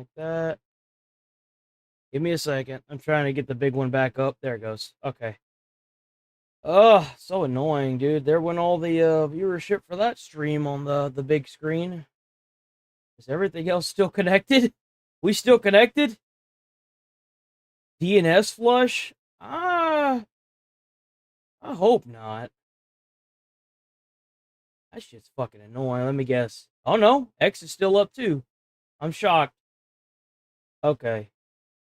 like that. Give me a second. I'm trying to get the big one back up. There it goes. Okay. Oh, so annoying, dude. There went all the viewership for that stream on the big screen. Is everything else still connected? We still connected? DNS flush? I hope not. That shit's fucking annoying. Let me guess. Oh no, X is still up too. I'm shocked. Okay.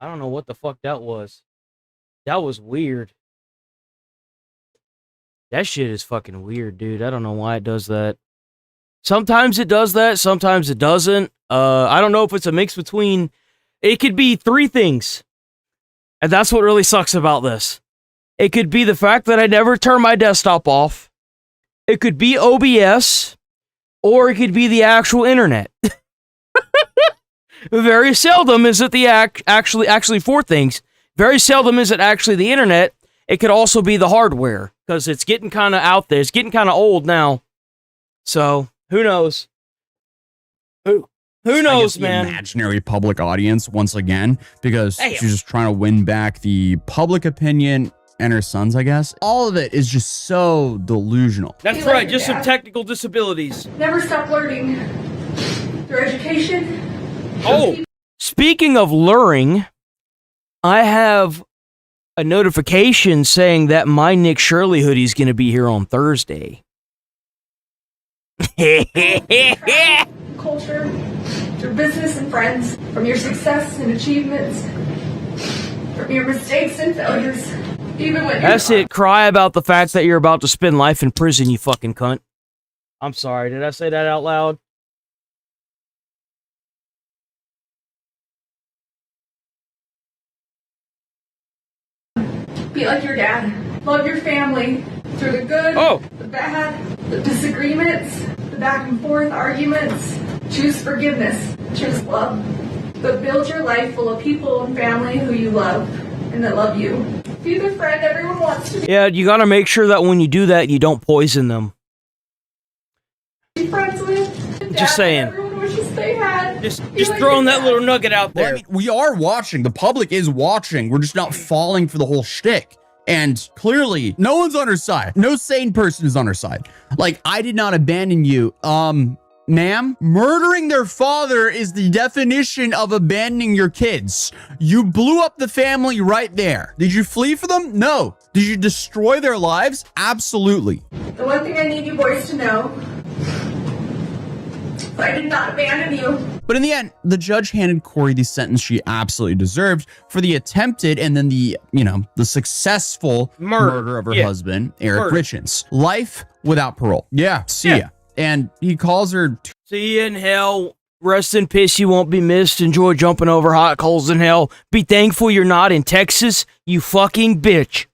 I don't know what the fuck that was. That was weird. That shit is fucking weird, dude. I don't know why it does that. Sometimes it does that, sometimes it doesn't. I don't know if it's a mix between... It could be three things. And that's what really sucks about this. It could be the fact that I never turn my desktop off. It could be OBS. Or it could be the actual internet. Very seldom is it the actually four things. Very seldom is it actually the internet. It could also be the hardware. Because it's getting kind of out there. It's getting kind of old now. So, who knows? Who knows, man? Imaginary public audience once again, because she's just trying to win back the public opinion and her sons, I guess. All of it is just so delusional. That's right, just some technical disabilities. Never stop learning. Through education. Oh, speaking of luring, I have a notification saying that my Nick Shirley hoodie is going to be here on Thursday. Culture, through business and friends, from your success and achievements, from your mistakes and failures, even when That's it. Cry about the fact that you're about to spend life in prison, you fucking cunt. I'm sorry, did I say that out loud? Be like your dad. Love your family through the good, the bad, the disagreements, the back and forth arguments. Choose forgiveness. Choose love. But build your life full of people and family who you love and that love you. Be the friend everyone wants to be. Yeah, you gotta make sure that when you do that, you don't poison them. Be friends with. Just saying. Everyone wishes they had. Just throwing that little nugget out there. Well, I mean, we are watching. The public is watching. We're just not falling for the whole shtick. And clearly, no one's on her side. No sane person is on her side. Like, I did not abandon you. Ma'am, murdering their father is the definition of abandoning your kids. You blew up the family right there. Did you flee for them? No. Did you destroy their lives? Absolutely. The one thing I need you boys to know, I did not abandon you. But in the end, the judge handed Corey the sentence she absolutely deserved for the attempted and then the, the successful murder of her husband, Eric Richens. Life without parole. Yeah, see ya. And he calls her... See you in hell. Rest in peace, you won't be missed. Enjoy jumping over hot coals in hell. Be thankful you're not in Texas, you fucking bitch.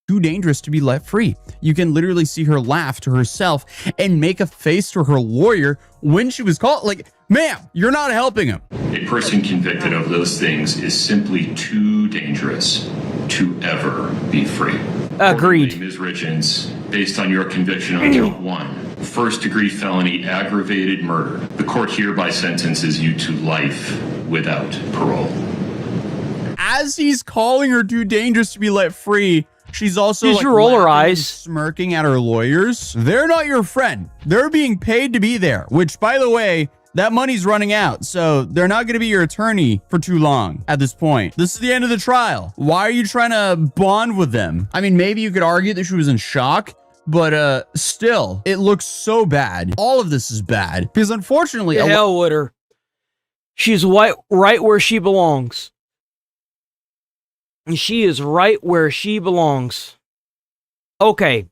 Too dangerous to be let free. You can literally see her laugh to herself and make a face to her lawyer when she was called. Like, ma'am, you're not helping him. A person convicted of those things is simply too dangerous to ever be free. Agreed. Ms. Richens, based on your conviction on count 1, first-degree felony aggravated murder, the court hereby sentences you to life without parole. As he's calling her too dangerous to be let free, she's also like roll her eyes, smirking at her lawyers. They're not your friend. They're being paid to be there, which, by the way, that money's running out, so they're not going to be your attorney for too long at this point. This is the end of the trial. Why are you trying to bond with them? I mean, maybe you could argue that she was in shock, but still, it looks so bad. All of this is bad because unfortunately, the hell with her. She's right where she belongs. And she is right where she belongs. Okay.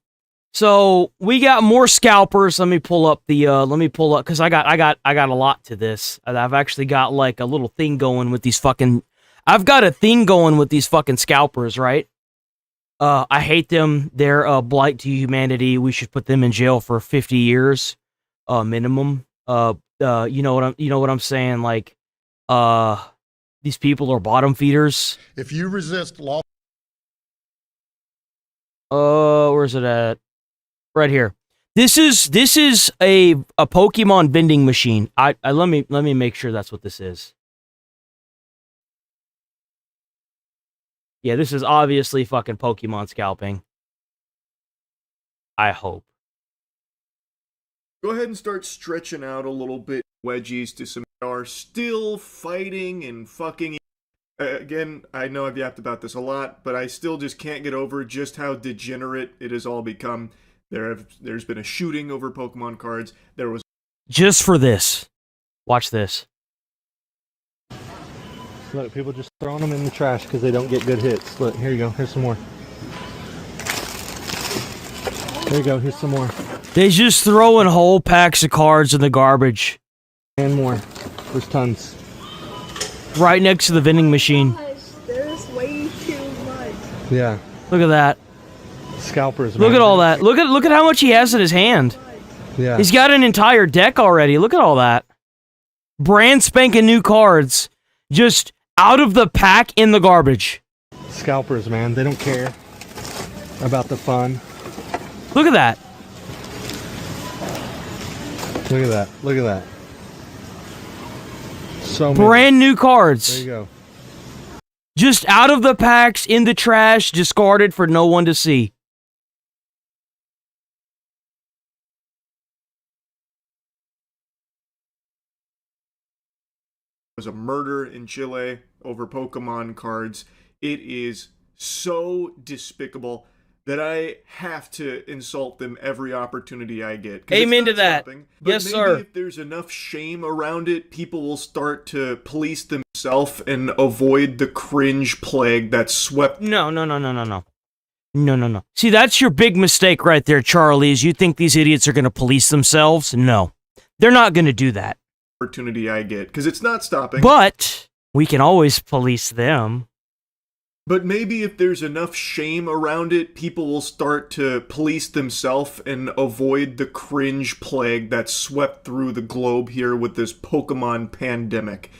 So we got more scalpers. Let me pull up because I got a lot to this. I've actually got like a little thing going with these fucking scalpers, right? I hate them. They're a blight to humanity. We should put them in jail for 50 years, minimum. You know what I'm saying? Like, these people are bottom feeders. If you resist law, where's it at? Right here. This is a Pokemon vending machine. Let me make sure that's what this is. Yeah, this is obviously fucking Pokemon scalping. I hope. Go ahead and start stretching out a little bit. Wedgies to some are still fighting and fucking. Again, I know I've yapped about this a lot, but I still just can't get over just how degenerate it has all become. There's been a shooting over Pokemon cards. There was Just for this. Watch this. Look, people just throwing them in the trash because they don't get good hits. Look, here you go. Here's some more. There you go. Here's some more. They just throwing whole packs of cards in the garbage. And more. There's tons. Right next to the vending machine. There's way too much. Yeah. Look at that. Scalpers, man. Look at all that. Look at how much he has in his hand. Yeah. He's got an entire deck already. Look at all that. Brand spanking new cards. Just out of the pack in the garbage. Scalpers, man. They don't care about the fun. Look at that. Look at that. Look at that. So many. Brand new cards. There you go. Just out of the packs, in the trash, discarded for no one to see. was a murder in Chile over Pokemon cards. It is so despicable that I have to insult them every opportunity I get. Amen to that. But Yes, maybe sir. if there's enough shame around it, people will start to police themselves and avoid the cringe plague that swept. No. See, that's your big mistake right there, Charlie, is you think these idiots are going to police themselves? No. They're not going to do that. Opportunity I get, because it's not stopping. But we can always police them. But maybe if there's enough shame around it, people will start to police themselves and avoid the cringe plague that swept through the globe here with this Pokemon pandemic.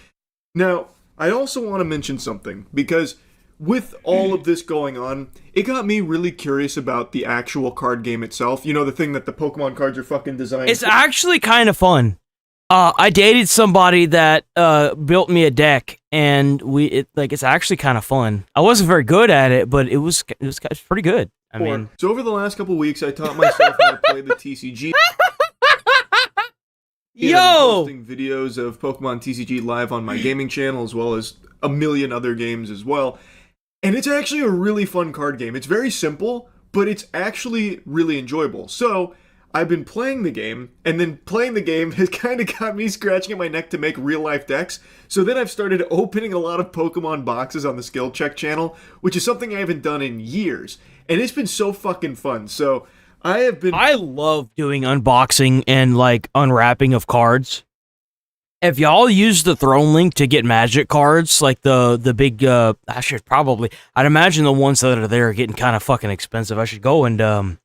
Now, I also want to mention something, because with all of this going on, it got me really curious about the actual card game itself. You know, the thing that the Pokemon cards are fucking designed It's for. actually kind of fun. I dated somebody that built me a deck, and it's actually kind of fun. I wasn't very good at it, but it was pretty good. I mean, So over the last couple weeks, I taught myself how to play the TCG. And I'm posting videos of Pokemon TCG live on my gaming channel, as well as a million other games as well. And it's actually a really fun card game. It's very simple, but it's actually really enjoyable. So I've been playing the game, and then playing the game has kind of got me scratching at my neck to make real-life decks. So then I've started opening a lot of Pokemon boxes on the Skill Check channel, which is something I haven't done in years. And it's been so fucking fun. So I love doing unboxing and like unwrapping of cards. If y'all use the Throne Link to get Magic cards, like the big, I'd imagine the ones that are there are getting kind of fucking expensive. I should go and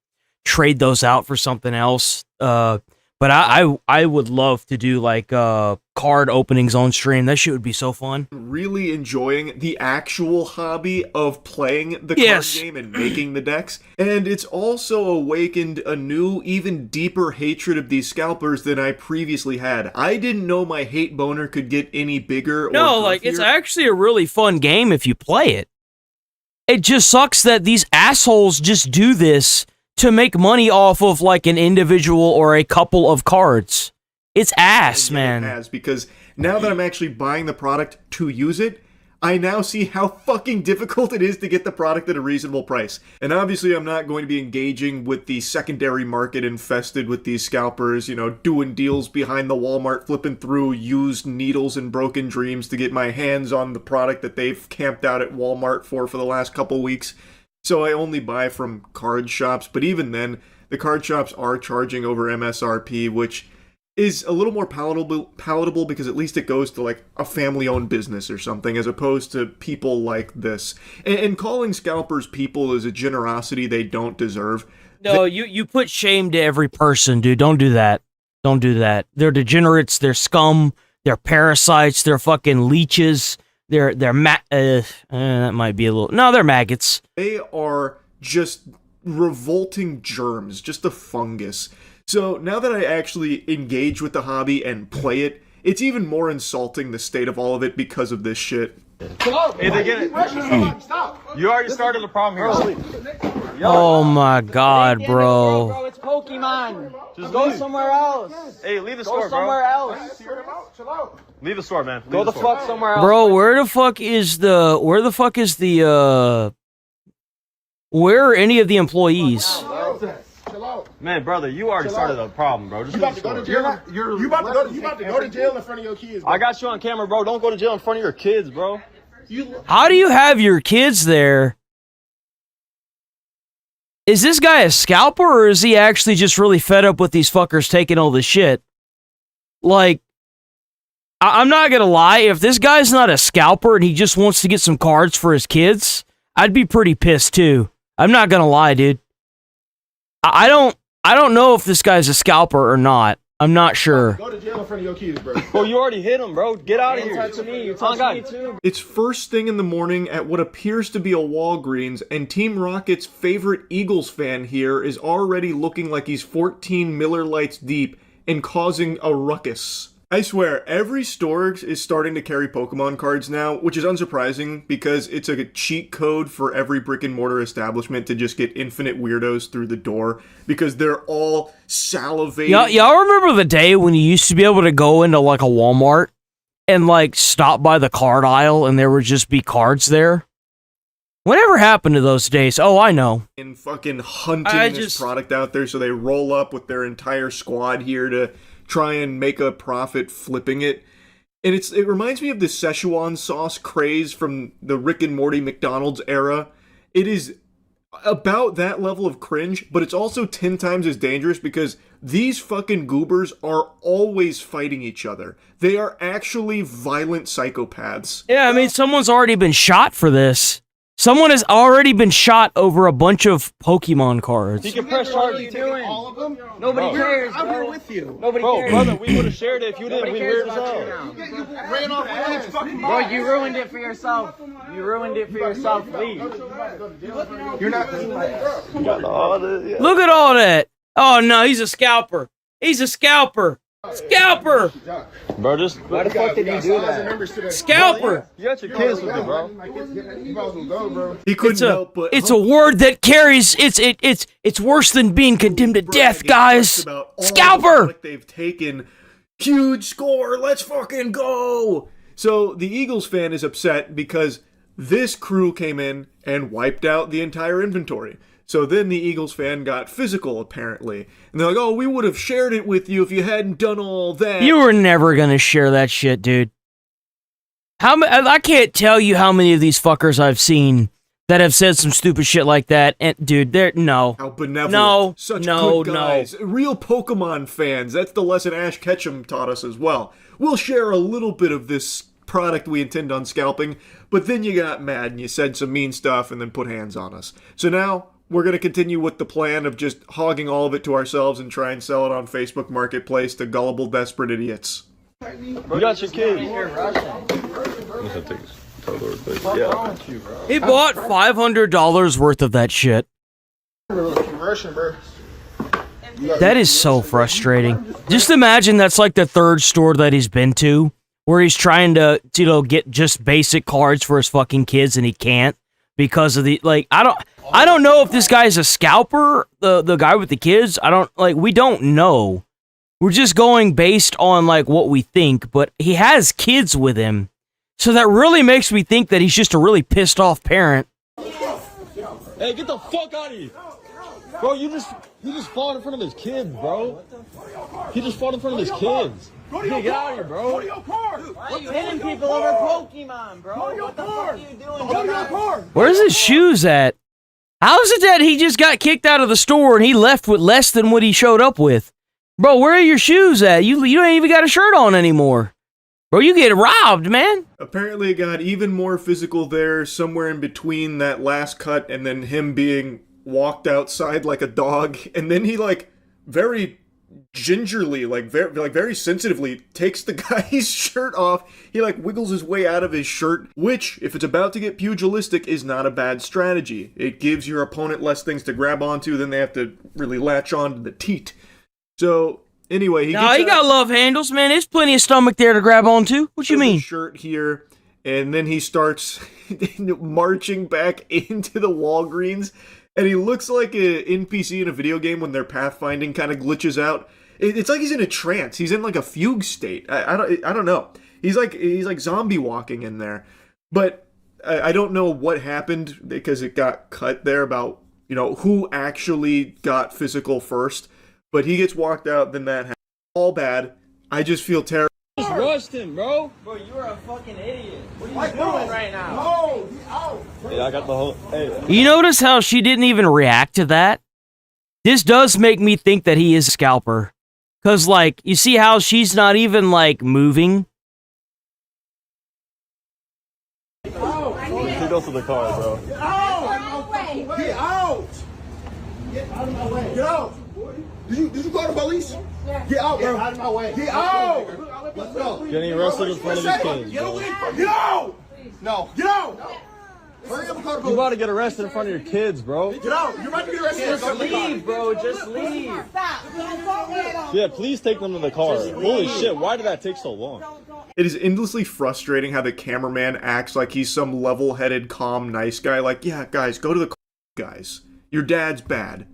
trade those out for something else. But I would love to do like card openings on stream. That shit would be so fun. really enjoying the actual hobby of playing the card game and making the decks. And it's also awakened a new, even deeper hatred of these scalpers than I previously had. I didn't know my hate boner could get any bigger. No, like it's actually a really fun game if you play it. It just sucks that these assholes just do this to make money off of like an individual or a couple of cards. It's ass, man. It has, because now that I'm actually buying the product to use it, I now see how fucking difficult it is to get the product at a reasonable price. And obviously I'm not going to be engaging with the secondary market infested with these scalpers, you know, doing deals behind the Walmart, flipping through used needles and broken dreams to get my hands on the product that they've camped out at Walmart for the last couple weeks. So I only buy from card shops, but even then, the card shops are charging over MSRP, which is a little more palatable because at least it goes to like a family-owned business or something, as opposed to people like this. And calling scalpers people is a generosity they don't deserve. No, you put shame to every person, dude. Don't do that. Don't do that. They're degenerates. They're scum. They're parasites. They're fucking leeches. They're that might be a little. No, they're maggots. They are just revolting germs, just a fungus. So now that I actually engage with the hobby and play it, it's even more insulting, the state of all of it, because of this shit. Hey, they get it. Stop. You already started the problem here. Oh my god, bro. Bro, it's Pokemon. Just go somewhere else. Hey, leave the store, bro. Somewhere else. Leave the store, man. Go the fuck somewhere else. Bro, where the fuck is the where are any of the employees? Man, brother, you already started a problem, bro. Just leave the store. You about to go to jail in front of your kids, bro. I got you on camera, bro. Don't go to jail in front of your kids, bro. How do you have your kids there? Is this guy a scalper, or is he actually just really fed up with these fuckers taking all the shit? Like, I'm not gonna lie, if this guy's not a scalper and he just wants to get some cards for his kids, I'd be pretty pissed too. I'm not gonna lie, dude. I don't know if this guy's a scalper or not. I'm not sure. Go to jail in front of your kids, bro. Bro, you already hit him, bro. Get out of here. Touch me. You touch me too. It's first thing in the morning at what appears to be a Walgreens, and Team Rocket's favorite Eagles fan here is already looking like he's 14 Miller Lights deep and causing a ruckus. I swear, every store is starting to carry Pokemon cards now, which is unsurprising because it's a cheat code for every brick and mortar establishment to just get infinite weirdos through the door because they're all salivating. Y'all remember the day when you used to be able to go into like a Walmart and like stop by the card aisle and there would just be cards there? Whatever happened to those days? Oh, I know. And fucking hunting this product out there, so they roll up with their entire squad here to try and make a profit flipping it. And it reminds me of the Szechuan sauce craze from the Rick and Morty McDonald's era. It is about that level of cringe, but it's also 10 times as dangerous because these fucking goobers are always fighting each other. They are actually violent psychopaths. Yeah, I mean, someone's already been shot for this. Someone has already been shot over a bunch of Pokemon cards. He can press charge. What are you doing? All of them? Nobody cares, bro. I'm here with you. Nobody Bro, cares. brother, we would have shared it if you didn't. We weird as hell. You ran off with his fucking Bro, you ruined it for yourself. You ruined it for yourself. Leave. You're not being like that. Look at all that. Oh no, he's a scalper. He's a scalper. Scalper! Bro, just Why the fuck did you do that? Scalper! you got your kids with you, bro. He couldn't help but It's a word that carries. It's worse than being condemned to death, guys. Scalper! They've taken huge score. Let's fucking go. So the Eagles fan is upset because this crew came in and wiped out the entire inventory. So then the Eagles fan got physical, apparently. And they're like, oh, we would have shared it with you if you hadn't done all that. You were never gonna share that shit, dude. I can't tell you how many of these fuckers I've seen that have said some stupid shit like that. And dude, no. How benevolent. No. Such No. good guys. Real Pokemon fans. That's the lesson Ash Ketchum taught us as well. We'll share a little bit of this product we intend on scalping, but then you got mad and you said some mean stuff and then put hands on us. So now we're going to continue with the plan of just hogging all of it to ourselves and try and sell it on Facebook Marketplace to gullible, desperate idiots. You got your kids. He bought $500 worth of that shit. That is so frustrating. Just imagine that's like the third store that he's been to, where he's trying to, get just basic cards for his fucking kids and he can't because of the, I don't know if this guy's a scalper, the guy with the kids. We don't know. We're just going based on, what we think, but he has kids with him. So that really makes me think that he's just a really pissed off parent. Hey, get the fuck out of here. Bro, you just fought in front of his kids, bro. He just fought in front of his kids. Hey, get out of here, bro. Go to your car. Why are you hitting people over Pokemon, bro? What the fuck are you doing? Go to your car. Where's his shoes at? How is it that he just got kicked out of the store and he left with less than what he showed up with? Bro, where are your shoes at? You don't even got a shirt on anymore. Bro, you get robbed, man. Apparently it got even more physical there, somewhere in between that last cut and then him being walked outside like a dog. And then he, very gingerly, very sensitively takes the guy's shirt off. He wiggles his way out of his shirt, which, if it's about to get pugilistic, is not a bad strategy. It gives your opponent less things to grab onto, then they have to really latch on to the teat. So anyway, he got love handles, man. There's plenty of stomach there to grab onto. What you mean? Shirt here, and then he starts marching back into the Walgreens, and he looks like an NPC in a video game when their pathfinding kind of glitches out. It's like he's in a trance. He's in like a fugue state. I don't know. He's like zombie walking in there. But I don't know what happened because it got cut there about, who actually got physical first. But he gets walked out, then that happens. All bad. I just feel terrible. Just rushed him, bro. Bro, you are a fucking idiot. What are you doing right now? No, he out. Yeah, I got the whole. Hey. You notice how she didn't even react to that? This does make me think that he is a scalper. Because, like, you see how she's not even, like, moving? He goes to the car, bro. Get out. Get out. Get out of my way. Get out. Did you call the police? Get out, bro. Get out of my way. Get out. Let's go. Getting arrested in front of his kids. Get away from me. Get out. No. Get out. Hurry up and call the You police. about to get arrested in front of your kids, bro. Get out. You're about to get arrested. Just leave, bro. Just leave. Yeah, please take them to the car. Holy shit, why did that take so long? It is endlessly frustrating how the cameraman acts like he's some level-headed, calm, nice guy. Like, yeah, guys, go to the guys. Your dad's bad.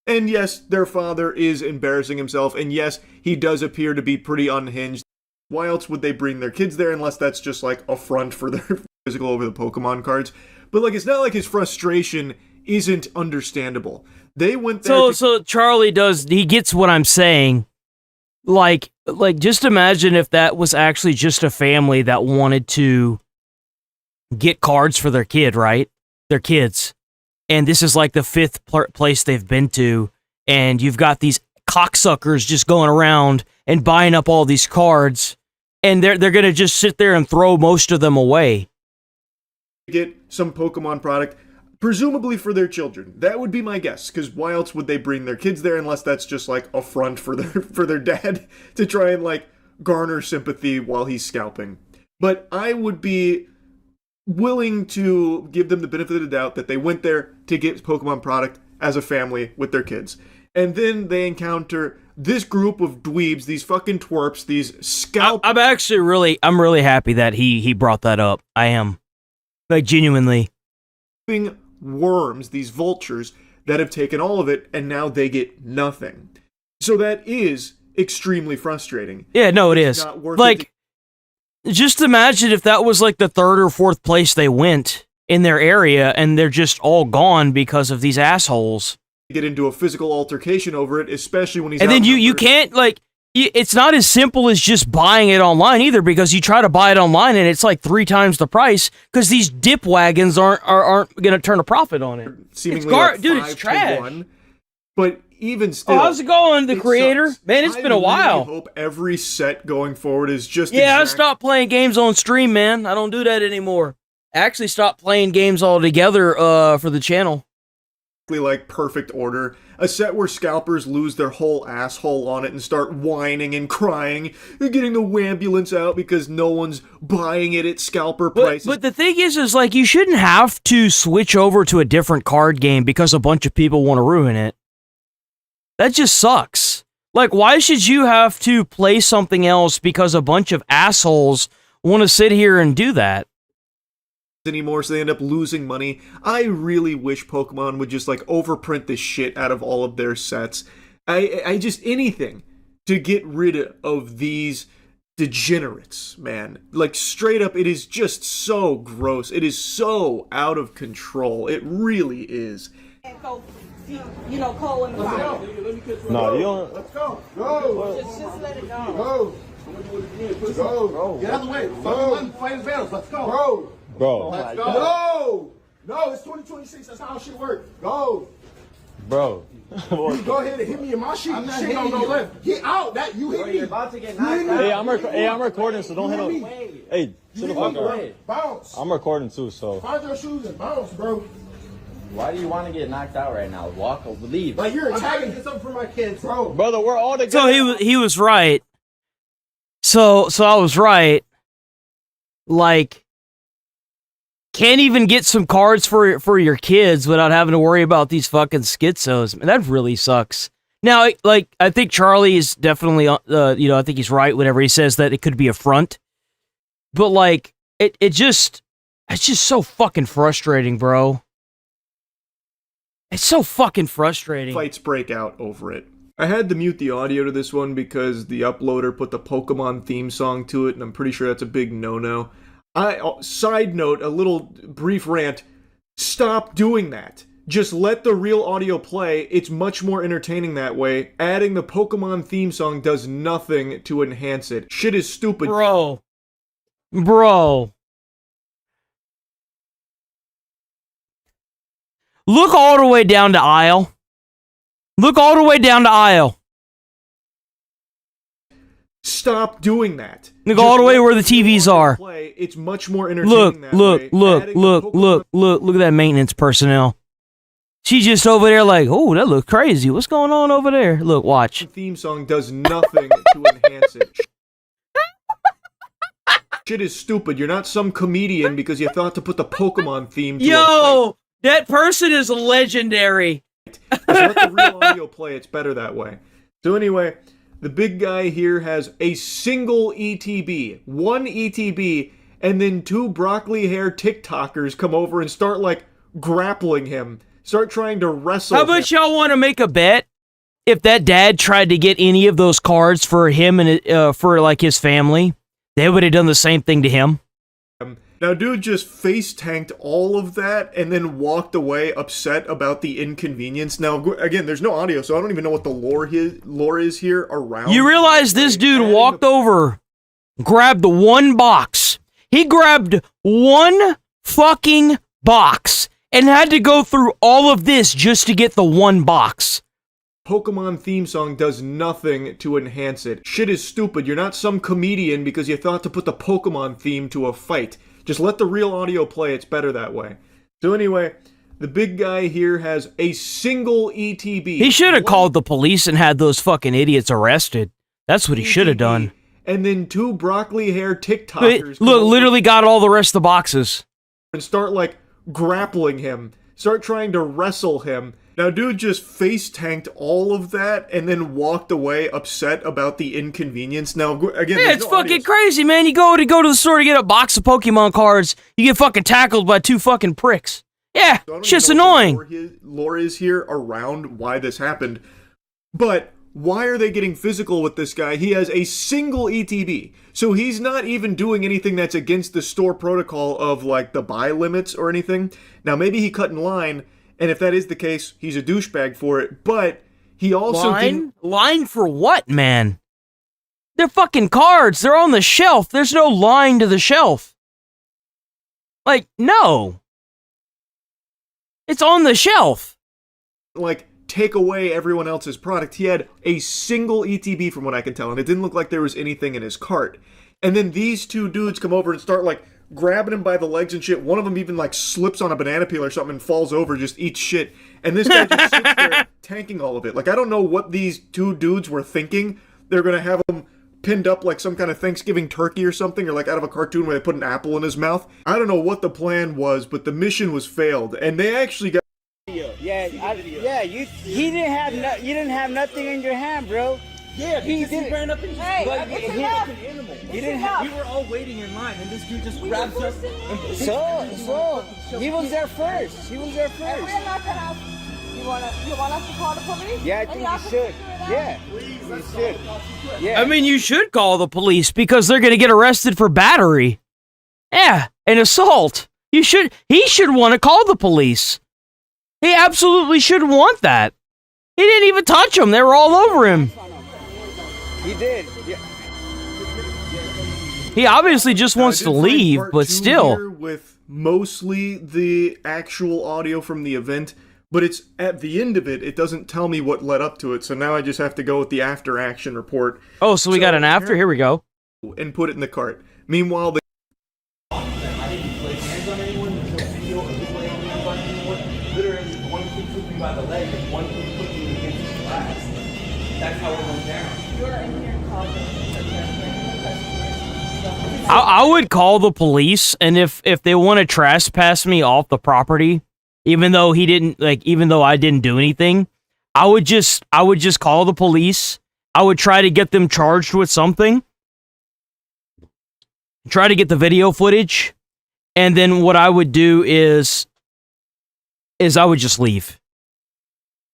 And yes, their father is embarrassing himself, and yes, he does appear to be pretty unhinged. Why else would they bring their kids there unless that's just like a front for their physical over the Pokemon cards? But like, it's not like his frustration isn't understandable. They went there. So Charlie he gets what I'm saying. Like, just imagine if that was actually just a family that wanted to get cards for their kid, right? Their kids. And this is like the 5th place they've been to, and you've got these cocksuckers just going around and buying up all these cards, and they're gonna just sit there and throw most of them away. Get some Pokemon product, presumably for their children. That would be my guess, because why else would they bring their kids there unless that's just like a front for their dad to try and like garner sympathy while he's scalping. But I would be willing to give them the benefit of the doubt that they went there to get Pokemon product as a family with their kids. And then they encounter this group of dweebs, these fucking twerps, these scalp... I'm actually really happy that he brought that up. I am. Like, genuinely. Worms, these vultures, that have taken all of it, and now they get nothing. So that is extremely frustrating. Yeah, no, it is. Not worth like, it just imagine if that was like the 3rd or 4th place they went in their area, and they're just all gone because of these assholes. get into a physical altercation over it, especially when he's and then you can't, like, it's not as simple as just buying it online either, because you try to buy it online and it's like 3 times the price because these dip wagons aren't going to turn a profit on it. Seemingly Dude, it's trash. 1. But even still, how's it going, the creator? Sucks. Man, it's been a while. I hope every set going forward is just I stopped playing games on stream, man. I don't do that anymore. I actually stopped playing games altogether for the channel. Like perfect order. A set where scalpers lose their whole asshole on it and start whining and crying and getting the ambulance out because no one's buying it at scalper prices. But the thing is like, you shouldn't have to switch over to a different card game because a bunch of people want to ruin it. That just sucks. Like, why should you have to play something else because a bunch of assholes want to sit here and do that? Anymore, so they end up losing money. I really wish Pokemon would just like overprint the shit out of all of their sets. I just anything to get rid of these degenerates, man. Like, straight up, it is just so gross. It is so out of control. It really is. Cole in the fire. No, you don't. Let's go. Go. Just let it go. Go. Go. Get out of the way. Go. Fight his battles. Let's go. Bro. Bro. Let's go. No. No, it's 2026. That's how shit works. Go. Bro. You go ahead and hit me in my shit. I'm not hitting you. Left. Get out. That you hit me. You're about to get knocked out. Hey, I'm recording, so don't hit him. Hey, sit the fuck up. Bounce. I'm recording too, so. Find your shoes and bounce, bro. Why do you want to get knocked out right now? Walk or leave. Like, you're attacking. Get something for my kids, bro. Brother, we're all together. So he was right. So I was right. Like, can't even get some cards for your kids without having to worry about these fucking schizos. Man, that really sucks. Now, like, I think Charlie is definitely, I think he's right whenever he says that it could be a front. But, like, it's just so fucking frustrating, bro. It's so fucking frustrating. Fights break out over it. I had to mute the audio to this one because the uploader put the Pokemon theme song to it, and I'm pretty sure that's a big no-no. Side note, a little brief rant. Stop doing that. Just let the real audio play. It's much more entertaining that way. Adding the Pokemon theme song does nothing to enhance it. Shit is stupid. Bro. Look all the way down to aisle. Look all the way down to aisle. Stop doing that. Look all the way where the TVs are. Play. It's much more entertaining that way. Look at that maintenance personnel. She's just over there like, oh, that looks crazy. What's going on over there? Look, watch. The theme song does nothing to enhance it. Shit is stupid. You're not some comedian because you thought to put the Pokemon theme to Yo, that person is legendary. Just let the real audio play. It's better that way. So anyway, the big guy here has a single ETB. One ETB, and then two broccoli hair TikTokers come over and start, like, grappling him. Start trying to wrestle How about y'all want to make a bet? If that dad tried to get any of those cards for him and for, like, his family, they would have done the same thing to him. Now, dude just face-tanked all of that and then walked away upset about the inconvenience. Now, again, there's no audio, so I don't even know what the lore is here around. You realize this dude walked over, grabbed the one box. He grabbed one fucking box and had to go through all of this just to get the one box. Pokemon theme song does nothing to enhance it. Shit is stupid. You're not some comedian because you thought to put the Pokemon theme to a fight. Just let the real audio play. It's better that way. So anyway, the big guy here has a single ETB. He should have called the police and had those fucking idiots arrested. That's what he should have done. And then two broccoli hair TikTokers. Look, literally got all the rest of the boxes. And start, like, grappling him. Start trying to wrestle him. Now, dude just face-tanked all of that and then walked away upset about the inconvenience. Now, again, yeah, it's fucking crazy, man. You go to the store to get a box of Pokemon cards, you get fucking tackled by two fucking pricks. Yeah, so shit's annoying. Lore is here around why this happened. But why are they getting physical with this guy? He has a single ETB. So he's not even doing anything that's against the store protocol of, like, the buy limits or anything. Now, maybe he cut in line. And if that is the case, he's a douchebag for it, but he also Line for what, man? They're fucking cards. They're on the shelf. There's no line to the shelf. Like, no. It's on the shelf. Like, take away everyone else's product. He had a single ETB from what I can tell, and it didn't look like there was anything in his cart. And then these two dudes come over and start, like, grabbing him by the legs and shit. One of them even, like, slips on a banana peel or something and falls over, just eats shit. And this guy just sits there tanking all of it. Like, I don't know what these two dudes were thinking. They're gonna have him pinned up like some kind of Thanksgiving turkey or something, or like out of a cartoon where they put an apple in his mouth. I don't know what the plan was, but the mission was failed. And they actually got... You didn't have nothing in your hand, bro. Yeah, he ran up and he didn't have. We were all waiting in line, and this dude just grabs us. So he was there first. He was there first. And we're not gonna have, you want us to call the police? Yeah, I think you should. Yeah, you should. Yeah. I mean, you should call the police because they're gonna get arrested for battery. Yeah, and assault. He should want to call the police. He absolutely should want that. He didn't even touch them. They were all over him. He did. Yeah. He obviously just wants to leave, but still. With mostly the actual audio from the event, but it's at the end of it, it doesn't tell me what led up to it, so now I just have to go with the after action report. Oh, so we got an after? Here we go. And put it in the cart. Meanwhile, the by the leg and one thing put me against the glass. That's how it went down. You're in here calling. I would call the police, and if they want to trespass me off the property, even though I didn't do anything, I would just call the police. I would try to get them charged with something. try to get the video footage, and then what I would do is I would just leave.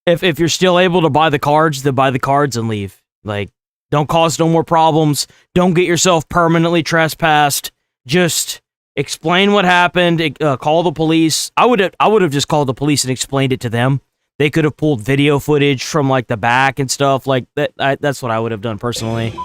If you're still able to buy the cards, then buy the cards and leave. Like, don't cause no more problems. Don't get yourself permanently trespassed. Just explain what happened. Call the police. I would have just called the police and explained it to them. They could have pulled video footage from like the back and stuff like that. That's what I would have done personally.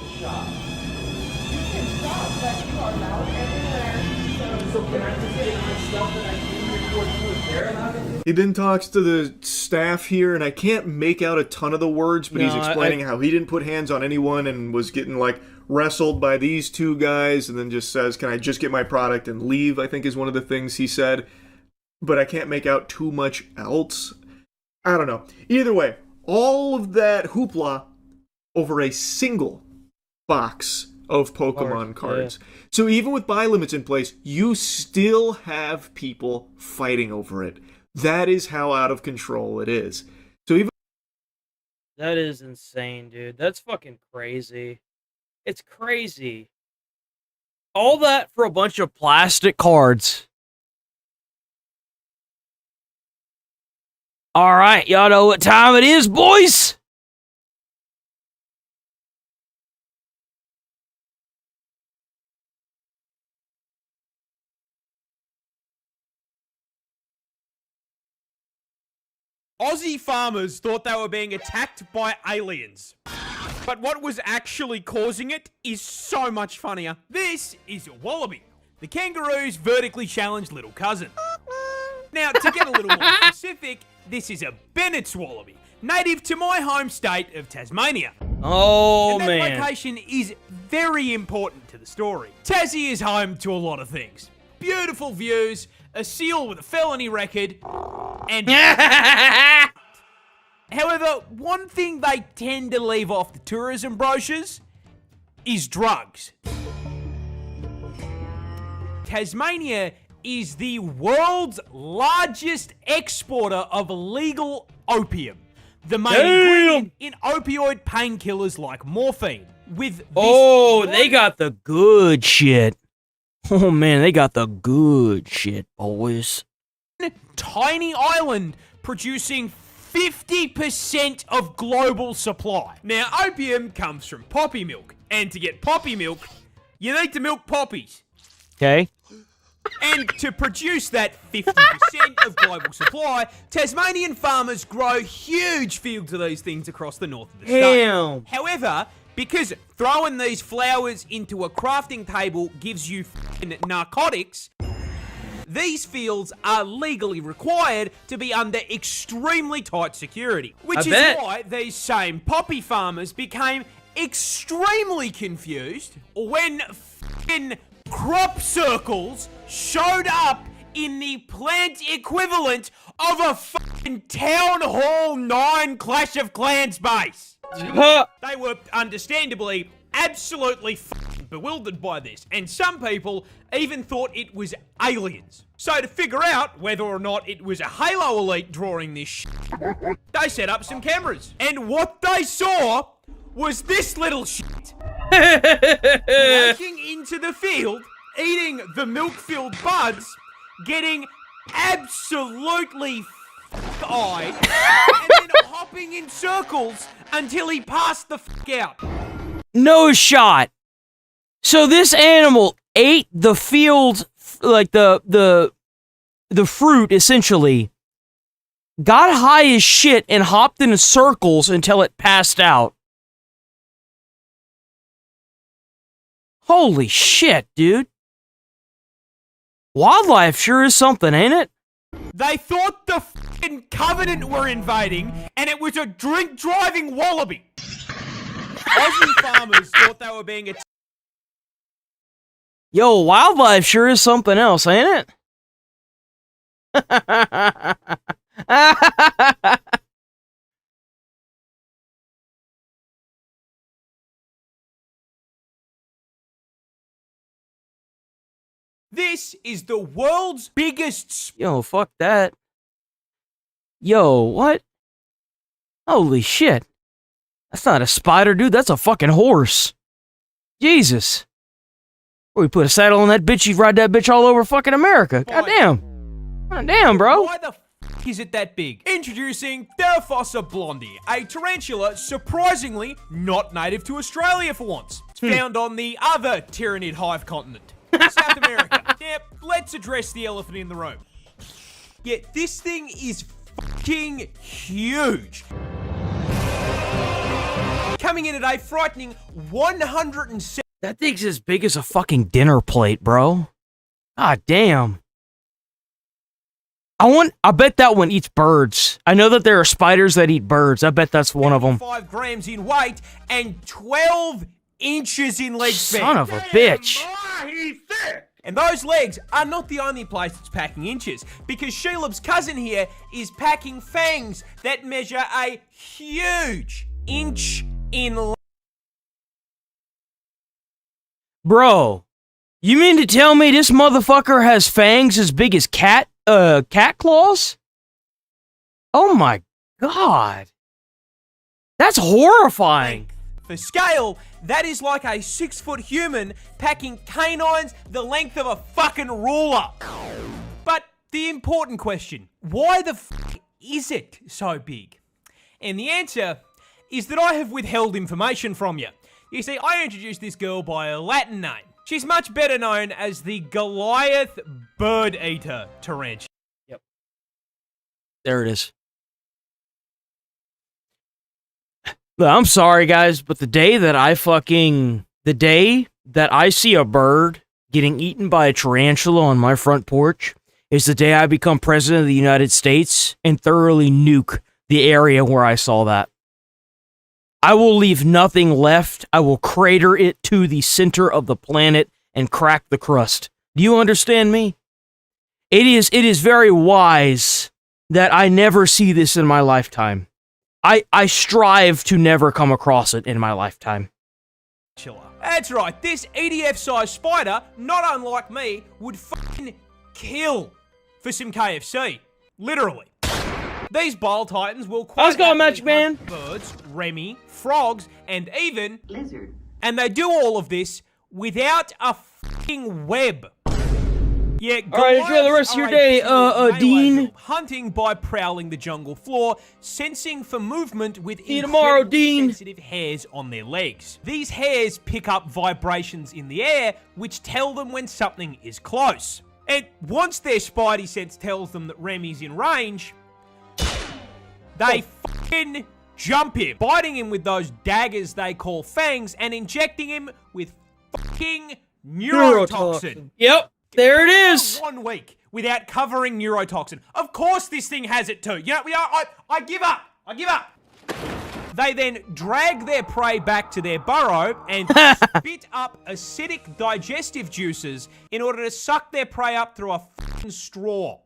He then talks to the staff here, and I can't make out a ton of the words, but he's explaining how he didn't put hands on anyone and was getting, like, wrestled by these two guys, and then just says, can I just get my product and leave, I think is one of the things he said. But I can't make out too much else. I don't know. Either way, all of that hoopla over a single box of Pokemon cards. Yeah. So even with buy limits in place, you still have people fighting over it. That is how out of control it is. So even that is insane, dude. That's fucking crazy. It's crazy. All that for a bunch of plastic cards. All right, y'all know what time it is, boys. Aussie farmers thought they were being attacked by aliens. But what was actually causing it is so much funnier. This is a wallaby, the kangaroo's vertically challenged little cousin. Now, to get a little more specific, this is a Bennett's wallaby, native to my home state of Tasmania. Oh, and that man. location is very important to the story. Tassie is home to a lot of things. Beautiful views, a seal with a felony record, and... However, one thing they tend to leave off the tourism brochures is drugs. Tasmania is the world's largest exporter of illegal opium, the main ingredient in opioid painkillers like morphine. With this they got the good shit. Oh man, they got the good shit, boys. Tiny island producing 50% of global supply. Now, opium comes from poppy milk, and to get poppy milk, you need to milk poppies. Okay. And to produce that 50% of global supply, Tasmanian farmers grow huge fields of these things across the north of the state. However, because throwing these flowers into a crafting table gives you narcotics, these fields are legally required to be under extremely tight security. Which is why these same poppy farmers became extremely confused when f***ing crop circles showed up in the plant equivalent of a f***ing Town Hall 9 Clash of Clans base. They were understandably absolutely f***ing bewildered by this, and some people even thought it was aliens. So to figure out whether or not it was a Halo Elite drawing this shit, they set up some cameras. And what they saw was this little shit. Walking into the field, eating the milk-filled buds, getting absolutely f***eyed, and then hopping in circles until he passed the f*** out. No shot. So this animal ate the field, like the fruit, essentially, got high as shit and hopped in circles until it passed out. Holy shit, dude. Wildlife sure is something, ain't it? They thought the f***ing Covenant were invading, and it was a drink-driving wallaby. Aussie farmers thought they were being attacked. Yo, wildlife sure is something else, ain't it? This is the world's biggest... Yo, fuck that. Yo, what? Holy shit. That's not a spider, dude. That's a fucking horse. Jesus. We put a saddle on that bitch, you'd ride that bitch all over fucking America. Goddamn. Goddamn, bro. Why the f is it that big? Introducing Theraphosa blondie, a tarantula surprisingly not native to Australia for once. It's found on the other Tyrannid hive continent, South America. Now, let's address the elephant in the room. Yeah, this thing is fucking huge. Coming in at a frightening 107. That thing's as big as a fucking dinner plate, bro. God damn. I bet that one eats birds. I know that there are spiders that eat birds. I bet that's one of them. 5 grams in weight and 12 inches in leg span. Son of a bitch. And those legs are not the only place it's packing inches, because Shelob's cousin here is packing fangs that measure a huge inch in length. Bro, you mean to tell me this motherfucker has fangs as big as cat claws? Oh my god. That's horrifying. For scale, that is like a 6-foot human packing canines the length of a fucking ruler. But the important question, why the f is it so big? And the answer is that I have withheld information from you. You see, I introduced this girl by a Latin name. She's much better known as the Goliath bird eater tarantula. Yep. There it is. Look, I'm sorry, guys, but the day that I see a bird getting eaten by a tarantula on my front porch is the day I become president of the United States and thoroughly nuke the area where I saw that. I will leave nothing left. I will crater it to the center of the planet and crack the crust. Do you understand me? It is very wise that I never see this in my lifetime. I strive to never come across it in my lifetime. That's right, this EDF-sized spider, not unlike me, would fucking kill for some KFC. Literally. These bile titans will quite Let's go, Magic Man. Birds, Remy, frogs, and even lizard. And they do all of this without a fucking web. Yeah, all right, enjoy the rest of your day, Dean. Hunting by prowling the jungle floor, sensing for movement with sensitive hairs on their legs. These hairs pick up vibrations in the air, which tell them when something is close. And once their spidey sense tells them that Remy's in range, they fucking jump him, biting him with those daggers they call fangs, and injecting him with fucking neurotoxin. Yep, there it is. 1 week without covering neurotoxin. Of course this thing has it too. You know, I give up. I give up. They then drag their prey back to their burrow and spit up acidic digestive juices in order to suck their prey up through a fucking straw.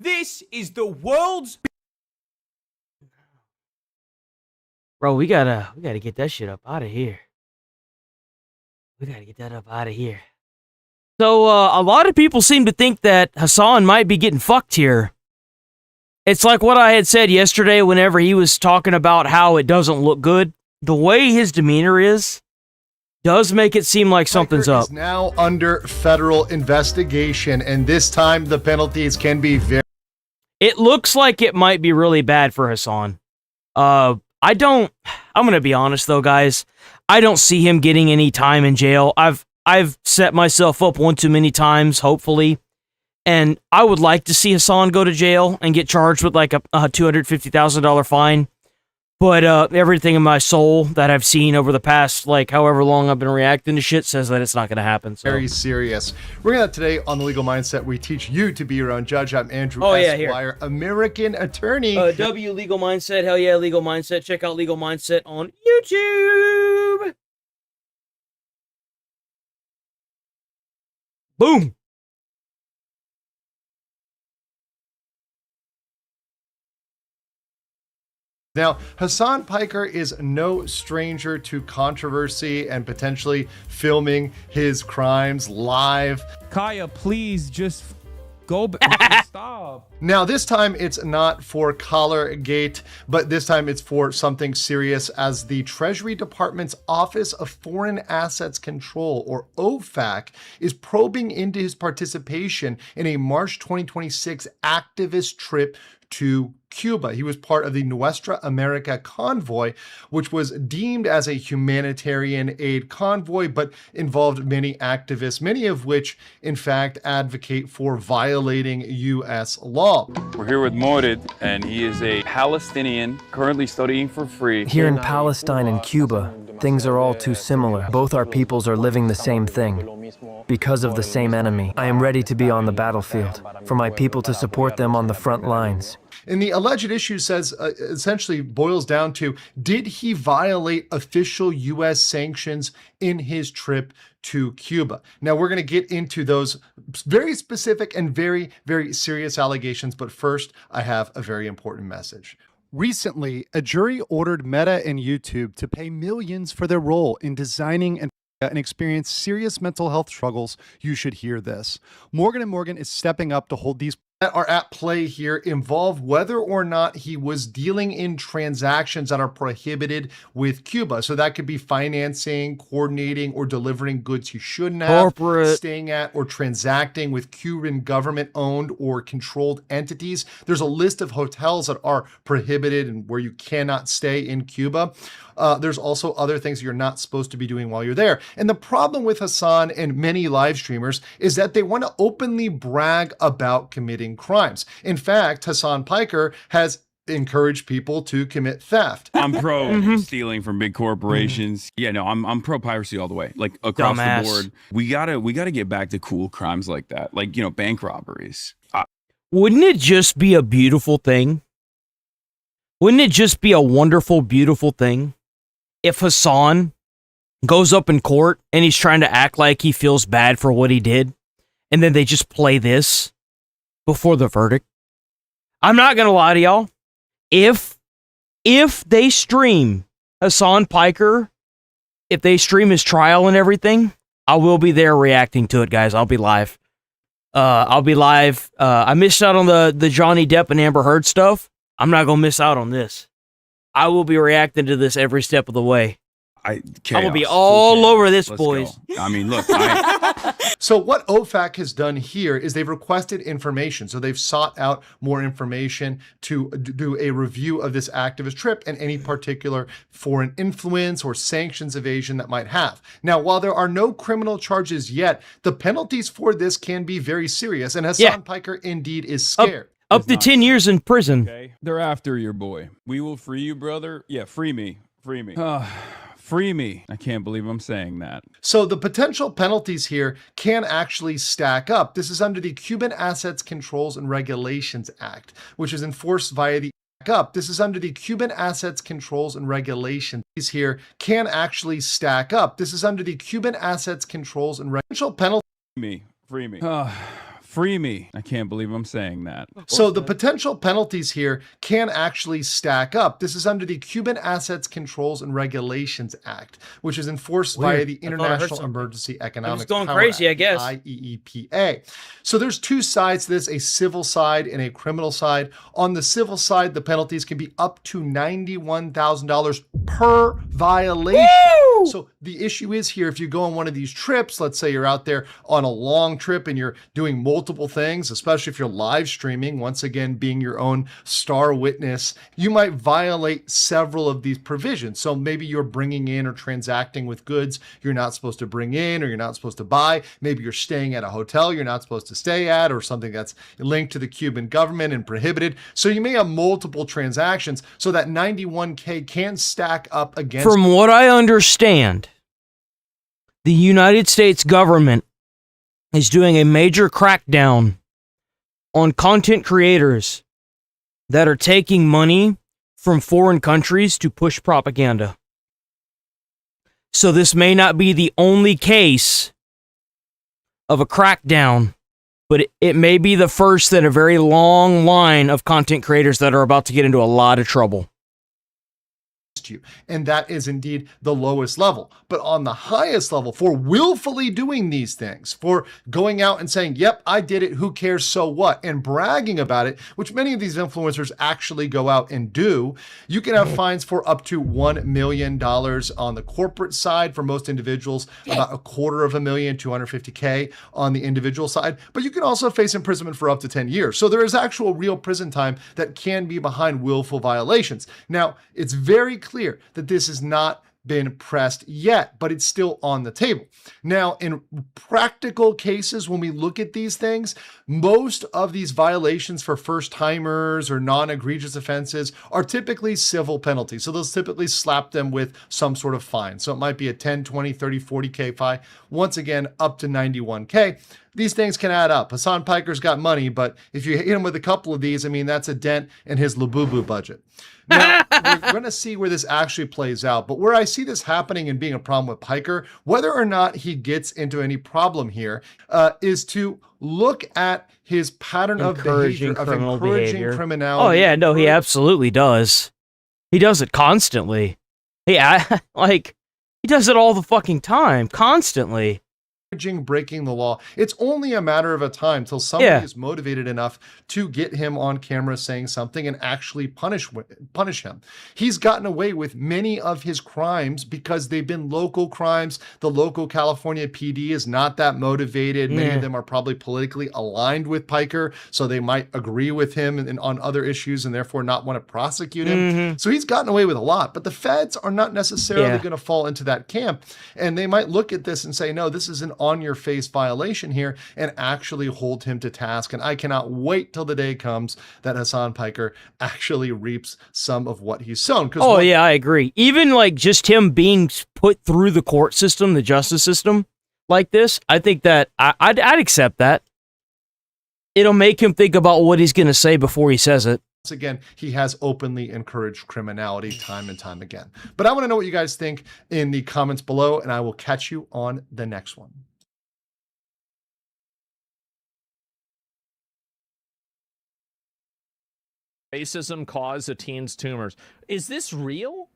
This is the world's... Bro, we gotta get that shit up out of here. We gotta get that up out of here. So, a lot of people seem to think that Hassan might be getting fucked here. It's like what I had said yesterday whenever he was talking about how it doesn't look good. The way his demeanor does make it seem like something's up. Is now under federal investigation, and this time the penalties can be very... It looks like it might be really bad for Hassan. I'm gonna be honest though, guys. I don't see him getting any time in jail. I've set myself up one too many times, hopefully. And I would like to see Hassan go to jail and get charged with like a $250,000 fine. But everything in my soul that I've seen over the past, like, however long I've been reacting to shit says that it's not going to happen. So. Very serious. We're going to today on The Legal Mindset, we teach you to be your own judge. I'm Andrew Esquire, American attorney. W Legal Mindset. Hell yeah, Legal Mindset. Check out Legal Mindset on YouTube. Boom. Now, Hassan Piker is no stranger to controversy and potentially filming his crimes live. Kaya, please just Go back. Stop. Now, this time it's not for Collargate, but this time it's for something serious, as the Treasury Department's Office of Foreign Assets Control, or OFAC, is probing into his participation in a March 2026 activist trip to Cuba. He was part of the Nuestra America convoy, which was deemed as a humanitarian aid convoy, but involved many activists, many of which, in fact, advocate for violating U.S. law. We're here with Morid, and he is a Palestinian currently studying for free. Here in Palestine and Cuba, things are all too similar. Both our peoples are living the same thing because of the same enemy. I am ready to be on the battlefield for my people, to support them on the front lines. And the alleged issue says, essentially boils down to, did he violate official U.S. sanctions in his trip to Cuba? Now, we're going to get into those very specific and very, very serious allegations. But first, I have a very important message. Recently, a jury ordered Meta and YouTube to pay millions for their role in designing and experience serious mental health struggles. You should hear this. Morgan & Morgan is stepping up to hold these that are at play here involve whether or not he was dealing in transactions that are prohibited with Cuba. So that could be financing, coordinating, or delivering goods he shouldn't have, staying at or transacting with Cuban government-owned or controlled entities. There's a list of hotels that are prohibited and where you cannot stay in Cuba. There's also other things you're not supposed to be doing while you're there. And the problem with Hassan and many live streamers is that they want to openly brag about committing crimes. In fact, Hassan Piker has encouraged people to commit theft. I'm pro stealing from big corporations. Yeah, no, I'm pro piracy all the way. Like across the board. We gotta get back to cool crimes like that. Like, you know, bank robberies. Wouldn't it just be a beautiful thing? Wouldn't it just be a wonderful, beautiful thing if Hassan goes up in court and he's trying to act like he feels bad for what he did, and then they just play this before the verdict? I'm not gonna lie to y'all. If they stream Hassan Piker, if they stream his trial and everything, I will be there reacting to it, guys. I'll be live. I'll be live. I missed out on the Johnny Depp and Amber Heard stuff. I'm not gonna miss out on this. I will be reacting to this every step of the way. I will be all over this, boys. I mean, look. So what OFAC has done here is they've requested information. So they've sought out more information to do a review of this activist trip and any particular foreign influence or sanctions evasion that might have. Now, while there are no criminal charges yet, the penalties for this can be very serious. And Hassan Piker indeed is scared. Up to 10 years in prison. Okay. They're after your boy. We will free you, brother. Yeah, free me. Free me. Free me. I can't believe I'm saying that. So the potential penalties here can actually stack up. This is under the Cuban Assets Controls and Regulations Act, which is enforced via the This is under the Cuban Assets Controls and Regulations. These here can actually stack up. This is under the Cuban Assets Controls and Regulations penalty. Free me. Free me. I can't believe I'm saying that. So the potential penalties here can actually stack up. This is under the Cuban Assets Controls and Regulations Act, which is enforced via the International Emergency Economic Power Act, crazy, I guess. IEEPA. So there's two sides to this, a civil side and a criminal side. On the civil side, the penalties can be up to $91,000 per violation. Woo! So the issue is here, if you go on one of these trips, let's say you're out there on a long trip and you're doing multiple things, especially if you're live streaming, once again, being your own star witness, you might violate several of these provisions. So maybe you're bringing in or transacting with goods you're not supposed to bring in or you're not supposed to buy. Maybe you're staying at a hotel you're not supposed to stay at, or something that's linked to the Cuban government and prohibited. So you may have multiple transactions, so that 91K can stack up against. From what I understand, the United States government is doing a major crackdown on content creators that are taking money from foreign countries to push propaganda. So this may not be the only case of a crackdown, but it may be the first in a very long line of content creators that are about to get into a lot of trouble. you. And that is indeed the lowest level. But on the highest level, for willfully doing these things, for going out and saying, yep, I did it, who cares, so what, and bragging about it, which many of these influencers actually go out and do, you can have fines for up to $1 million on the corporate side for most individuals, about $250,000, $250K on the individual side. But you can also face imprisonment for up to 10 years. So there is actual real prison time that can be behind willful violations. Now, it's very clear that this has not been pressed yet, but it's still on the table. Now, in practical cases, when we look at these things, most of these violations for first-timers or non-egregious offenses are typically civil penalties. So they'll typically slap them with some sort of fine. So it might be a 10, 20, 30, 40K fine. Once again, up to 91K. These things can add up. Hassan Piker's got money, but if you hit him with a couple of these, I mean, that's a dent in his Labubu budget. Now, we're going to see where this actually plays out, but where I see this happening and being a problem with Piker, whether or not he gets into any problem here, is to look at his pattern of behavior, of encouraging criminality. Oh, yeah, no, he absolutely does. He does it constantly. Yeah, like, he does it all the fucking time, constantly. Breaking the law. It's only a matter of a time till somebody is motivated enough to get him on camera saying something and actually punish him. He's gotten away with many of his crimes because they've been local crimes. The local California PD is not that motivated. Many of them are probably politically aligned with Piker, so they might agree with him on other issues and therefore not want to prosecute him. So he's gotten away with a lot, but the feds are not necessarily going to fall into that camp, and they might look at this and say, no, this is an on-your-face violation here, and actually hold him to task. And I cannot wait till the day comes that Hassan Piker actually reaps some of what he's sown. Oh, yeah, I agree. Even like just him being put through the court system, the justice system like this, I think that I'd accept that. It'll make him think about what he's going to say before he says it. Once again, he has openly encouraged criminality time and time again. But I want to know what you guys think in the comments below, and I will catch you on the next one. Racism caused a teen's tumors. Is this real?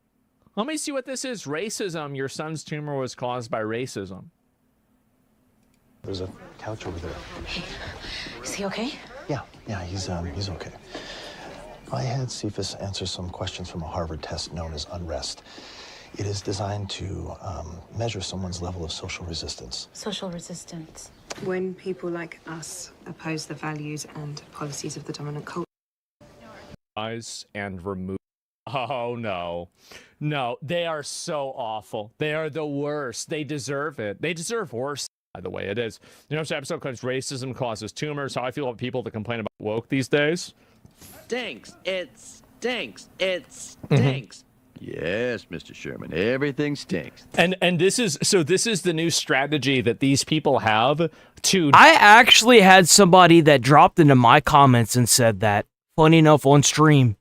Let me see what this is. Racism. Your son's tumor was caused by racism. There's a couch over there. Hey, is he okay? Yeah, he's okay. I had Cephas answer some questions from a Harvard test known as unrest. It is designed to measure someone's level of social resistance. Social resistance. When people like us oppose the values and policies of the dominant culture. And remove. Oh, no, they are so awful. They are the worst. They deserve it. They deserve worse, by the way. It is. You know, this episode called Racism Causes Tumors. How I feel about people that complain about woke these days. Stinks. It stinks. It stinks. Yes, Mr. Sherman, everything stinks. And this is the new strategy that these people have to. I actually had somebody that dropped into my comments and said that. Funny enough, on stream.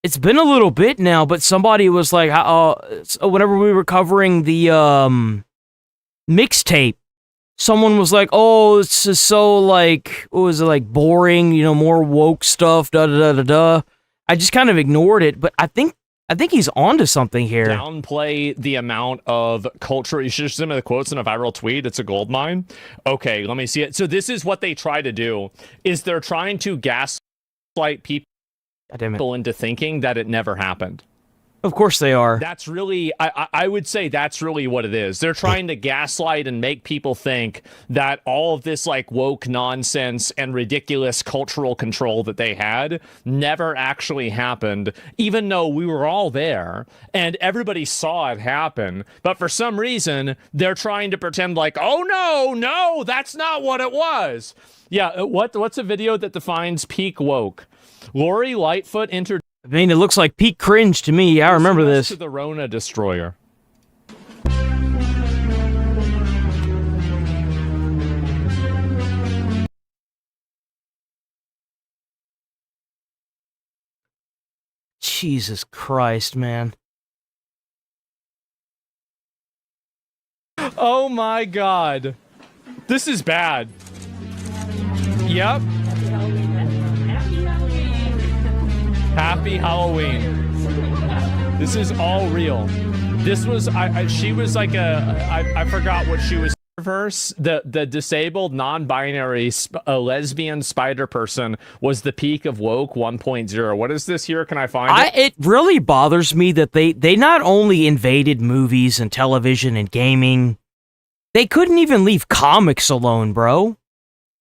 It's been a little bit now, but somebody was like, whenever we were covering the mixtape, someone was like, oh, this is so, like, what was it, like, boring, you know, more woke stuff, da-da-da-da-da. I just kind of ignored it, but I think he's onto something here. Downplay the amount of culture. You should just send me the quotes in a viral tweet. It's a gold mine. Okay, let me see it. So this is what they try to do, is they're trying to gaslight people into thinking that it never happened. Of course they are. That's really, I would say that's really what it is. They're trying to gaslight and make people think that all of this like woke nonsense and ridiculous cultural control that they had never actually happened, even though we were all there and everybody saw it happen. But for some reason, they're trying to pretend like, oh no, that's not what it was. Yeah, what's a video that defines peak woke? Lori Lightfoot entered. I mean, it looks like peak cringe to me. I remember this. To the Rona Destroyer. Jesus Christ, man. Oh my God. This is bad. Yep. Happy Halloween. This is all real. This was she was like I forgot what she was. Verse the disabled non-binary lesbian spider person was the peak of woke 1.0. What is this here? Can I find it? It really bothers me that they not only invaded movies and television and gaming, they couldn't even leave comics alone, bro.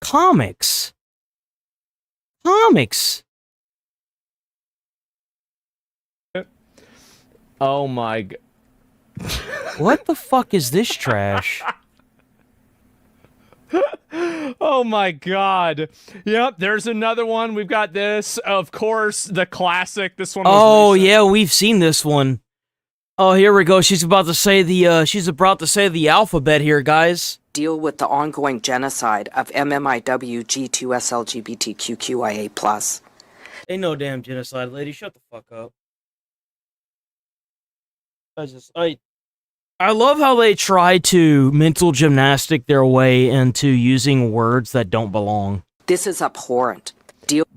Comics. Oh my god. What the fuck is this trash? Oh my god. Yep, there's another one. We've got this. Of course, the classic. This one was recent. Yeah, we've seen this one. Oh, here we go. She's about to say the alphabet here, guys. Deal with the ongoing genocide of MMIW G2SLGBTQIA+. Ain't no damn genocide, lady. Shut the fuck up. I love how they try to mental gymnastic their way into using words that don't belong. This is abhorrent.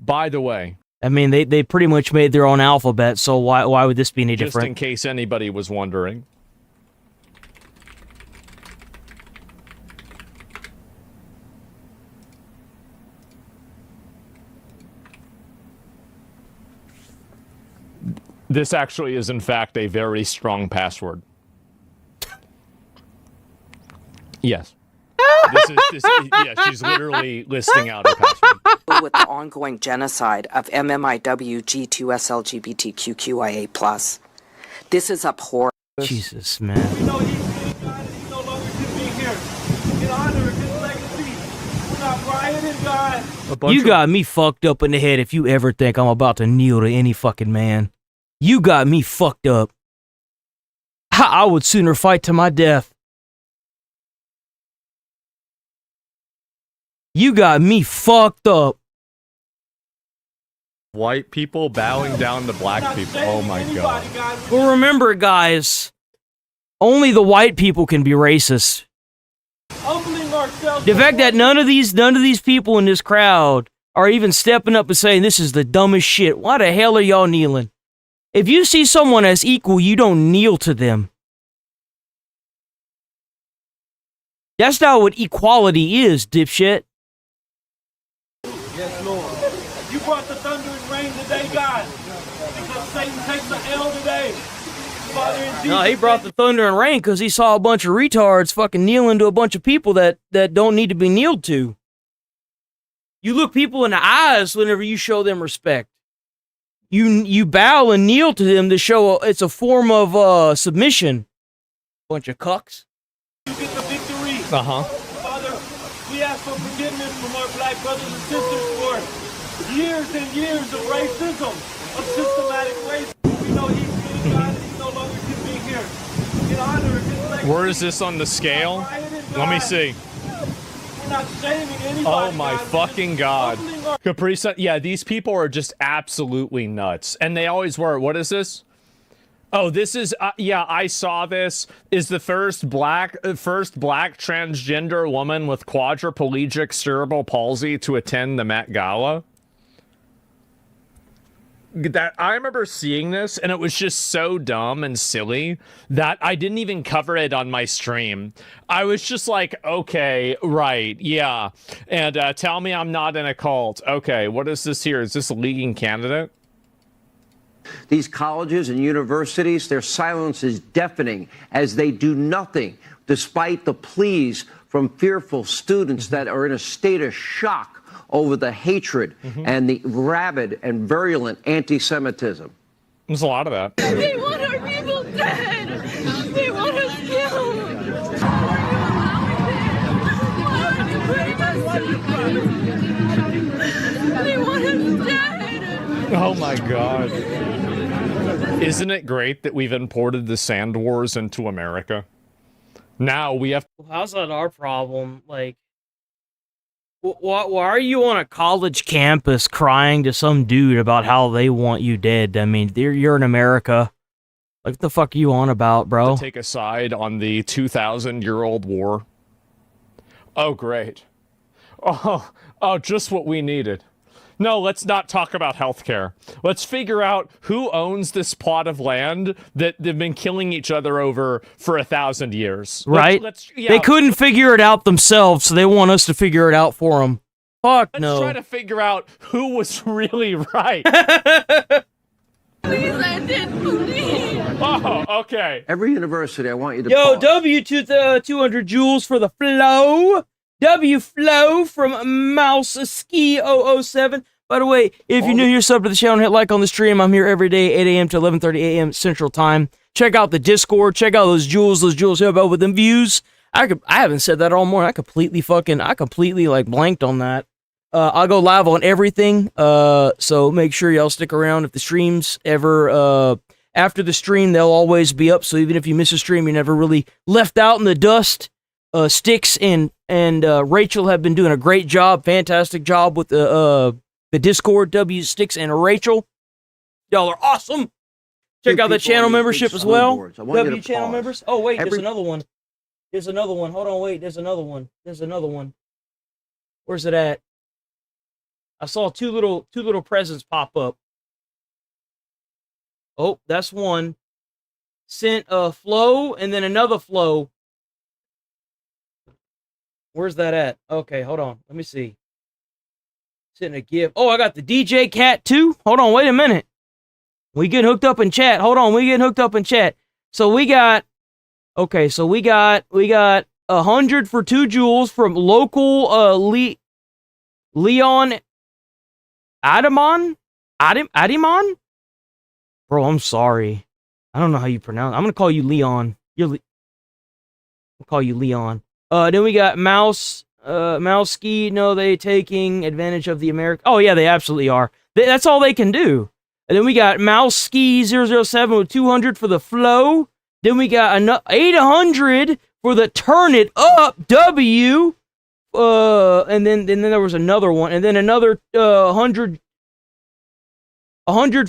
By the way, I mean, they pretty much made their own alphabet, so why would this be any different? Just in case anybody was wondering. This actually is, in fact, a very strong password. Yes. Yeah, she's literally listing out her password. With the ongoing genocide of MMIW G2SLGBTQIA+. This is abhorrent. Jesus, man. We know he's God and he no longer can be here. In honor of his legacy, we're not rioting, God. You got me fucked up in the head if you ever think I'm about to kneel to any fucking man. You got me fucked up. I would sooner fight to my death. You got me fucked up. White people bowing down to black people. Oh my god. Well, remember, guys, only the white people can be racist. The fact that none of these people in this crowd are even stepping up and saying this is the dumbest shit. Why the hell are y'all kneeling? If you see someone as equal, you don't kneel to them. That's not what equality is, dipshit. Yes, Lord. You brought the thunder and rain today, God. Because Satan takes the L today. Father, in Jesus' No, he brought the thunder and rain because he saw a bunch of retards fucking kneeling to a bunch of people that don't need to be kneeled to. You look people in the eyes whenever you show them respect. You bow and kneel to them to show it's a form of submission. Bunch of cucks. You get the victory. Uh-huh. Father, we ask for forgiveness from our black brothers and sisters for years and years of racism, of systematic racism. We know he's being God and he no longer can be here. In honor of his legacy. Where is this on the scale? Let me see. We're not shaming anybody. Oh my fucking god. Capri Sun. Yeah, these people are just absolutely nuts. And they always were. What is this? Oh, this is, yeah, I saw this. Is the first black transgender woman with quadriplegic cerebral palsy to attend the Met Gala. That I remember seeing this, and it was just so dumb and silly that I didn't even cover it on my stream. I was just like, okay, right, yeah. And tell me I'm not in a cult. Okay, what is this here? Is this a leading candidate? These colleges and universities, their silence is deafening as they do nothing despite the pleas from fearful students that are in a state of shock over the hatred and the rabid and virulent anti-Semitism. There's a lot of that. They want our people dead. They want us killed. They want us dead. Oh my god. Isn't it great that we've imported the Sand Wars into America? Now we have... How's that our problem? Like, why are you on a college campus crying to some dude about how they want you dead? I mean, you're in America. Like, what the fuck are you on about, bro? To take a side on the 2,000-year-old war. Oh, great. Oh, just what we needed. No, let's not talk about healthcare. Let's figure out who owns this plot of land that they've been killing each other over for 1,000 years. Right? Yeah. They couldn't figure it out themselves, so they want us to figure it out for them. Fuck no. Let's try to figure out who was really right. Please end it, please. Oh, okay. Every university, I want you to Yo, pause. W to the 200 joules for the flow. W flow from Mouse Ski 007. By the way, if you're new here, sub to the channel, hit like on the stream. I'm here every day, 8 a.m. to 11:30 a.m. Central Time. Check out the Discord. Check out those jewels. Those jewels help out with them views. I haven't said that all morning. I completely like blanked on that. I'll go live on everything. So make sure y'all stick around. If the streams ever after the stream, they'll always be up. So even if you miss a stream, you're never really left out in the dust. Sticks and Rachel have been doing a great job, fantastic job with the Discord. W Sticks and Rachel, y'all are awesome. Check out the channel membership as well. W channel members. Oh wait, there's another one. There's another one. Hold on, wait. There's another one. There's another one. Where's it at? I saw two little presents pop up. Oh, that's one. Sent a flow and then another flow. Where's that at? Okay, hold on. Let me see. Sent a gift. Oh, I got the DJ Cat too. Hold on, wait a minute. We getting hooked up in chat. Hold on, we getting hooked up in chat. So we got. Okay, so we got 100 for 2 jewels from local Leon Adamon? Bro, I'm sorry. I don't know how you pronounce it. I'm gonna call you Leon. I'll call you Leon. Then we got Mouski. No, they taking advantage of the American. Oh yeah, they absolutely are. That's all they can do. And then we got Mouski 007 with 200 for the flow. Then we got 800 for the turn it up W. And then there was another one, and then another 100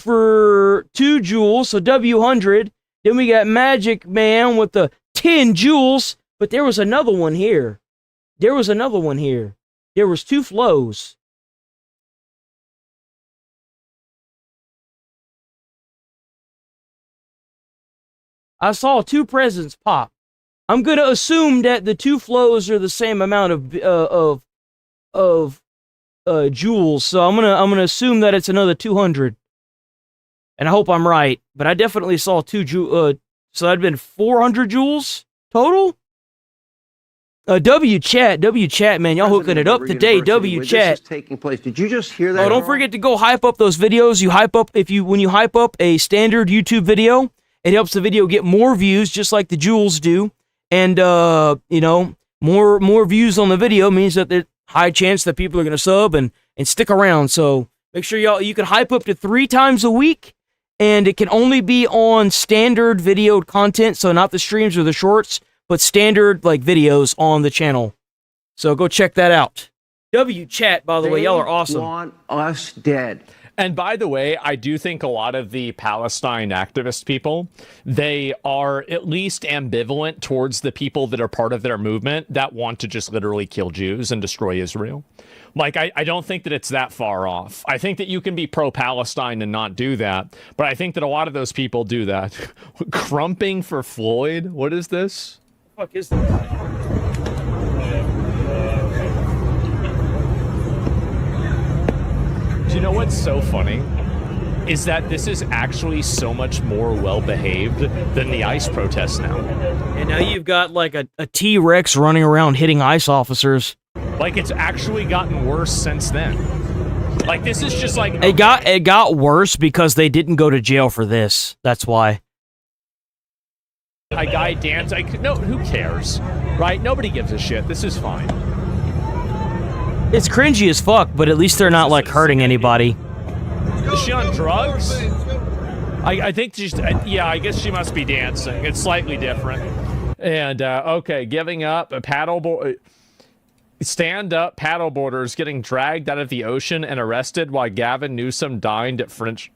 for 2 jewels, so W100. Then we got Magic Man with the 10 jewels, but there was another one here. There was 2 flows. I saw 2 presents pop. I'm gonna assume that the 2 flows are the same amount of jewels, so I'm gonna assume that it's another 200. And I hope I'm right, but I definitely saw 2 jewels. So that'd been 400 jewels total. W chat, man, y'all hooking it up today. W chat. Taking place. Did you just hear that? Oh, don't forget to go hype up those videos. You hype up when you hype up a standard YouTube video, it helps the video get more views, just like the jewels do. And more views on the video means that there's high chance that people are gonna sub and stick around. So make sure you can hype up to 3 times a week. And it can only be on standard videoed content, so not the streams or the shorts, but standard like videos on the channel. So go check that out. W chat, by the way, y'all are awesome. They want us dead. And by the way, I do think a lot of the Palestine activist people, they are at least ambivalent towards the people that are part of their movement that want to just literally kill Jews and destroy Israel. Like, I don't think that it's that far off. I think that you can be pro-Palestine and not do that, but I think that a lot of those people do that. Crumping for Floyd? What is this? What the fuck is this? Do you know what's so funny? Is that this is actually so much more well-behaved than the ICE protests now. And now you've got like a T-Rex running around hitting ICE officers. Like, it's actually gotten worse since then. Like, this is just like... It got worse because they didn't go to jail for this. That's why. A guy dance... No, who cares? Right? Nobody gives a shit. This is fine. It's cringy as fuck, but at least they're not, like, hurting anybody. Is she on drugs? I think she's... Yeah, I guess she must be dancing. It's slightly different. And, okay, giving up a paddleboard... Stand-up paddleboarders getting dragged out of the ocean and arrested while Gavin Newsom dined at French...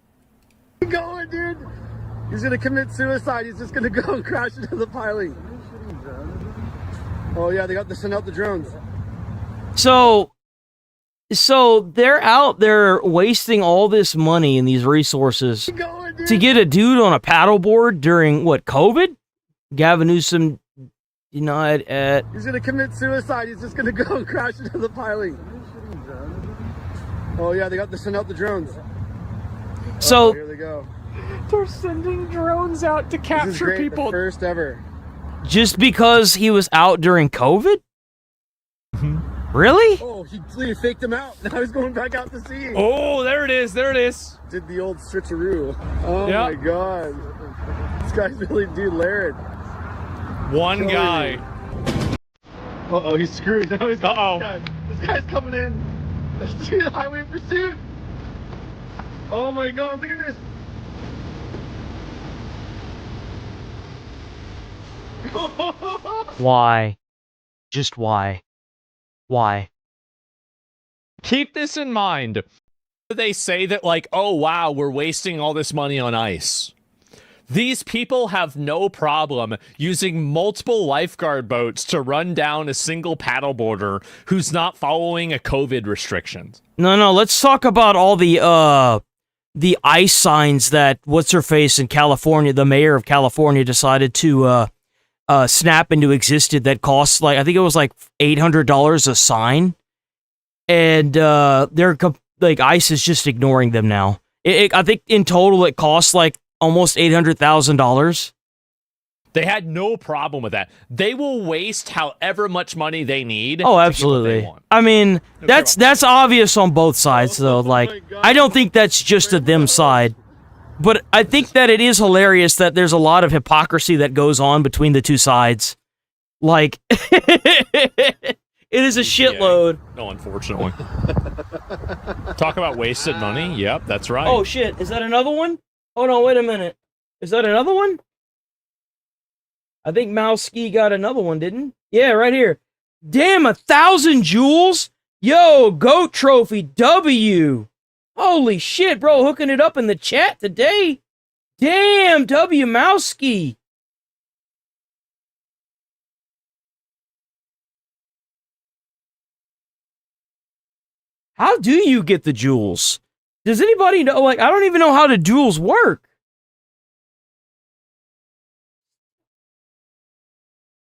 Keep going, dude! He's gonna commit suicide. He's just gonna go and crash into the piling. Oh, yeah, they sent out the drones. So... So they're out there wasting all this money and these resources to get a dude on a paddleboard during what, COVID? Gavin Newsom denied at. He's gonna commit suicide. He's just gonna go and crash into the piling. Oh yeah, they got to send out the drones. So here they go. They're sending drones out to This is capture great, people. the first ever. just because he was out during COVID? Really? Oh, he faked him out. Now he's going back out to sea. Oh, there it is. There it is. Did the old switcheroo. Oh Yep. my god. This guy's really dude Laird. One Killing guy. me. Uh-oh, he's screwed. Now he's This guy's coming in. Let's see the highway pursuit. Oh my god, look at this. Why? Just why? Why? Keep this in mind. They say that, like, oh wow, we're wasting all this money on ice. These people have no problem using multiple lifeguard boats to run down a single paddleboarder who's not following a COVID restrictions. No, let's talk about all the ice signs that what's-her-face in California, the mayor of California, decided to snap into existence that costs, like, I think it was like $800 a sign. And they're, like, ICE is just ignoring them now. I think in total it costs, like, almost $800,000. They had no problem with that. They will waste however much money they need. Oh, absolutely. I mean, that's obvious on both sides, though. Like, I don't think that's just a them side. But I think that it is hilarious that there's a lot of hypocrisy that goes on between the two sides. Like, it is a shitload. No, unfortunately. Talk about wasted money. Yep, that's right. Oh, shit. Is that another one? Hold on, wait a minute. Is that another one? I think Mowski got another one, didn't he? Yeah, right here. Damn, 1,000 jewels? Yo, GOAT Trophy W. Holy shit, bro, hooking it up in the chat today. Damn, W Mowski. How do you get the jewels? Does anybody know? Like, I don't even know how the jewels work.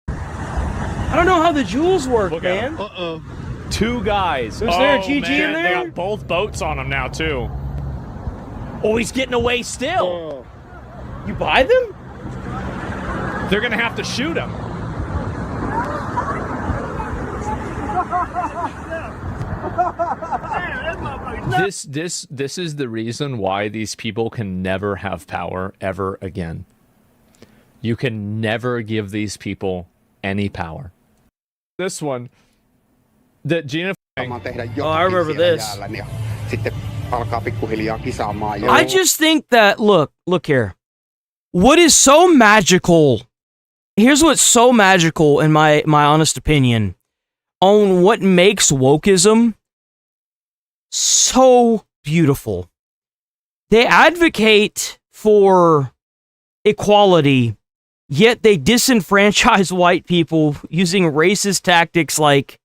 I don't know how the jewels work, man. Uh-oh. Two guys. Was there a GG man, in there? They got both boats on him now, too. Oh, he's getting away still. You buy them? They're going to have to shoot him. This is the reason why these people can never have power ever again. You can never give these people any power. This one, that Gina. Oh, I remember this. I just think that look here. What is so magical? Here's what's so magical, in my honest opinion, on what makes wokeism so beautiful. They advocate for equality, yet they disenfranchise white people using racist tactics like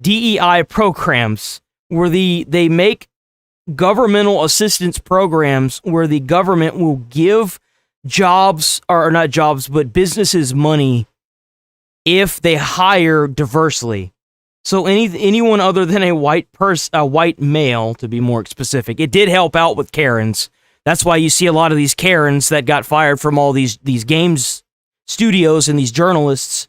DEI programs, where they make governmental assistance programs where the government will give jobs, or not jobs, but businesses money if they hire diversely. So anyone other than a white male, to be more specific. It did help out with Karens. That's why you see a lot of these Karens that got fired from all these games studios and these journalists.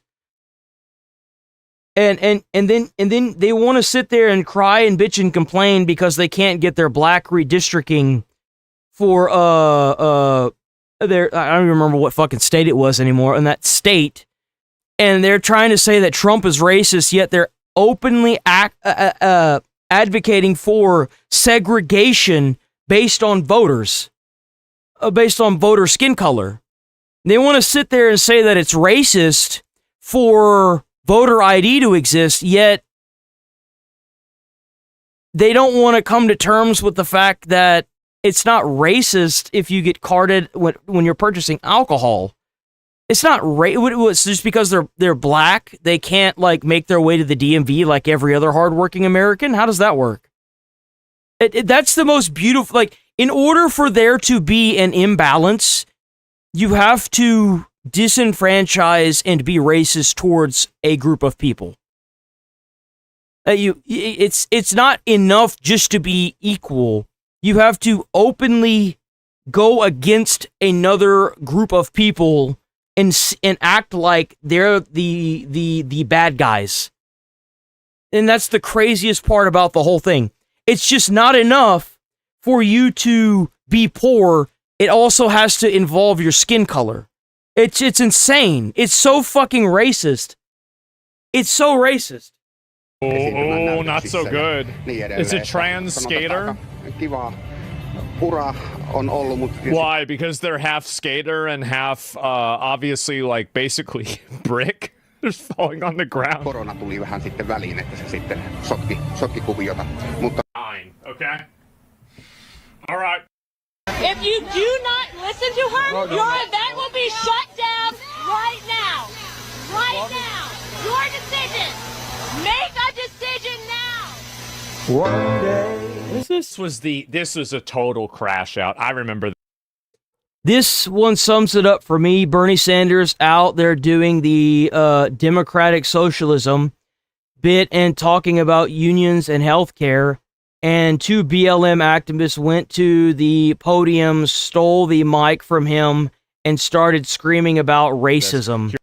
And then they want to sit there and cry and bitch and complain because they can't get their black redistricting for their, I don't even remember what fucking state it was anymore, in that state. And they're trying to say that Trump is racist, yet they're openly advocating for segregation based on voters, based on voter skin color. They want to sit there and say that it's racist for voter ID to exist, yet they don't want to come to terms with the fact that it's not racist if you get carded when you're purchasing alcohol. It's not it's just because they're black, they can't like make their way to the DMV like every other hardworking American. How does that work? That's the most beautiful. Like, in order for there to be an imbalance, you have to disenfranchise and be racist towards a group of people. It's not enough just to be equal. You have to openly go against another group of people and act like they're the bad guys. And that's the craziest part about the whole thing. It's just not enough for you to be poor. It also has to involve your skin color. It's insane. It's so fucking racist. It's so racist. Oh, not so good. It's a trans skater. Why? Because they're half skater and half, obviously, like, basically brick. Just falling on the ground. Korona tuli vähän sitten väliin, että se sitten sotki kuviota. Mutta... Fine, okay? All right. If you do not listen to her, your event will be shut down right now. Right now. Your decision. Make a decision now. One day. This was a total crash out. I remember that. This one sums it up for me. Bernie Sanders out there doing the democratic socialism bit and talking about unions and healthcare. And two BLM activists went to the podium, stole the mic from him, and started screaming about racism.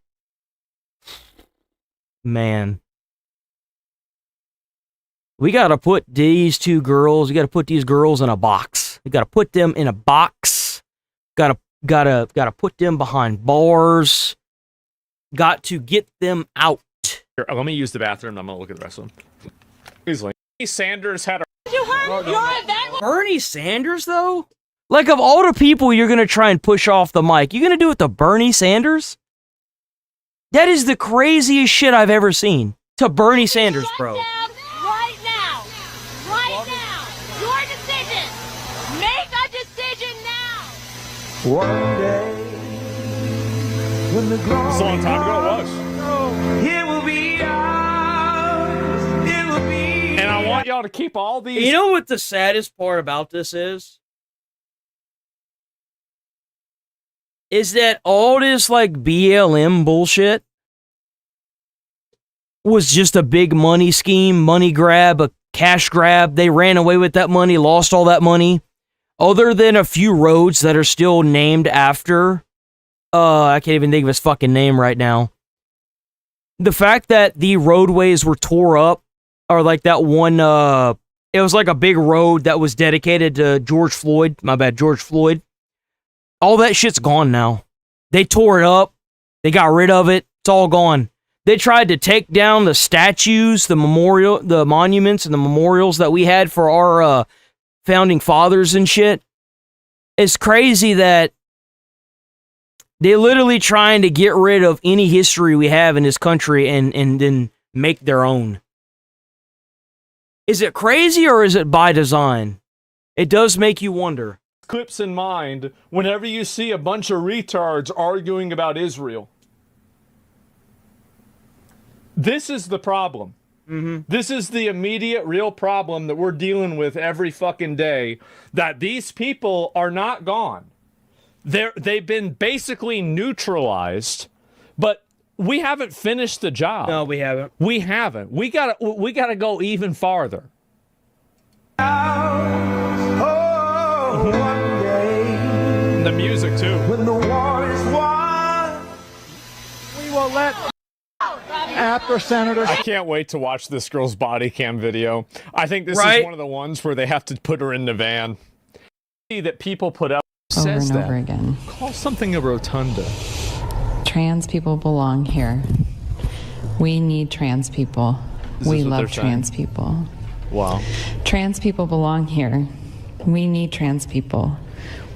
Man. We gotta put these two girls, you gotta put these girls in a box. You gotta put them in a box. Gotta put them behind bars. Got to get them out. Here, let me use the bathroom. I'm gonna look at the rest of them. He's like, Sanders had a... Bernie Sanders, though? Like, of all the people you're gonna try and push off the mic, you gonna do it to Bernie Sanders? That is the craziest shit I've ever seen. To Bernie Sanders, bro. Right now. Right now. Your decision. Make a decision now. One day, when the glory It's a long time ago, it was. it will be ours. It will be. And I want y'all to keep all these... You know what the saddest part about this is? Is that all this, like, BLM bullshit was just a big money scheme, money grab, a cash grab. They ran away with that money, lost all that money. Other than a few roads that are still named after, I can't even think of his fucking name right now. The fact that the roadways were tore up, or like that one, it was like a big road that was dedicated to George Floyd. My bad, George Floyd. All that shit's gone now. They tore it up. They got rid of it. It's all gone. They tried to take down the statues, the monuments and the memorials that we had for our founding fathers and shit. It's crazy that they're literally trying to get rid of any history we have in this country and then make their own. Is it crazy or is it by design? It does make you wonder. Clips in mind whenever you see a bunch of retards arguing about Israel. This is the problem. Mm-hmm. This is the immediate real problem that we're dealing with every fucking day, that these people are not gone. They've been basically neutralized, but we haven't finished the job. No, we haven't. We haven't. We gotta go even farther. The music too. When the war is won, we will let after Senator. I can't wait to watch this girl's body cam video. I think this Right? is one of the ones where they have to put her in the van. See that people put up Over says and that. over again. Call something a rotunda. Trans people belong here. We need trans people. Is We this what love they're saying? trans people. Wow. Trans people belong here. We need trans people.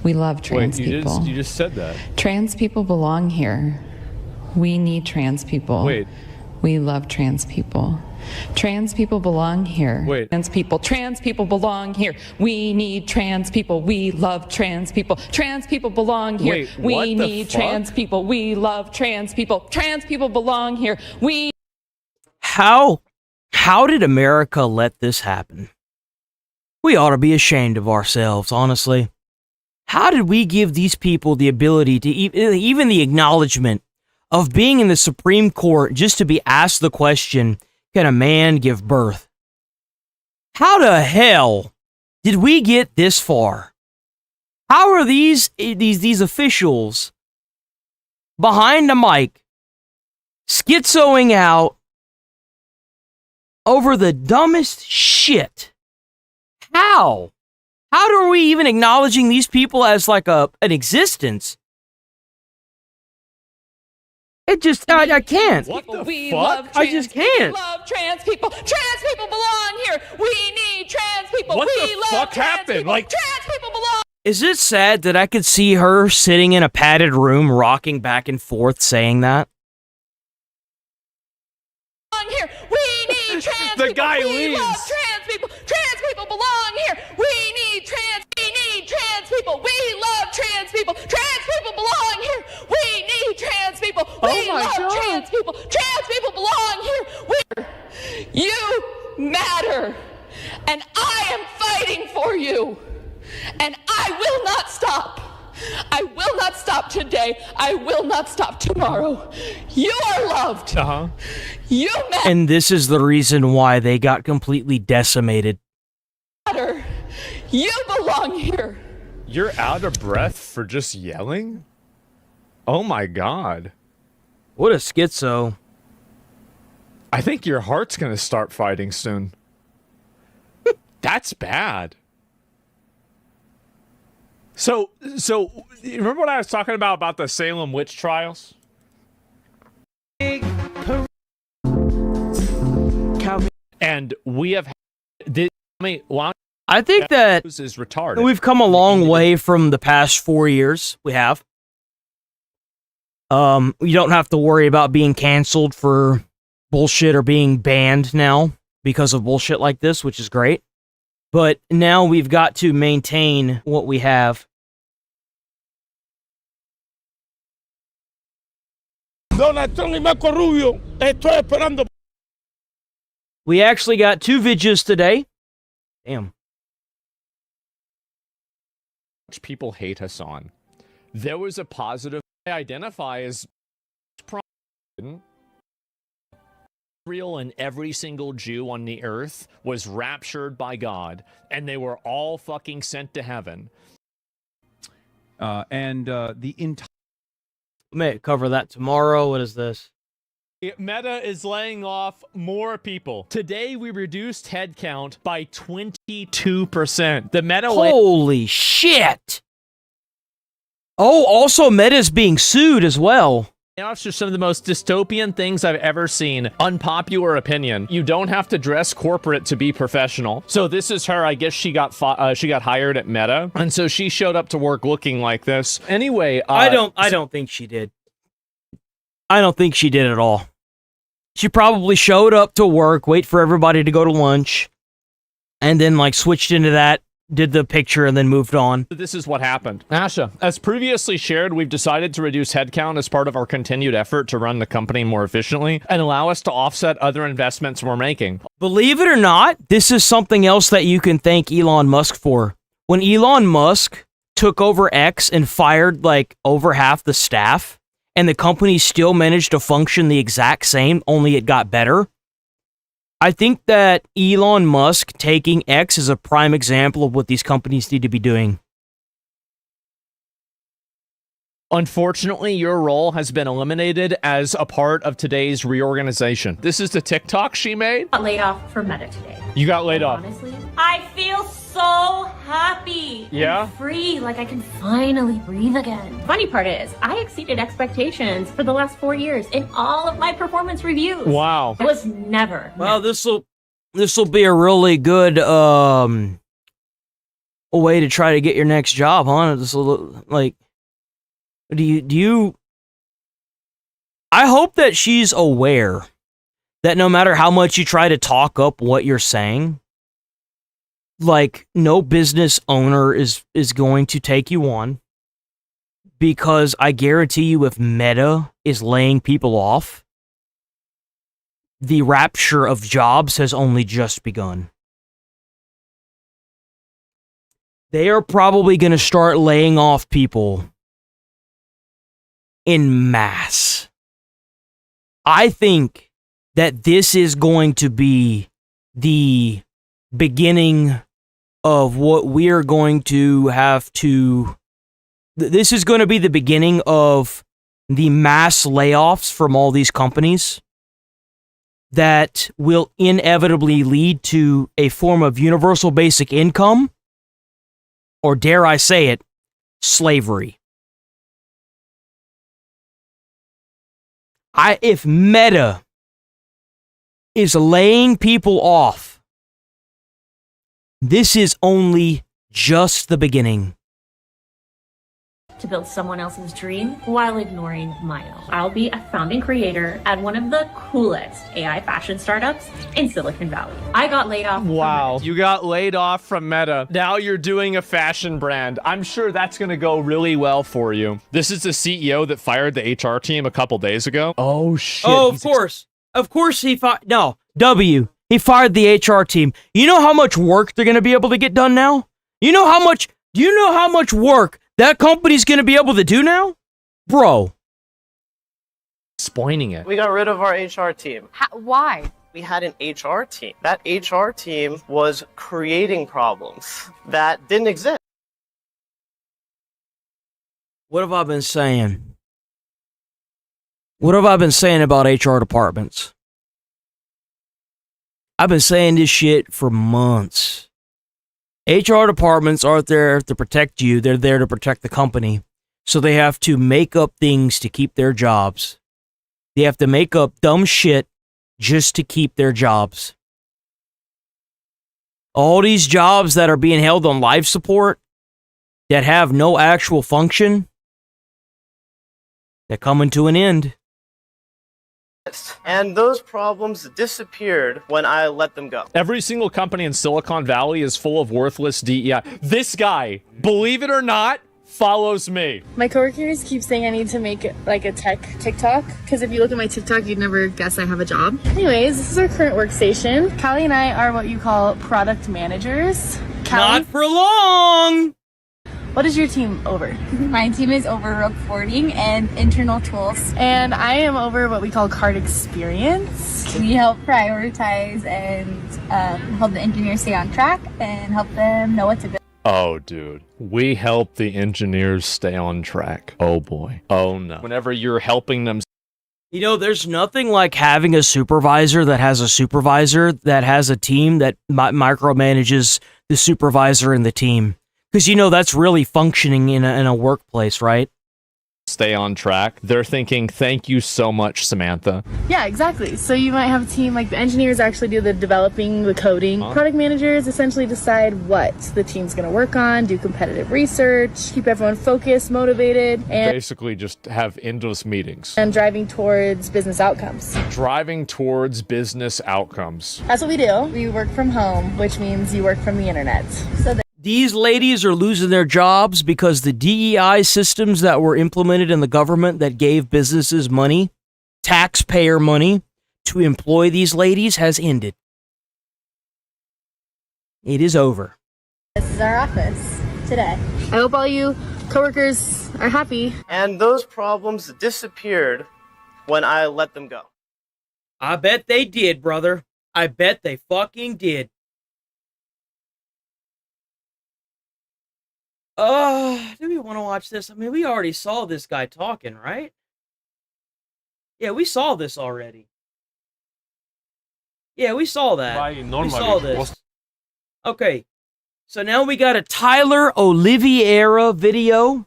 We love trans Wait, people. you just said that. Trans people belong here. We need trans people. Wait. We love trans people. Trans people belong here. Wait. Trans people belong here. We need trans people. We love trans people. Trans people belong here. Wait, what we the need fuck? trans people. We love trans people. Trans people belong here. We How did America let this happen? We ought to be ashamed of ourselves, honestly. How did we give these people the ability to even the acknowledgement of being in the Supreme Court just to be asked the question, can a man give birth? How the hell did we get this far? How are these officials behind the mic schizoing out over the dumbest shit? How? How are we even acknowledging these people as like an existence? It just, I can't. What the fuck? I just can't. We love trans people. Trans people belong here. We need trans people. What we the love fuck trans happened? People. Like, trans people belong. Is it sad that I could see her sitting in a padded room, rocking back and forth, saying that? Here. We need trans The people. guy we leaves. Love trans people. Trans people belong here. We need trans people. We love trans people. Trans people belong here. We need trans people. We love trans people. Trans people belong here. You matter. And I am fighting for you. And I will not stop. I will not stop today. I will not stop tomorrow. You are loved. You matter. And this is the reason why they got completely decimated. You belong here. You're out of breath for just yelling? Oh my god. What a schizo. I think your heart's gonna start fighting soon. That's bad. So you remember what I was talking about the Salem witch trials? And we have I think that is retarded. we've come a long way from the past 4 years. We have. You don't have to worry about being canceled for bullshit or being banned now because of bullshit like this, which is great. But now we've got to maintain what we have. We actually got 2 videos today. Damn. Which people hate us on. There was a positive I identify as Israel, and every single Jew on the earth was raptured by God, and they were all fucking sent to heaven. The entire. We may cover that tomorrow. What is this? Meta is laying off more people. Today we reduced headcount by 22%. The Meta Holy shit! Oh, also Meta's being sued as well. Layoffs are some of the most dystopian things I've ever seen. Unpopular opinion. You don't have to dress corporate to be professional. So this is her. I guess she got hired at Meta, and so she showed up to work looking like this. Anyway, I don't think she did. I don't think she did at all. She probably showed up to work, wait for everybody to go to lunch, and then like switched into that, did the picture, and then moved on. This is what happened. Asha, as previously shared, we've decided to reduce headcount as part of our continued effort to run the company more efficiently and allow us to offset other investments we're making. Believe it or not, this is something else that you can thank Elon Musk for. When Elon Musk took over X and fired like over half the staff, and the company still managed to function the exact same, only it got better. I think that Elon Musk taking X is a prime example of what these companies need to be doing. Unfortunately, your role has been eliminated as a part of today's reorganization. This is the TikTok she made. Got laid off from Meta today. You got laid off. Honestly, I feel so happy. Yeah? And free, like I can finally breathe again. Funny part is, I exceeded expectations for the last 4 years in all of my performance reviews. Wow. I was never. Well, this will be a really good way to try to get your next job, huh? This will like. Do you I hope that she's aware that no matter how much you try to talk up what you're saying, like no business owner is going to take you on, because I guarantee you if Meta is laying people off, the rapture of jobs has only just begun. they are probably going to start laying off people in mass. I think that this is going to be the beginning of what we are going to have to... This is going to be the beginning of the mass layoffs from all these companies that will inevitably lead to a form of universal basic income, or dare I say it, slavery. If Meta is laying people off, this is only just the beginning. To build someone else's dream while ignoring my own. I'll be a founding creator at one of the coolest AI fashion startups in Silicon Valley. I got laid off. Wow. You got laid off from Meta. Now you're doing a fashion brand. I'm sure that's going to go really well for you. This is the CEO that fired the HR team a couple days ago. Oh, shit. Oh, of course. Of course he fired... No, W. He fired the HR team. You know how much work they're going to be able to get done now? Do you know how much work that company's going to be able to do now? Bro. Explaining it. We got rid of our HR team. Why? We had an HR team. That HR team was creating problems that didn't exist. What have I been saying? What have I been saying about HR departments? I've been saying this shit for months. HR departments aren't there to protect you. They're there to protect the company. So they have to make up things to keep their jobs. They have to make up dumb shit just to keep their jobs. All these jobs that are being held on life support that have no actual function, they're coming to an end. And those problems disappeared when I let them go. Every single company in Silicon Valley is full of worthless DEI. This guy, believe it or not, follows me. My coworkers keep saying I need to make like a tech TikTok, because if you look at my TikTok, you'd never guess I have a job. Anyways, this is our current workstation. Callie and I are what you call product managers. Callie, not for long! What is your team over? My team is over reporting and internal tools. And I am over what we call card experience. We help prioritize and help the engineers stay on track and help them know what to build. Oh, dude. We help the engineers stay on track. Oh, boy. Oh, no. Whenever you're helping them... You know, there's nothing like having a supervisor that has a supervisor that has a team that micromanages the supervisor and the team. Because, you know, that's really functioning in a workplace, right? Stay on track. They're thinking, thank you so much, Samantha. Yeah, exactly. So you might have a team, like the engineers actually do the developing, the coding. Product managers essentially decide what the team's going to work on, do competitive research, keep everyone focused, motivated, and basically just have endless meetings. And driving towards business outcomes. Driving towards business outcomes. That's what we do. We work from home, which means you work from the internet. So these ladies are losing their jobs because the DEI systems that were implemented in the government that gave businesses money, taxpayer money, to employ these ladies has ended. It is over. This is our office today. I hope all you coworkers are happy. And those problems disappeared when I let them go. I bet they did, brother. I bet they fucking did. Do we want to watch this? I mean, we already saw this guy talking, right? Yeah, we saw this already. Yeah, we saw that. We saw this. Okay, so now we got a Tyler Oliveira video.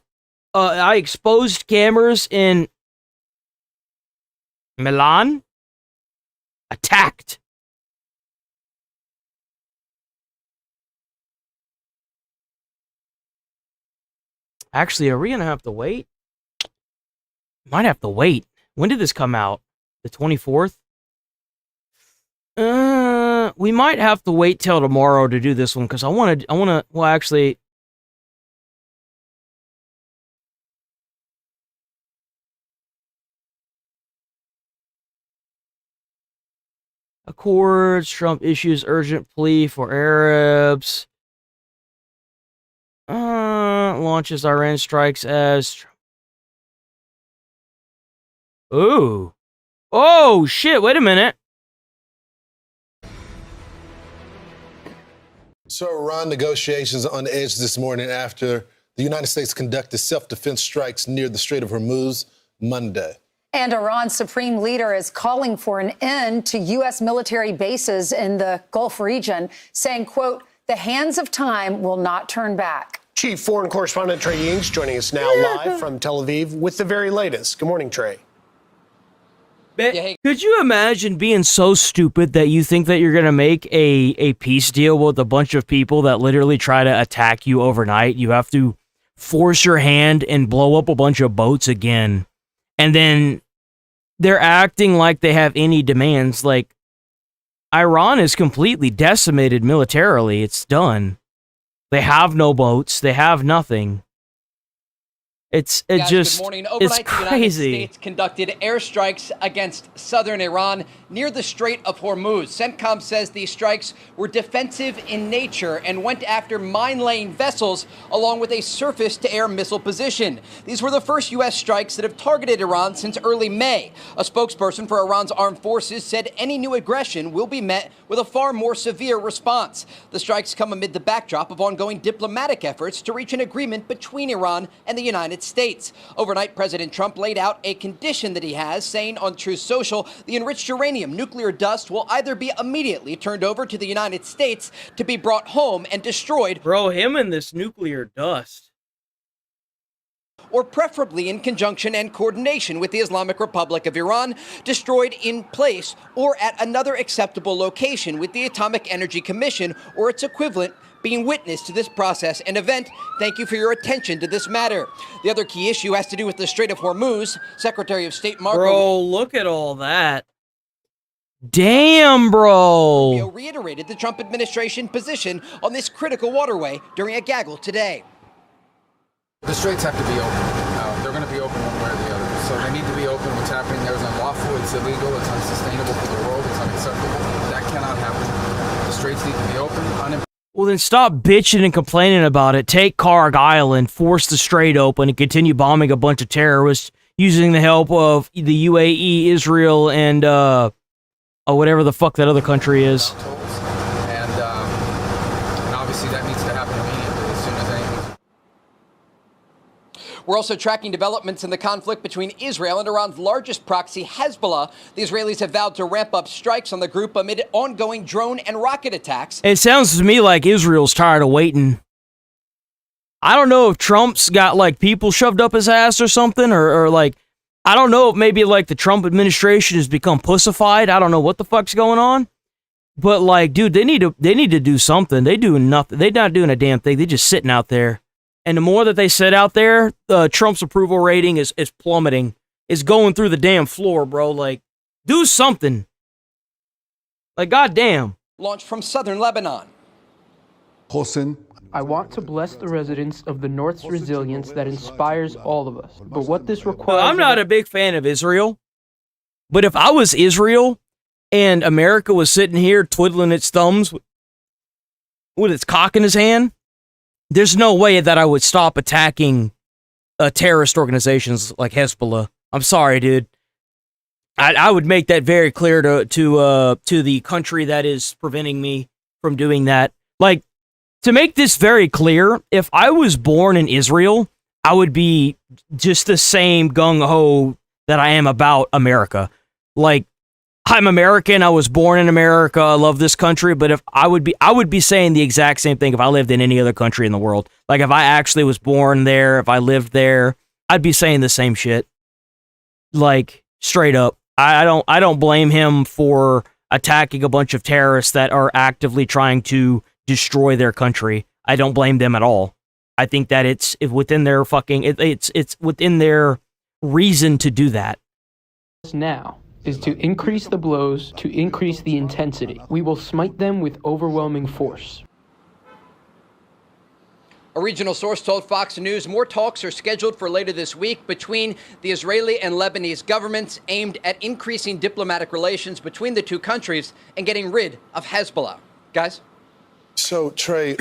I exposed cameras in Milan. Attacked. Actually, are we going to have to wait? Might have to wait. When did this come out? The 24th? We might have to wait till tomorrow to do this one, because I want to, well, actually... Accords, Trump issues urgent plea for Arabs. Launches Iran strikes as... Ooh. Oh, shit, wait a minute. So Iran negotiations on edge this morning after the United States conducted self-defense strikes near the Strait of Hormuz Monday. And Iran's supreme leader is calling for an end to U.S. military bases in the Gulf region, saying, quote, the hands of time will not turn back. Chief Foreign Correspondent Trey Ying's joining us now live from Tel Aviv with the very latest. Good morning, Trey. Could you imagine being so stupid that you think that you're going to make a peace deal with a bunch of people that literally try to attack you overnight? You have to force your hand and blow up a bunch of boats again. And then they're acting like they have any demands. Like, Iran is completely decimated militarily. It's done. They have no boats. They have nothing. Guys, good morning. Overnight, it's the United crazy. States conducted airstrikes against southern Iran near the Strait of Hormuz. CENTCOM says these strikes were defensive in nature and went after mine-laying vessels along with a surface-to-air missile position. These were the first U.S. strikes that have targeted Iran since early May. A spokesperson for Iran's armed forces said any new aggression will be met with a far more severe response. The strikes come amid the backdrop of ongoing diplomatic efforts to reach an agreement between Iran and the United States. Overnight, President Trump laid out a condition that he has, saying on Truth Social, the enriched uranium nuclear dust will either be immediately turned over to the United States to be brought home and destroyed. Bro, him and this nuclear dust. Or preferably in conjunction and coordination with the Islamic Republic of Iran, destroyed in place or at another acceptable location with the Atomic Energy Commission or its equivalent being witness to this process and event. Thank you for your attention to this matter. The other key issue has to do with the Strait of Hormuz. Secretary of State Marco Bro, look at all that. Damn, bro. Rubio reiterated the Trump administration position on this critical waterway during a gaggle today. The straits have to be open. They're going to be open one way or the other. So they need to be open. What's happening there is unlawful. It's illegal. It's unsustainable for the world. It's unacceptable. That cannot happen. The straits need to be open. Well, then stop bitching and complaining about it. Take Karg Island, force the strait open, and continue bombing a bunch of terrorists using the help of the UAE, Israel, and whatever the fuck that other country is. And obviously that needs to happen immediately as soon as anything. We're also tracking developments in the conflict between Israel and Iran's largest proxy, Hezbollah. The Israelis have vowed to ramp up strikes on the group amid ongoing drone and rocket attacks. It sounds to me like Israel's tired of waiting. I don't know if Trump's got, like, people shoved up his ass or something, or like, I don't know if maybe, like, the Trump administration has become pussified. I don't know what the fuck's going on. But, like, dude, they need to do something. They doing nothing. They're not doing a damn thing. They're just sitting out there. And the more that they sit out there, Trump's approval rating is plummeting. It's going through the damn floor, bro. Like, do something. Like, goddamn. Launched from southern Lebanon. Hossein, I want to bless the residents of the North's resilience that inspires all of us. But what this requires... I'm not a big fan of Israel. But if I was Israel and America was sitting here twiddling its thumbs with its cock in his hand, there's no way that I would stop attacking terrorist organizations like Hezbollah. I'm sorry, dude. I would make that very clear to the country that is preventing me from doing that. Like, to make this very clear, if I was born in Israel, I would be just the same gung-ho that I am about America. Like, I'm American. I was born in America. I love this country. But if I would be saying the exact same thing if I lived in any other country in the world. Like, if I actually was born there, if I lived there, I'd be saying the same shit. Like, straight up. I don't blame him for attacking a bunch of terrorists that are actively trying to destroy their country. I don't blame them at all. I think that it's within their it's within their reason to do that. Now is to increase the blows, to increase the intensity. We will smite them with overwhelming force. A regional source told Fox News more talks are scheduled for later this week between the Israeli and Lebanese governments aimed at increasing diplomatic relations between the two countries and getting rid of Hezbollah. Guys? So, Trey,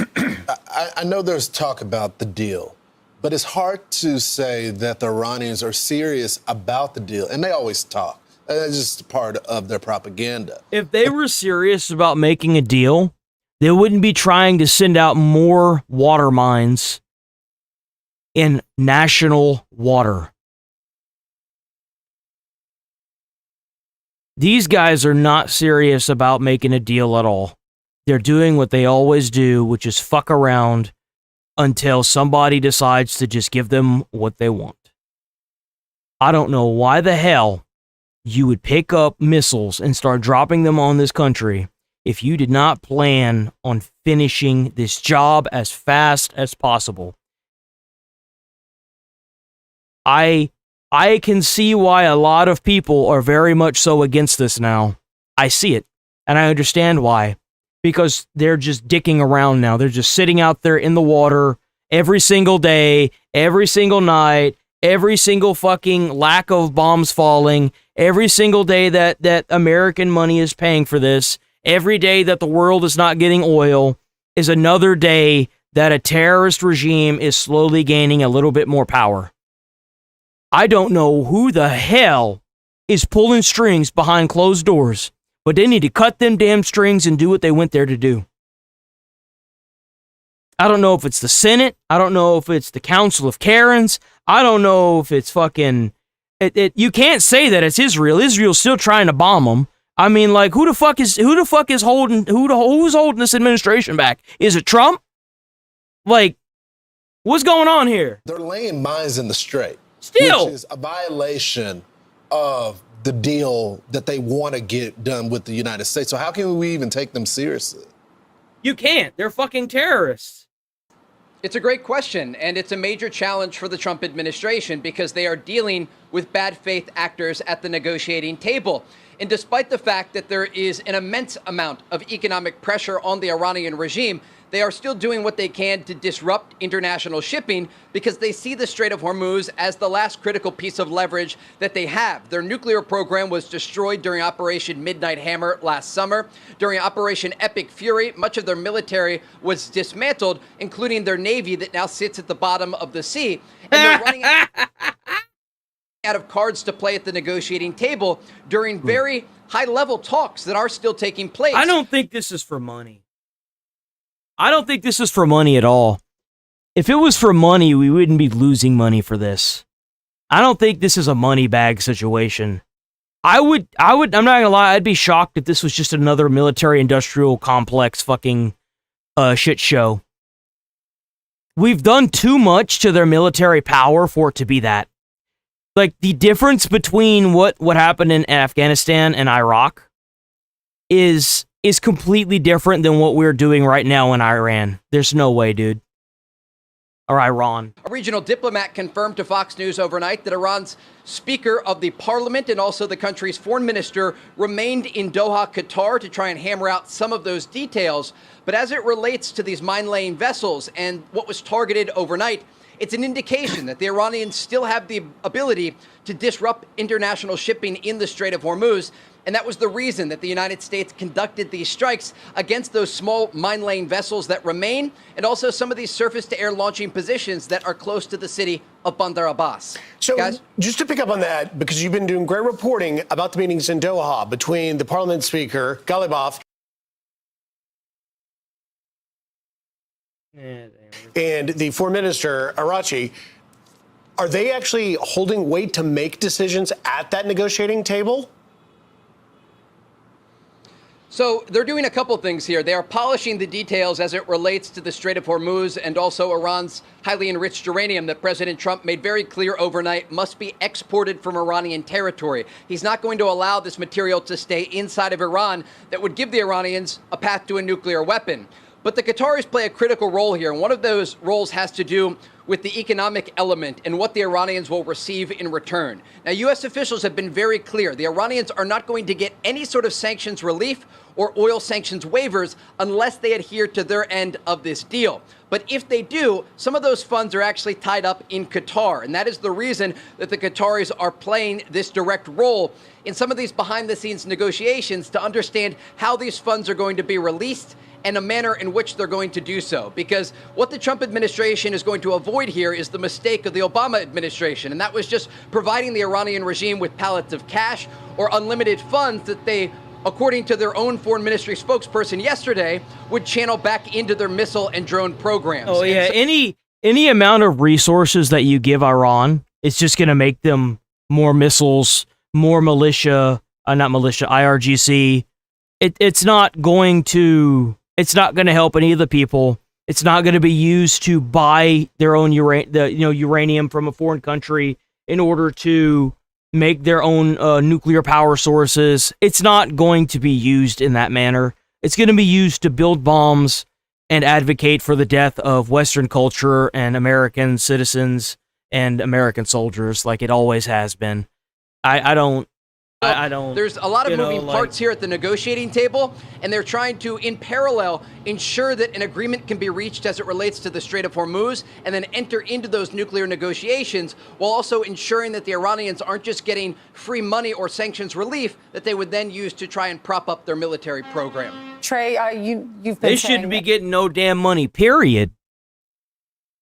I know there's talk about the deal, but it's hard to say that the Iranians are serious about the deal, and they always talk. That's just part of their propaganda. If they were serious about making a deal, they wouldn't be trying to send out more water mines in national water. These guys are not serious about making a deal at all. They're doing what they always do, which is fuck around until somebody decides to just give them what they want. I don't know why the hell you would pick up missiles and start dropping them on this country if you did not plan on finishing this job as fast as possible. I can see why a lot of people are very much so against this now. I see it, and I understand why. Because they're just dicking around now. They're just sitting out there in the water every single day, every single night, every single fucking lack of bombs falling, every single day that American money is paying for this, every day that the world is not getting oil is another day that a terrorist regime is slowly gaining a little bit more power. I don't know who the hell is pulling strings behind closed doors, but they need to cut them damn strings and do what they went there to do. I don't know if it's the Senate. I don't know if it's the Council of Karens. I don't know if it's fucking... You can't say that it's Israel. Israel's still trying to bomb them. I mean, like, who's holding this administration back? Is it Trump? Like, what's going on here? They're laying mines in the strait. Still. Which is a violation of the deal that they want to get done with the United States. So how can we even take them seriously? You can't. They're fucking terrorists. It's a great question, and it's a major challenge for the Trump administration because they are dealing with bad faith actors at the negotiating table. And despite the fact that there is an immense amount of economic pressure on the Iranian regime, they are still doing what they can to disrupt international shipping because they see the Strait of Hormuz as the last critical piece of leverage that they have. Their nuclear program was destroyed during Operation Midnight Hammer last summer. During Operation Epic Fury, much of their military was dismantled, including their navy that now sits at the bottom of the sea. And they're running out of cards to play at the negotiating table during very high-level talks that are still taking place. I don't think this is for money. I don't think this is for money at all. If it was for money, we wouldn't be losing money for this. I don't think this is a money bag situation. I'm not gonna lie, I'd be shocked if this was just another military industrial complex fucking shit show. We've done too much to their military power for it to be that. Like, the difference between what happened in Afghanistan and Iraq is completely different than what we're doing right now in Iran. There's no way, dude. Or Iran. A regional diplomat confirmed to Fox News overnight that Iran's Speaker of the Parliament and also the country's foreign minister remained in Doha, Qatar to try and hammer out some of those details. But as it relates to these mine-laying vessels and what was targeted overnight, it's an indication that the Iranians still have the ability to disrupt international shipping in the Strait of Hormuz. And that was the reason that the United States conducted these strikes against those small mine-laying vessels that remain, and also some of these surface-to-air launching positions that are close to the city of Bandar Abbas. So, guys, just to pick up on that, because you've been doing great reporting about the meetings in Doha between the Parliament Speaker, Ghalibaf, and the Foreign Minister, Arachi, are they actually holding weight to make decisions at that negotiating table? So they're doing a couple things here. They are polishing the details as it relates to the Strait of Hormuz and also Iran's highly enriched uranium that President Trump made very clear overnight must be exported from Iranian territory. He's not going to allow this material to stay inside of Iran that would give the Iranians a path to a nuclear weapon. But the Qataris play a critical role here, and one of those roles has to do with the economic element and what the Iranians will receive in return. Now, U.S. officials have been very clear. The Iranians are not going to get any sort of sanctions relief or oil sanctions waivers unless they adhere to their end of this deal. But if they do, some of those funds are actually tied up in Qatar. And that is the reason that the Qataris are playing this direct role in some of these behind-the-scenes negotiations to understand how these funds are going to be released and a manner in which they're going to do so. Because what the Trump administration is going to avoid here is the mistake of the Obama administration. And that was just providing the Iranian regime with pallets of cash or unlimited funds that they, according to their own foreign ministry spokesperson yesterday, would channel back into their missile and drone programs. Oh yeah, any amount of resources that you give Iran, it's just going to make them more missiles, more militia, not militia, IRGC. It's not going to help any of the people. It's not going to be used to buy their own uranium from a foreign country in order to make their own nuclear power sources. It's not going to be used in that manner. It's going to be used to build bombs and advocate for the death of Western culture and American citizens and American soldiers, like it always has been. I don't. There's a lot of moving parts here at the negotiating table, and they're trying to, in parallel, ensure that an agreement can be reached as it relates to the Strait of Hormuz, and then enter into those nuclear negotiations, while also ensuring that the Iranians aren't just getting free money or sanctions relief that they would then use to try and prop up their military program. Trey, you've been They shouldn't be getting no damn money, period.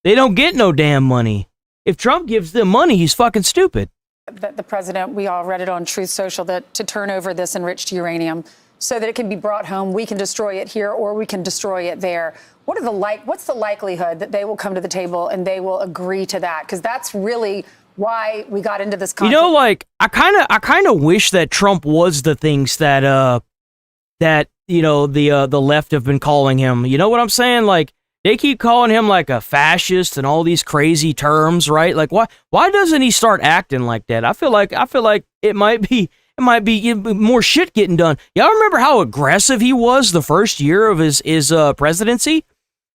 They don't get no damn money. If Trump gives them money, he's fucking stupid. The president, we all read it on Truth Social, that to turn over this enriched uranium so that it can be brought home, we can destroy it here or we can destroy it there. What's the likelihood that they will come to the table and they will agree to that? Because that's really why we got into this conflict. You know, like I kind of wish that Trump was the things that the left have been calling him. You know what I'm saying? Like, they keep calling him like a fascist and all these crazy terms, right? Like, why doesn't he start acting like that? I feel like it might be more shit getting done. Y'all remember how aggressive he was the first year of his presidency?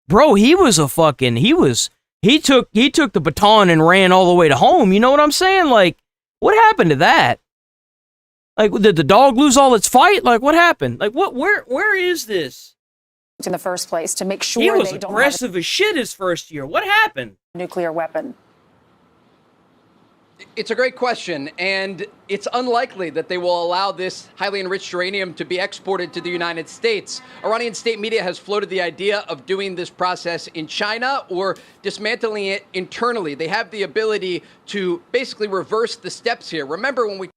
Bro, he took the baton and ran all the way to home. You know what I'm saying? Like, what happened to that? Like, did the dog lose all its fight? Like, what happened? Like, where is this? In the first place, to make sure he was they don't aggressive as shit his first year. What happened? Nuclear weapon. It's a great question, and it's unlikely that they will allow this highly enriched uranium to be exported to the United States. Iranian state media has floated the idea of doing this process in China or dismantling it internally. They have the ability to basically reverse the steps here. Remember when we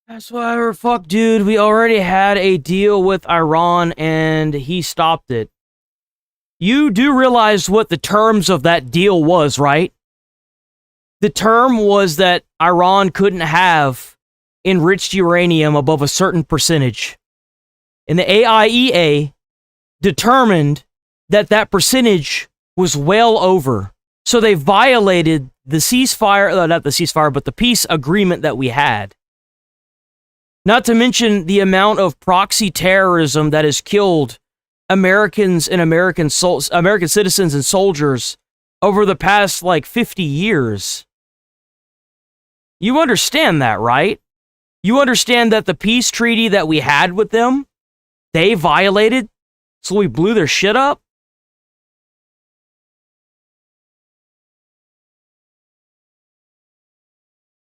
That's why fuck, dude. We already had a deal with Iran and he stopped it. You do realize what the terms of that deal was, right? The term was that Iran couldn't have enriched uranium above a certain percentage. And the AIEA determined that that percentage was well over. So they violated the ceasefire, not the ceasefire, but the peace agreement that we had. Not to mention the amount of proxy terrorism that has killed Americans and American citizens and soldiers over the past, 50 years. You understand that, right? You understand that the peace treaty that we had with them, they violated, so we blew their shit up?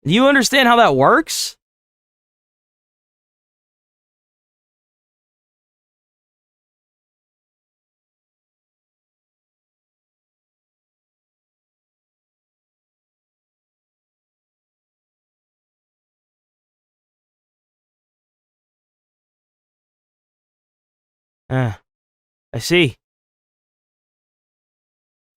Do you understand how that works? I see.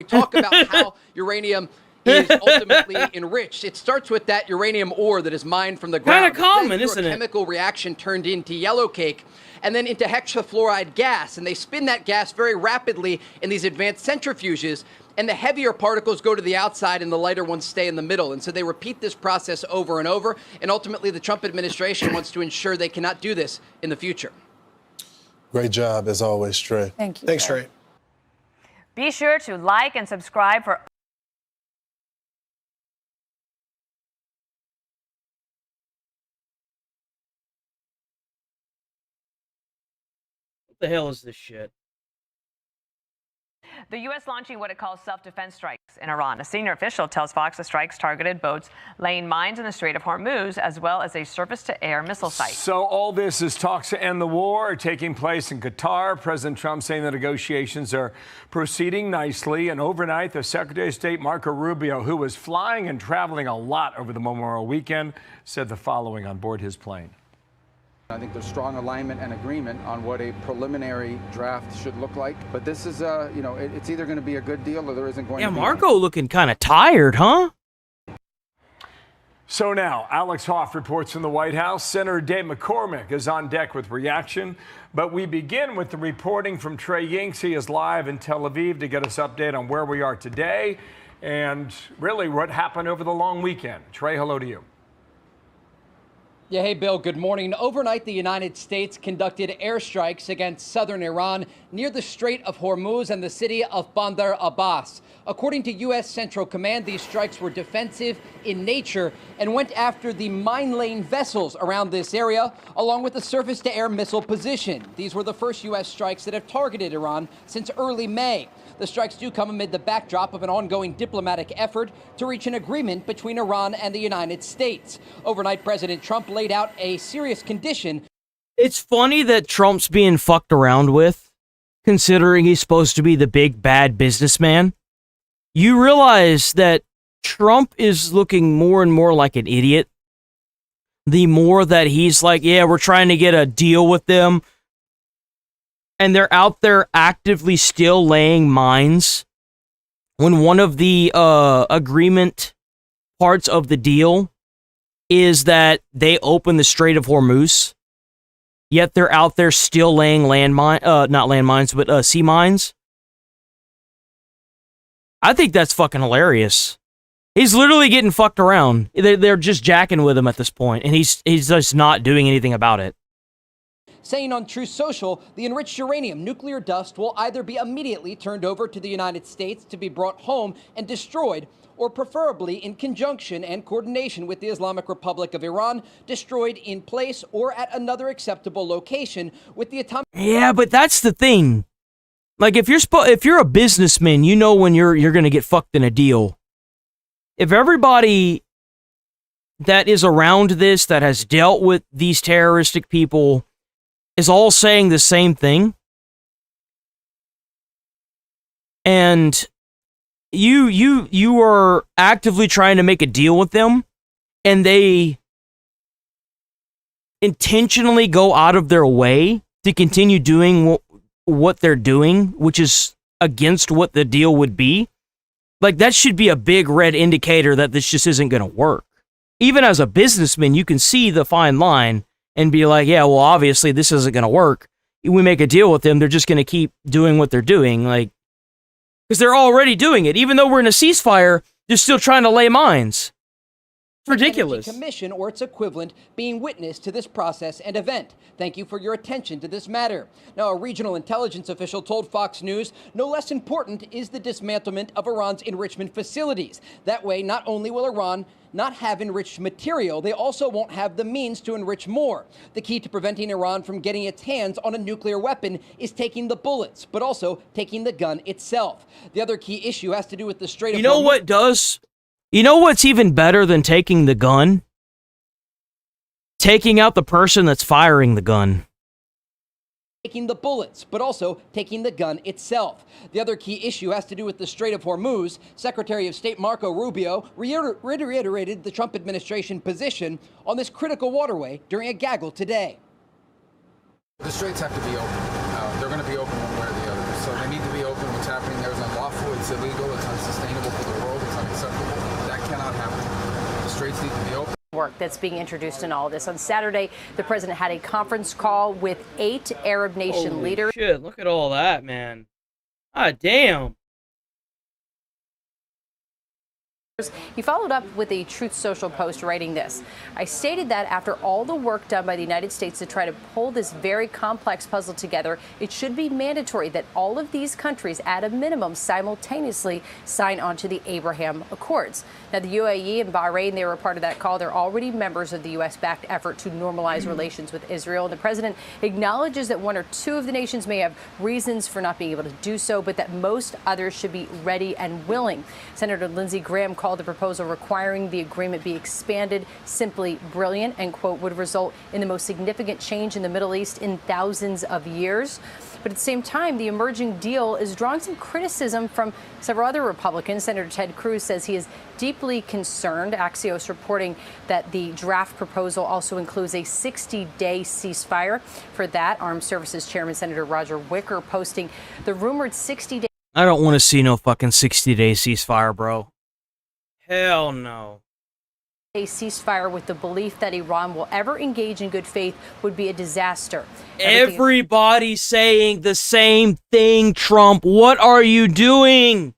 talk about how uranium is ultimately enriched. It starts with that uranium ore that is mined from the ground. Kind of common, isn't it? A chemical reaction turned into yellow cake and then into hexafluoride gas. And they spin that gas very rapidly in these advanced centrifuges. And the heavier particles go to the outside and the lighter ones stay in the middle. And so they repeat this process over and over. And ultimately, the Trump administration wants to ensure they cannot do this in the future. Great job, as always, Trey. Thank you. Thanks, Trey. Be sure to like and subscribe for What the hell is this shit? the U.S. launching what it calls self-defense strikes in Iran. A senior official tells Fox the strikes targeted boats laying mines in the Strait of Hormuz, as well as a surface-to-air missile site. So all this is talks to end the war are taking place in Qatar. President Trump saying the negotiations are proceeding nicely. And overnight, the Secretary of State, Marco Rubio, who was flying and traveling a lot over the Memorial Weekend, said the following on board his plane. I think there's strong alignment and agreement on what a preliminary draft should look like. But this is, it's either going to be a good deal or there isn't going to be. Yeah, Marco looking kind of tired, huh? So now, Alex Hoff reports from the White House. Senator Dave McCormick is on deck with reaction. But we begin with the reporting from Trey Yingst. He is live in Tel Aviv to get us update on where we are today and really what happened over the long weekend. Trey, hello to you. Yeah, hey, Bill, good morning. Overnight, the United States conducted airstrikes against southern Iran near the Strait of Hormuz and the city of Bandar Abbas. According to U.S. Central Command, these strikes were defensive in nature and went after the mine-laying vessels around this area, along with the surface-to-air missile position. These were the first U.S. strikes that have targeted Iran since early May. The strikes do come amid the backdrop of an ongoing diplomatic effort to reach an agreement between Iran and the United States. Overnight, President Trump laid out a serious condition. It's funny that Trump's being fucked around with, considering he's supposed to be the big bad businessman. You realize that Trump is looking more and more like an idiot. The more that he's like, yeah, we're trying to get a deal with them. And they're out there actively still laying mines. When one of the agreement parts of the deal is that they open the Strait of Hormuz, yet they're out there still laying sea mines. I think that's fucking hilarious. He's literally getting fucked around. They're just jacking with him at this point, and he's just not doing anything about it. Saying on Truth Social, the enriched uranium nuclear dust will either be immediately turned over to the United States to be brought home and destroyed, or preferably in conjunction and coordination with the Islamic Republic of Iran, destroyed in place or at another acceptable location with the atomic... Yeah, but that's the thing. Like, if you're a businessman, you know when you're going to get fucked in a deal. If everybody that is around this, that has dealt with these terroristic people, is all saying the same thing, and you are actively trying to make a deal with them, and they intentionally go out of their way to continue doing what they're doing, which is against what the deal would be, like, that should be a big red indicator that this just isn't going to work. Even as a businessman, you can see the fine line and be like, yeah, well, obviously this isn't going to work. We make a deal with them, they're just going to keep doing what they're doing, like, because they're already doing it. Even though we're in a ceasefire, they're still trying to lay mines. It's ridiculous. Energy Commission or its equivalent being witness to this process and event. Thank you for your attention to this matter. Now, a regional intelligence official told Fox News no less important is the dismantlement of Iran's enrichment facilities. That way, not only will Iran not have enriched material, they also won't have the means to enrich more. The key to preventing Iran from getting its hands on a nuclear weapon is taking the bullets, but also taking the gun itself. The other key issue has to do with the Strait of Hormuz. You know what's even better than taking the gun? Taking out the person that's firing the gun. Taking the bullets, but also taking the gun itself. The other key issue has to do with the Strait of Hormuz. Secretary of State Marco Rubio reiterated the Trump administration position on this critical waterway during a gaggle today. The straits have to be open. They're going to be open one way or the other. So they need to be open. What's happening there is unlawful. It's illegal. It's unsustainable for the world. It's unacceptable. That cannot happen. The straits need to be open. Work that's being introduced in all of this. On Saturday, the president had a conference call with 8 Arab nation leaders. Shit, look at all that, man. Ah, damn. He followed up with a Truth Social post writing this. I stated that after all the work done by the United States to try to pull this very complex puzzle together, it should be mandatory that all of these countries, at a minimum, simultaneously sign on to the Abraham Accords. Now, the UAE and Bahrain, they were a part of that call. They're already members of the U.S.-backed effort to normalize relations with Israel. And the president acknowledges that 1 or 2 of the nations may have reasons for not being able to do so, but that most others should be ready and willing. Senator Lindsey Graham called the proposal requiring the agreement be expanded simply brilliant and, quote, would result in the most significant change in the Middle East in thousands of years. But at the same time, the emerging deal is drawing some criticism from several other Republicans. Senator Ted Cruz says he is deeply concerned. Axios reporting that the draft proposal also includes a 60-day ceasefire. For that, Armed Services Chairman Senator Roger Wicker posting the rumored 60-day. I don't want to see no fucking 60-day ceasefire, bro. Hell no. A ceasefire with the belief that Iran will ever engage in good faith would be a disaster. Everybody's saying the same thing, Trump. What are you doing?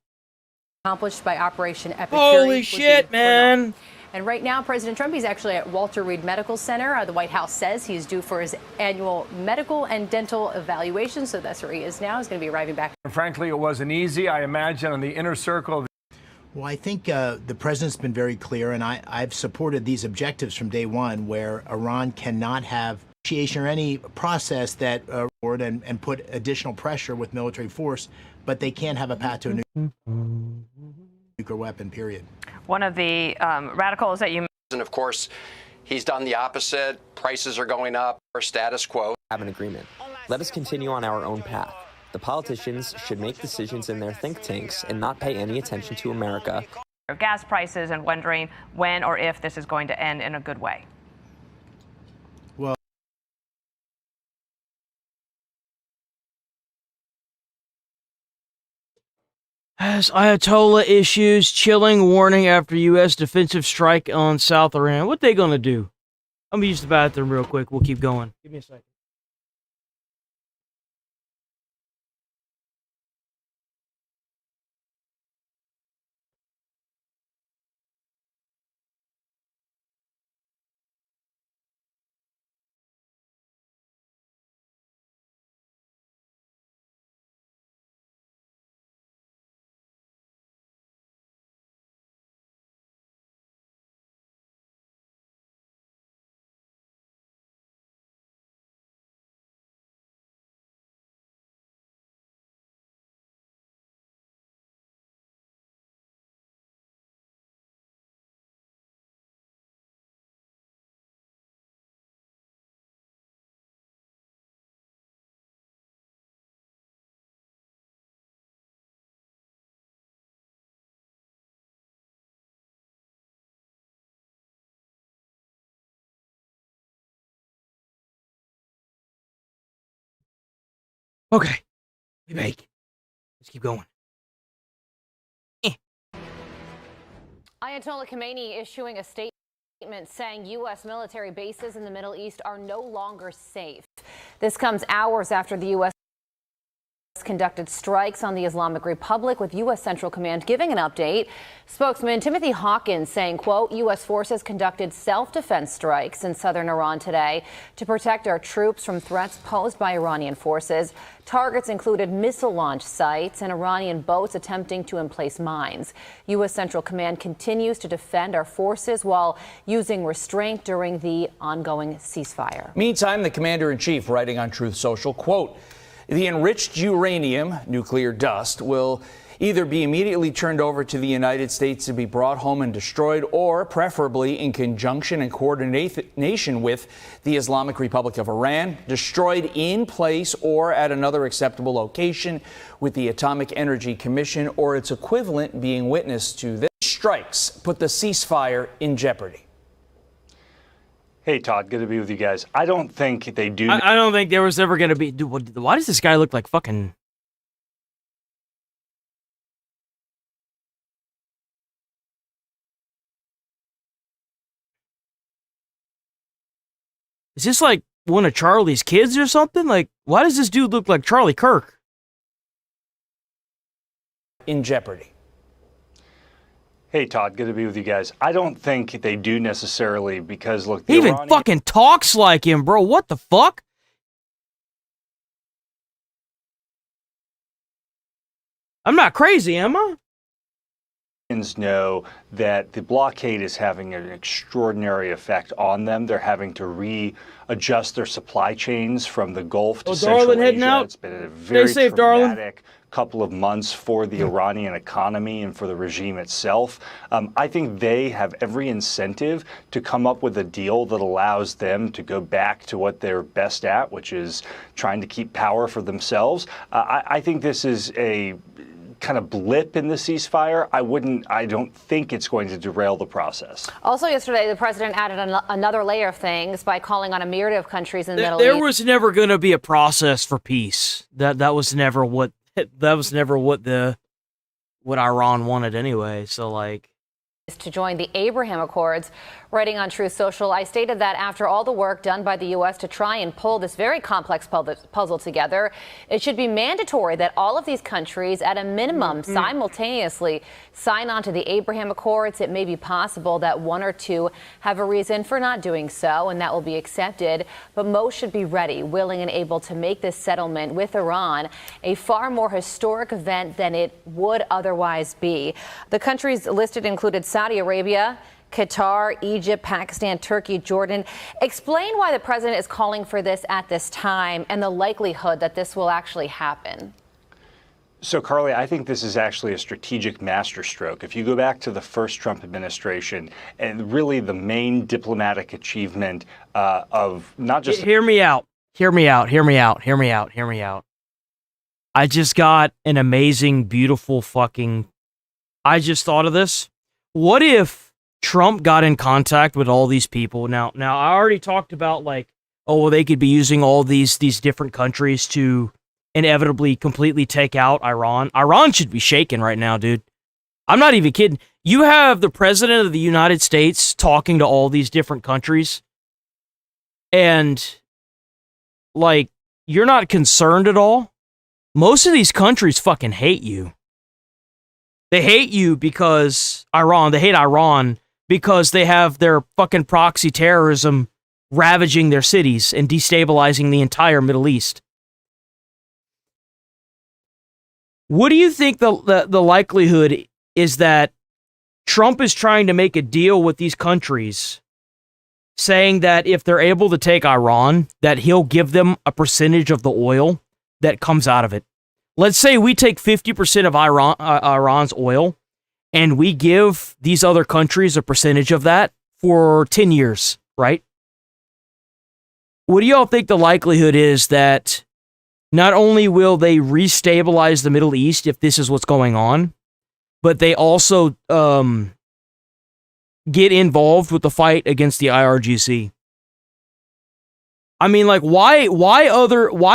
Accomplished by Operation Epicurus. Holy shit, man. And right now, President Trump is actually at Walter Reed Medical Center. The White House says he is due for his annual medical and dental evaluation. So that's where he is now. He's going to be arriving back. Frankly, it wasn't easy, I imagine, on the inner circle. Well, I think the president's been very clear, and I've supported these objectives from day one, where Iran cannot have negotiation or any process that and put additional pressure with military force, but they can't have a path to a nuclear weapon, period. One of the radicals that you And of course, he's done the opposite. Prices are going up, or status quo. Have an agreement. Let us continue on our own path. The politicians should make decisions in their think tanks and not pay any attention to America. gas prices and wondering when or if this is going to end in a good way. Well, Has Ayatollah issues chilling warning after U.S. defensive strike on South Iran. What they gonna do? I'm gonna use the bathroom real quick. We'll keep going. Give me a second. Okay, we make. Let's keep going. Ayatollah Khamenei issuing a statement saying U.S. military bases in the Middle East are no longer safe. This comes hours after the U.S. conducted strikes on the Islamic Republic, with U.S. Central Command giving an update. Spokesman Timothy Hawkins saying, quote, U.S. forces conducted self-defense strikes in southern Iran today to protect our troops from threats posed by Iranian forces. Targets included missile launch sites and Iranian boats attempting to emplace mines. U.S. Central Command continues to defend our forces while using restraint during the ongoing ceasefire. Meantime, the commander-in-chief writing on Truth Social, quote, the enriched uranium, nuclear dust, will either be immediately turned over to the United States to be brought home and destroyed, or preferably in conjunction and coordination with the Islamic Republic of Iran, destroyed in place or at another acceptable location, with the Atomic Energy Commission or its equivalent being witness to this. Strikes put the ceasefire in jeopardy. Hey, Todd, good to be with you guys. I don't think they do. I don't think there was ever going to be... Dude, why does this guy look like fucking... Is this like one of Charlie's kids or something? Like, why does this dude look like Charlie Kirk? In jeopardy. Hey, Todd, good to be with you guys. I don't think they do necessarily because, look... He even fucking talks like him, bro. What the fuck? I'm not crazy, am I? Know that the blockade is having an extraordinary effect on them. They're having to readjust their supply chains from the Gulf to Central Asia. It's been a very traumatic couple of months for the Iranian economy and for the regime itself. I think they have every incentive to come up with a deal that allows them to go back to what they're best at, which is trying to keep power for themselves. I think this is a kind of blip in the ceasefire. I don't think it's going to derail the process. Also yesterday, the president added another layer of things by calling on a myriad of countries in the Middle East. There was never going to be a process for peace. That was never what Iran wanted anyway. So like, to join the Abraham Accords. Writing on Truth Social, I stated that after all the work done by the U.S. to try and pull this very complex puzzle together, it should be mandatory that all of these countries, at a minimum, simultaneously sign on to the Abraham Accords. It may be possible that one or two have a reason for not doing so, and that will be accepted. But most should be ready, willing, and able to make this settlement with Iran a far more historic event than it would otherwise be. The countries listed included Saudi Arabia, Qatar, Egypt, Pakistan, Turkey, Jordan. Explain why the president is calling for this at this time and the likelihood that this will actually happen. So, Carly, I think this is actually a strategic masterstroke. If you go back to the first Trump administration, and really the main diplomatic achievement of not just... Hear me out. I just got an amazing, beautiful fucking... I just thought of this. What if Trump got in contact with all these people? Now I already talked about like, oh, well, they could be using all these different countries to inevitably completely take out Iran. Iran should be shaken right now, dude. I'm not even kidding. You have the president of the United States talking to all these different countries, and like, you're not concerned at all. Most of these countries fucking hate you. They hate you because they hate Iran because they have their fucking proxy terrorism ravaging their cities and destabilizing the entire Middle East. What do you think the likelihood is that Trump is trying to make a deal with these countries, saying that if they're able to take Iran, that he'll give them a percentage of the oil that comes out of it? Let's say we take 50% of Iran's oil, and we give these other countries a percentage of that for 10 years, right? What do y'all think the likelihood is that not only will they restabilize the Middle East if this is what's going on, but they also get involved with the fight against the IRGC? I mean, like, why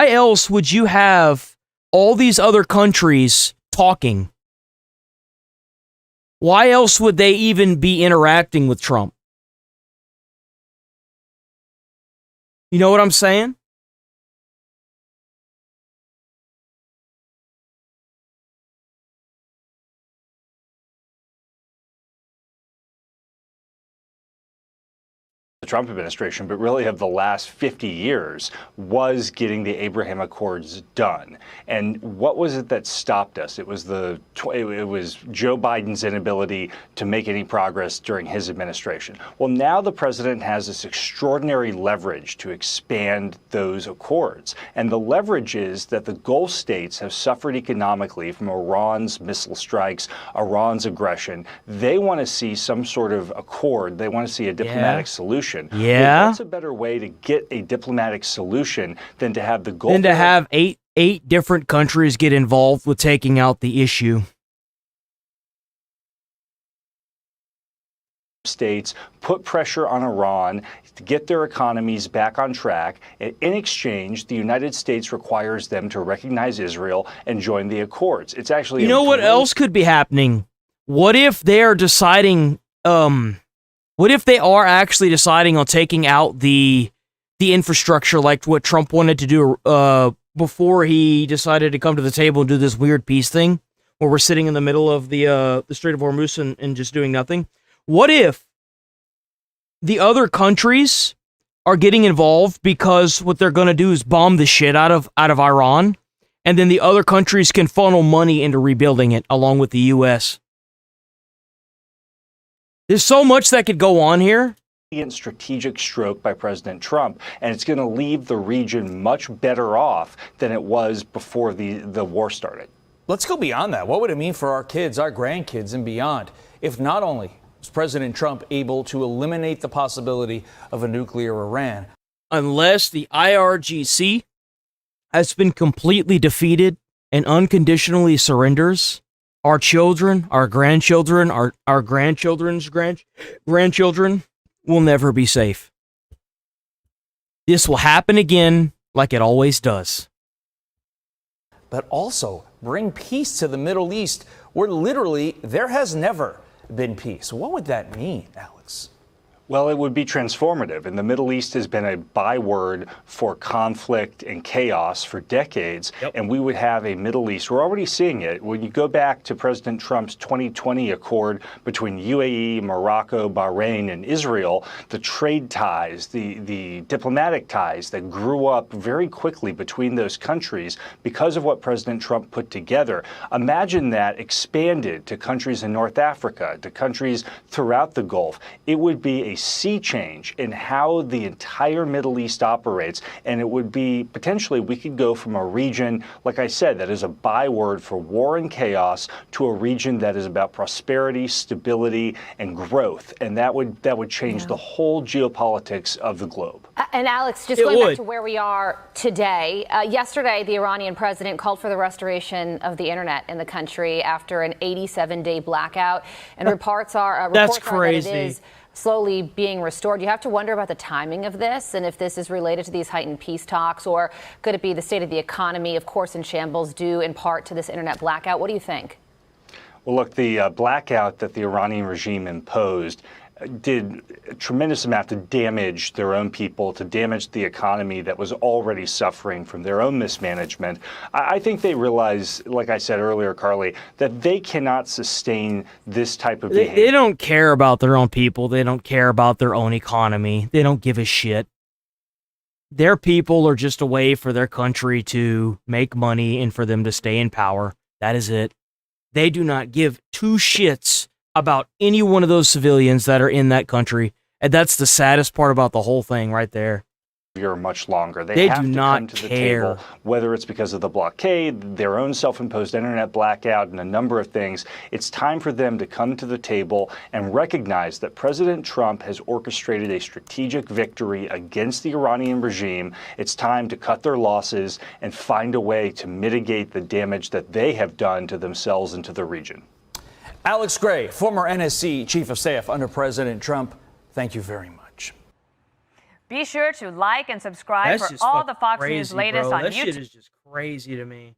else would you have all these other countries talking? Why else would they even be interacting with Trump? You know what I'm saying? The Trump administration, but really of the last 50 years, was getting the Abraham Accords done. And what was it that stopped us? It was Joe Biden's inability to make any progress during his administration. Well, now the president has this extraordinary leverage to expand those accords. And the leverage is that the Gulf states have suffered economically from Iran's missile strikes, Iran's aggression. They want to see some sort of accord. They want to see a diplomatic solution. Yeah. What's a better way to get a diplomatic solution than to have the Gulf? Than to have eight different countries get involved with taking out the issue. States put pressure on Iran to get their economies back on track. In exchange, the United States requires them to recognize Israel and join the accords. It's actually you know what else could be happening? What if they are deciding? What if they are actually deciding on taking out the infrastructure, like what Trump wanted to do before he decided to come to the table and do this weird peace thing, where we're sitting in the middle of the Strait of Hormuz and just doing nothing? What if the other countries are getting involved because what they're going to do is bomb the shit out of Iran, and then the other countries can funnel money into rebuilding it along with the U.S.? There's so much that could go on here. Strategic stroke by President Trump, and it's going to leave the region much better off than it was before the war started. Let's go beyond that. What would it mean for our kids, our grandkids, and beyond if not only was President Trump able to eliminate the possibility of a nuclear Iran? Unless the IRGC has been completely defeated and unconditionally surrenders, our children, our grandchildren, our grandchildren's grandchildren will never be safe. This will happen again like it always does. But also bring peace to the Middle East, where literally there has never been peace. What would that mean, Alex? Well, it would be transformative, and the Middle East has been a byword for conflict and chaos for decades, and we would have a Middle East. We're already seeing it. When you go back to President Trump's 2020 accord between UAE, Morocco, Bahrain, and Israel, the trade ties, the diplomatic ties that grew up very quickly between those countries because of what President Trump put together. Imagine that expanded to countries in North Africa, to countries throughout the Gulf. It would be a sea change in how the entire Middle East operates, and it would be potentially, we could go from a region, like I said, that is a byword for war and chaos, to a region that is about prosperity, stability, and growth, and that would change the whole geopolitics of the globe. And Alex, just going back to where we are today, yesterday the Iranian president called for the restoration of the internet in the country after an 87-day blackout, and reports are That's that crazy. it is slowly being restored. You have to wonder about the timing of this and if this is related to these heightened peace talks, or could it be the state of the economy, of course, in shambles, due in part to this internet blackout? What do you think? Well, look, the blackout that the Iranian regime imposed did a tremendous amount to damage their own people, to damage the economy that was already suffering from their own mismanagement. I think they realize, like I said earlier, Carly, that they cannot sustain this type of behavior. They don't care about their own people. They don't care about their own economy. They don't give a shit. Their people are just a way for their country to make money and for them to stay in power. That is it. They do not give two shits about any one of those civilians that are in that country. And that's the saddest part about the whole thing right there. Much longer. They have do to not come to the care. table, whether it's because of the blockade, their own self-imposed internet blackout, and a number of things. It's time for them to come to the table and recognize that President Trump has orchestrated a strategic victory against the Iranian regime. It's time to cut their losses and find a way to mitigate the damage that they have done to themselves and to the region. Alex Gray, former NSC Chief of Staff under President Trump, thank you very much. Be sure to like and subscribe That's for just all fucking the Fox crazy, News latest bro. on That YouTube. shit is just crazy to me.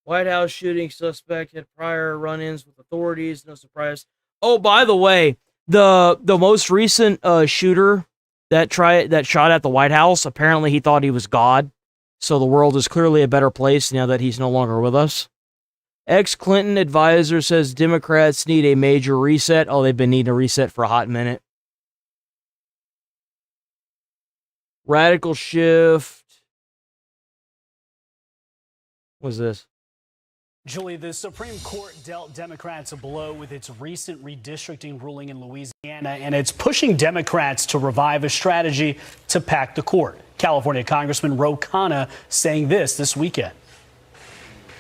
White House shooting suspect had prior run-ins with authorities. No surprise. Oh, by the way, the most recent shooter that shot at the White House, apparently he thought he was God. So the world is clearly a better place now that he's no longer with us. Ex-Clinton advisor says Democrats need a major reset. Oh, they've been needing a reset for a hot minute. Radical shift. What's this? Julie, the Supreme Court dealt Democrats a blow with its recent redistricting ruling in Louisiana, and it's pushing Democrats to revive a strategy to pack the court. California Congressman Ro Khanna saying this weekend.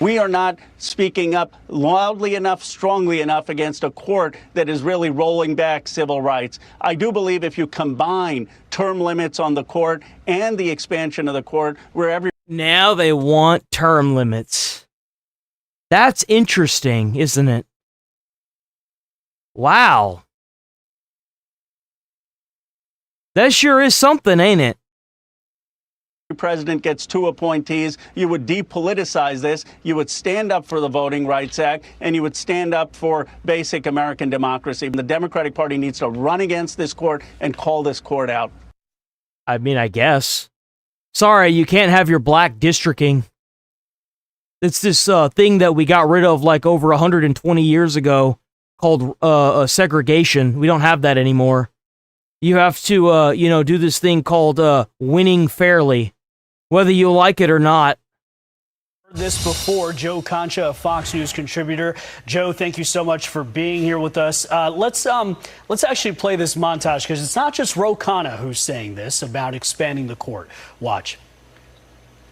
We are not speaking up loudly enough, strongly enough against a court that is really rolling back civil rights. I do believe if you combine term limits on the court and the expansion of the court, Now they want term limits. That's interesting, isn't it? Wow. That sure is something, ain't it? President gets 2 appointees, you would depoliticize this, you would stand up for the Voting Rights Act, and you would stand up for basic American democracy. The Democratic Party needs to run against this court and call this court out. I mean, I guess. Sorry, you can't have your black districting. It's this thing that we got rid of like over 120 years ago called segregation. We don't have that anymore. You have to, do this thing called winning fairly, whether you like it or not. Heard this before. Joe Concha, a Fox News contributor. Joe, thank you so much for being here with us. Let's actually play this montage, because it's not just Ro Khanna who's saying this about expanding the court. Watch.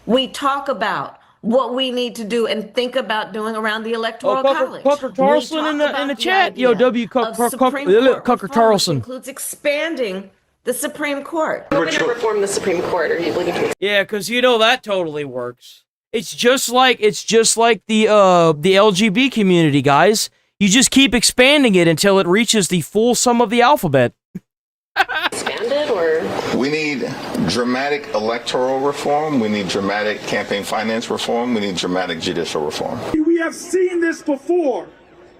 We talk about what we need to do and think about doing around the Electoral College. Cucker Tarleton in the chat. Yo, Cucker Tarleton includes expanding the Supreme Court. We're going to reform the Supreme Court. Are you looking to? Yeah, because that totally works. It's just like the LGB community, guys. You just keep expanding it until it reaches the full sum of the alphabet. Expanded, or we need dramatic electoral reform. We need dramatic campaign finance reform. We need dramatic judicial reform. We have seen this before,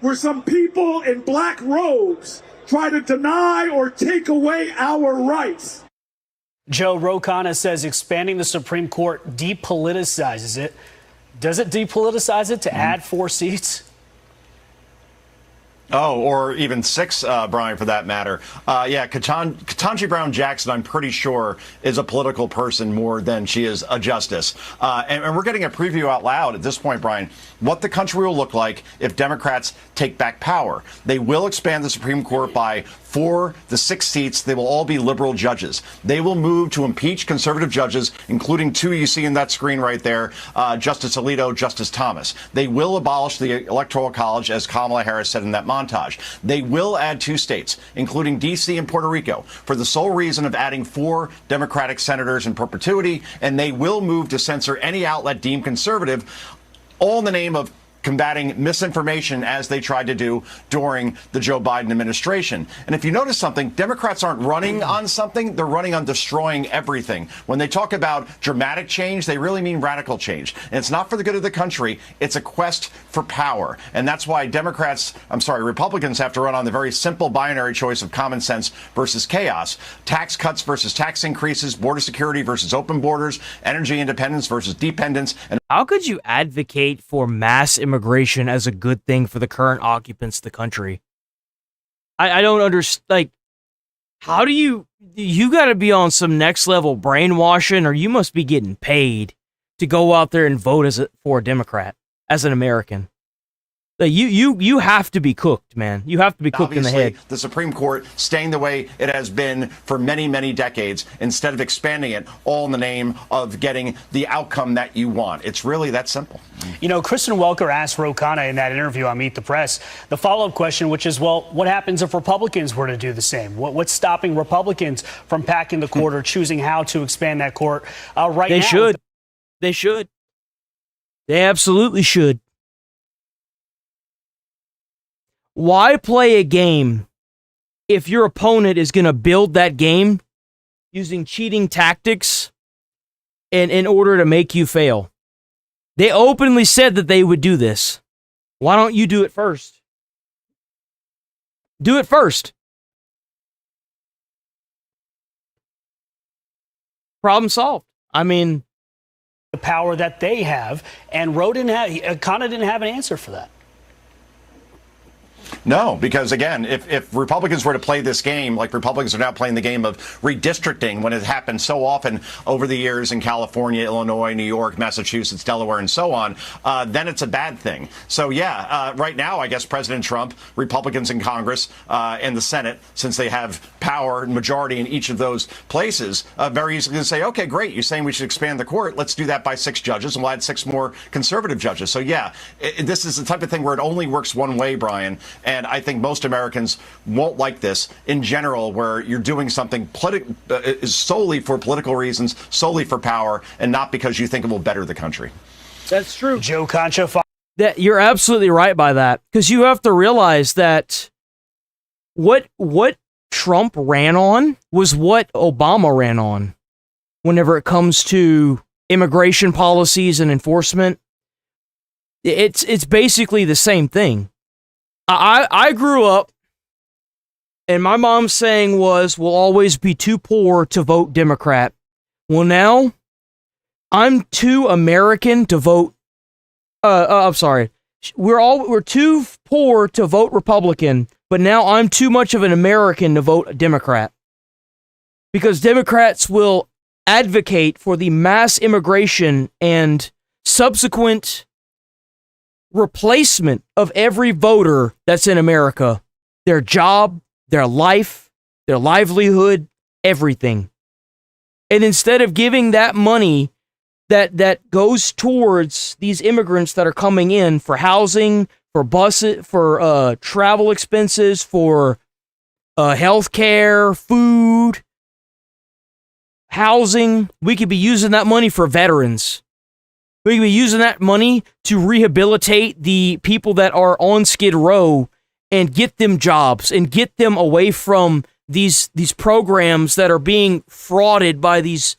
where some people in black robes try to deny or take away our rights. Joe, Ro Khanna says expanding the Supreme Court depoliticizes it. Does it depoliticize it to add 4 seats? Oh, or even 6, Brian, for that matter. Yeah, Ketanji Brown Jackson, I'm pretty sure, is a political person more than she is a justice. And we're getting a preview out loud at this point, Brian, what the country will look like if Democrats take back power. They will expand the Supreme Court by 4 the 6 seats. They will all be liberal judges. They will move to impeach conservative judges, including 2 you see in that screen right there, Justice Alito, Justice Thomas. They will abolish the Electoral College, as Kamala Harris said in that montage. They will add 2 states, including D.C. and Puerto Rico, for the sole reason of adding 4 Democratic senators in perpetuity, and they will move to censor any outlet deemed conservative, all in the name of combating misinformation, as they tried to do during the Joe Biden administration. And if you notice something, Democrats aren't running on something, they're running on destroying everything. When they talk about dramatic change, they really mean radical change. And it's not for the good of the country, it's a quest for power. And that's why Republicans have to run on the very simple binary choice of common sense versus chaos. Tax cuts versus tax increases, border security versus open borders, energy independence versus dependence. And how could you advocate for mass immigration as a good thing for the current occupants of the country? I don't understand. Like, how do you got to be on some next level brainwashing, or you must be getting paid to go out there and vote for a Democrat as an American. Like, you have to be cooked, man. You have to be cooked in the head. The Supreme Court staying the way it has been for many, many decades, instead of expanding it, all in the name of getting the outcome that you want. It's really that simple. You know, Kristen Welker asked Ro Khanna in that interview on Meet the Press the follow-up question, which is, well, what happens if Republicans were to do the same? What's stopping Republicans from packing the court or choosing how to expand that court right now? They should. They should. They absolutely should. Why play a game if your opponent is going to build that game using cheating tactics in order to make you fail? They openly said that they would do this. Why don't you do it first? Do it first. Problem solved. I mean, the power that they have, and Khanna didn't have an answer for that. No, because again, if Republicans were to play this game like Republicans are now playing the game of redistricting, when it happened so often over the years in California, Illinois, New York, Massachusetts, Delaware, and so on, then it's a bad thing. So yeah, right now, I guess President Trump, Republicans in Congress and the Senate, since they have power and majority in each of those places, very easily can say, okay, great, you're saying we should expand the court. Let's do that by 6 judges, and we'll add 6 more conservative judges. So yeah, this is the type of thing where it only works one way, Brian. And I think most Americans won't like this in general, where you're doing something solely for political reasons, solely for power, and not because you think it will better the country. That's true. Joe Concha. That you're absolutely right by that, because you have to realize that what Trump ran on was what Obama ran on whenever it comes to immigration policies and enforcement. It's basically the same thing. I grew up, and my mom's saying was, we'll always be too poor to vote Democrat. Well, now, I'm too American to vote, I'm sorry. We're too poor to vote Republican, but now I'm too much of an American to vote Democrat. Because Democrats will advocate for the mass immigration and subsequent replacement of every voter that's in America. Their job, their life, their livelihood, everything. And instead of giving that money that goes towards these immigrants that are coming in for housing, for buses, for travel expenses, for health care, food, housing, we could be using that money for veterans. We could be using that money to rehabilitate the people that are on Skid Row and get them jobs and get them away from these programs that are being frauded by these,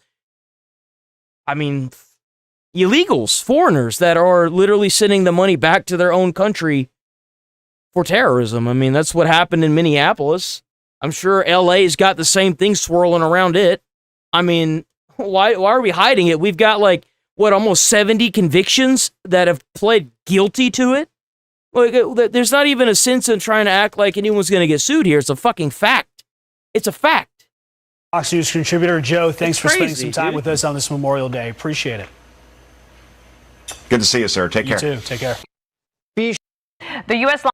illegals, foreigners that are literally sending the money back to their own country for terrorism. That's what happened in Minneapolis. I'm sure LA's got the same thing swirling around it. Why are we hiding it? We've got almost 70 convictions that have pled guilty to it. There's not even a sense in trying to act like anyone's going to get sued here. It's a fucking fact. It's a fact. Fox News contributor Joe, thanks for spending some time with us on this Memorial Day. Appreciate it. Good to see you, sir. Take care. You too. Take care. The U.S.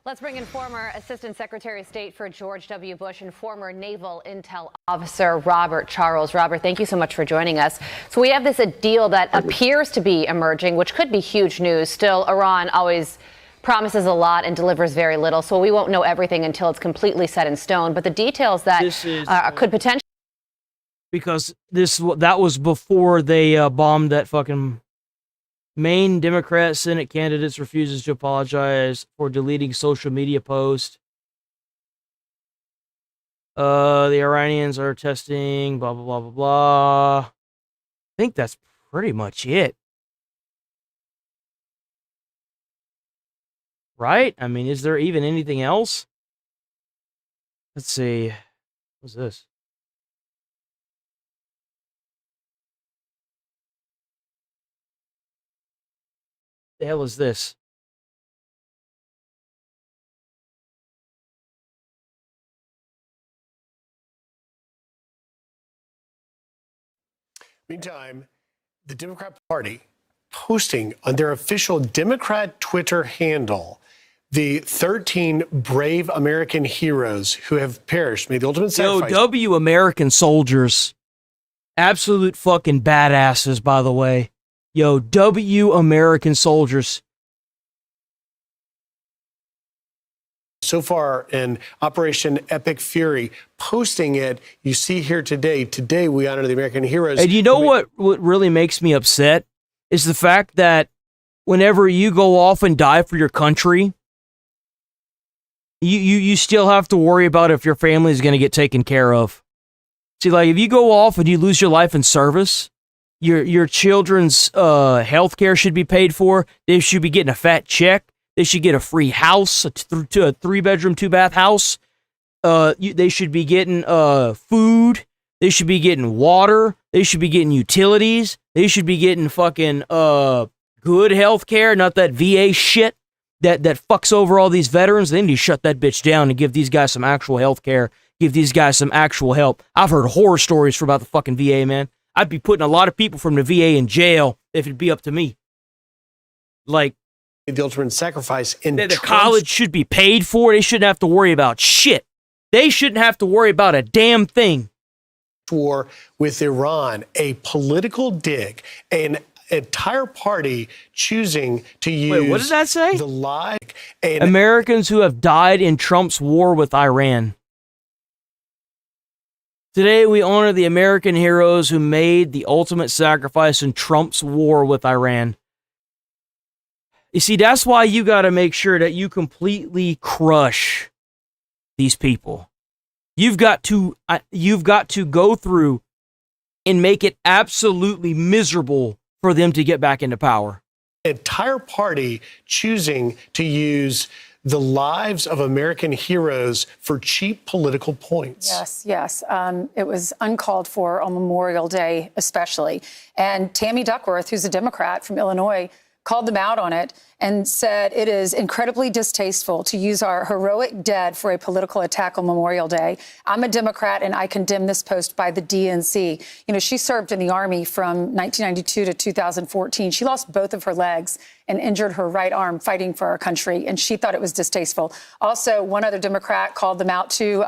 Let's bring in former Assistant Secretary of State for George W. Bush and former Naval Intel Officer Robert Charles. Robert, thank you so much for joining us. So we have this deal that appears to be emerging, which could be huge news. Still, Iran always promises a lot and delivers very little, so we won't know everything until it's completely set in stone. But the details that could potentially... Because that was before they bombed that fucking... Maine Democrat Senate candidates refuses to apologize for deleting social media post. The Iranians are testing, blah, blah, blah, blah, blah. I think that's pretty much it. Right? Is there even anything else? Let's see. What's this? The hell is this? Meantime, the Democrat Party posting on their official Democrat Twitter handle the 13 brave American heroes who have perished, made the ultimate sacrifice. W American soldiers. Absolute fucking badasses, by the way. W American soldiers. So far in Operation Epic Fury, posting it, you see here today. Today we honor the American heroes. And you know what really makes me upset is the fact that whenever you go off and die for your country, you still have to worry about if your family is going to get taken care of. See, if you go off and you lose your life in service, your children's health care should be paid for. They should be getting a fat check. They should get a free house, a 3-bedroom, 2-bath house. they should be getting food. They should be getting water. They should be getting utilities. They should be getting fucking good health care, not that VA shit that fucks over all these veterans. They need to shut that bitch down and give these guys some actual health care. Give these guys some actual help. I've heard horror stories about the fucking VA, man. I'd be putting a lot of people from the VA in jail if it'd be up to me. Like, the ultimate sacrifice in the college should be paid for. They shouldn't have to worry about shit. They shouldn't have to worry about a damn thing. War with Iran, a political dig, an entire party choosing to use. Wait, what did that say? The lie. Americans who have died in Trump's war with Iran. Today, we honor the American heroes who made the ultimate sacrifice in Trump's war with Iran. You see, that's why you got to make sure that you completely crush these people. You've got to go through and make it absolutely miserable for them to get back into power. Entire party choosing to use the lives of American heroes for cheap political points. Yes. It was uncalled for on Memorial Day, especially. And Tammy Duckworth, who's a Democrat from Illinois, called them out on it and said it is incredibly distasteful to use our heroic dead for a political attack on Memorial Day. I'm a Democrat and I condemn this post by the DNC. You know, she served in the Army from 1992 to 2014. She lost both of her legs and injured her right arm fighting for our country, and she thought it was distasteful. Also, one other Democrat called them out too,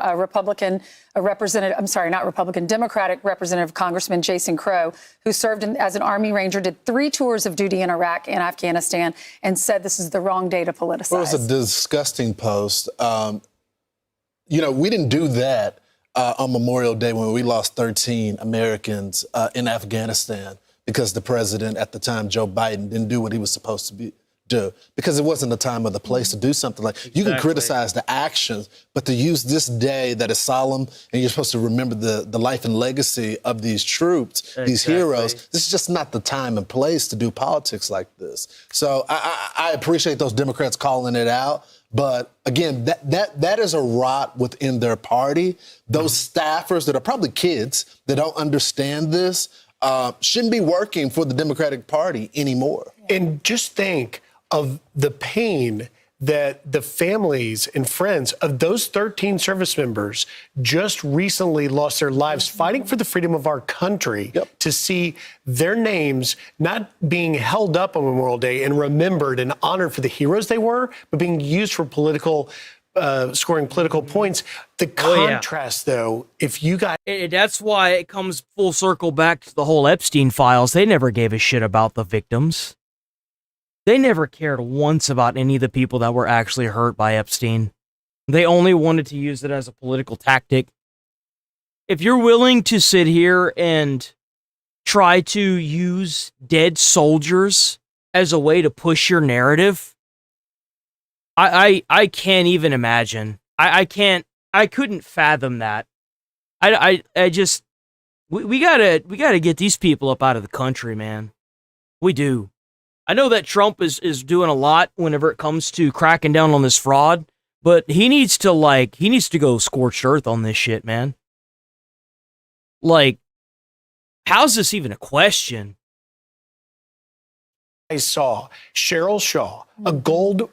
Democratic Representative Congressman Jason Crow, who served as an Army Ranger, did 3 tours of duty in Iraq and Afghanistan, and said this is the wrong day to politicize. Well, it was a disgusting post. We didn't do that on Memorial Day when we lost 13 Americans in Afghanistan because the president at the time, Joe Biden, didn't do what he was supposed to do because it wasn't the time or the place to do something like you can criticize the actions, but to use this day that is solemn and you're supposed to remember the life and legacy of these troops, these heroes, this is just not the time and place to do politics like this. So I appreciate those Democrats calling it out. But again, that is a rot within their party. Those staffers that are probably kids that don't understand this shouldn't be working for the Democratic Party anymore. And just think of the pain that the families and friends of those 13 service members just recently lost their lives fighting for the freedom of our country, to see their names not being held up on Memorial Day and remembered and honored for the heroes they were, but being used for political scoring political points. The contrast, though, if you guys... That's why it comes full circle back to the whole Epstein files. They never gave a shit about the victims. They never cared once about any of the people that were actually hurt by Epstein. They only wanted to use it as a political tactic. If you're willing to sit here and try to use dead soldiers as a way to push your narrative, I can't even imagine. I couldn't fathom that. We gotta get these people up out of the country, man. We do. I know that Trump is doing a lot whenever it comes to cracking down on this fraud, but he needs to go scorched earth on this shit, man. Like, how's this even a question? I saw Cheryl Shaw, a Gold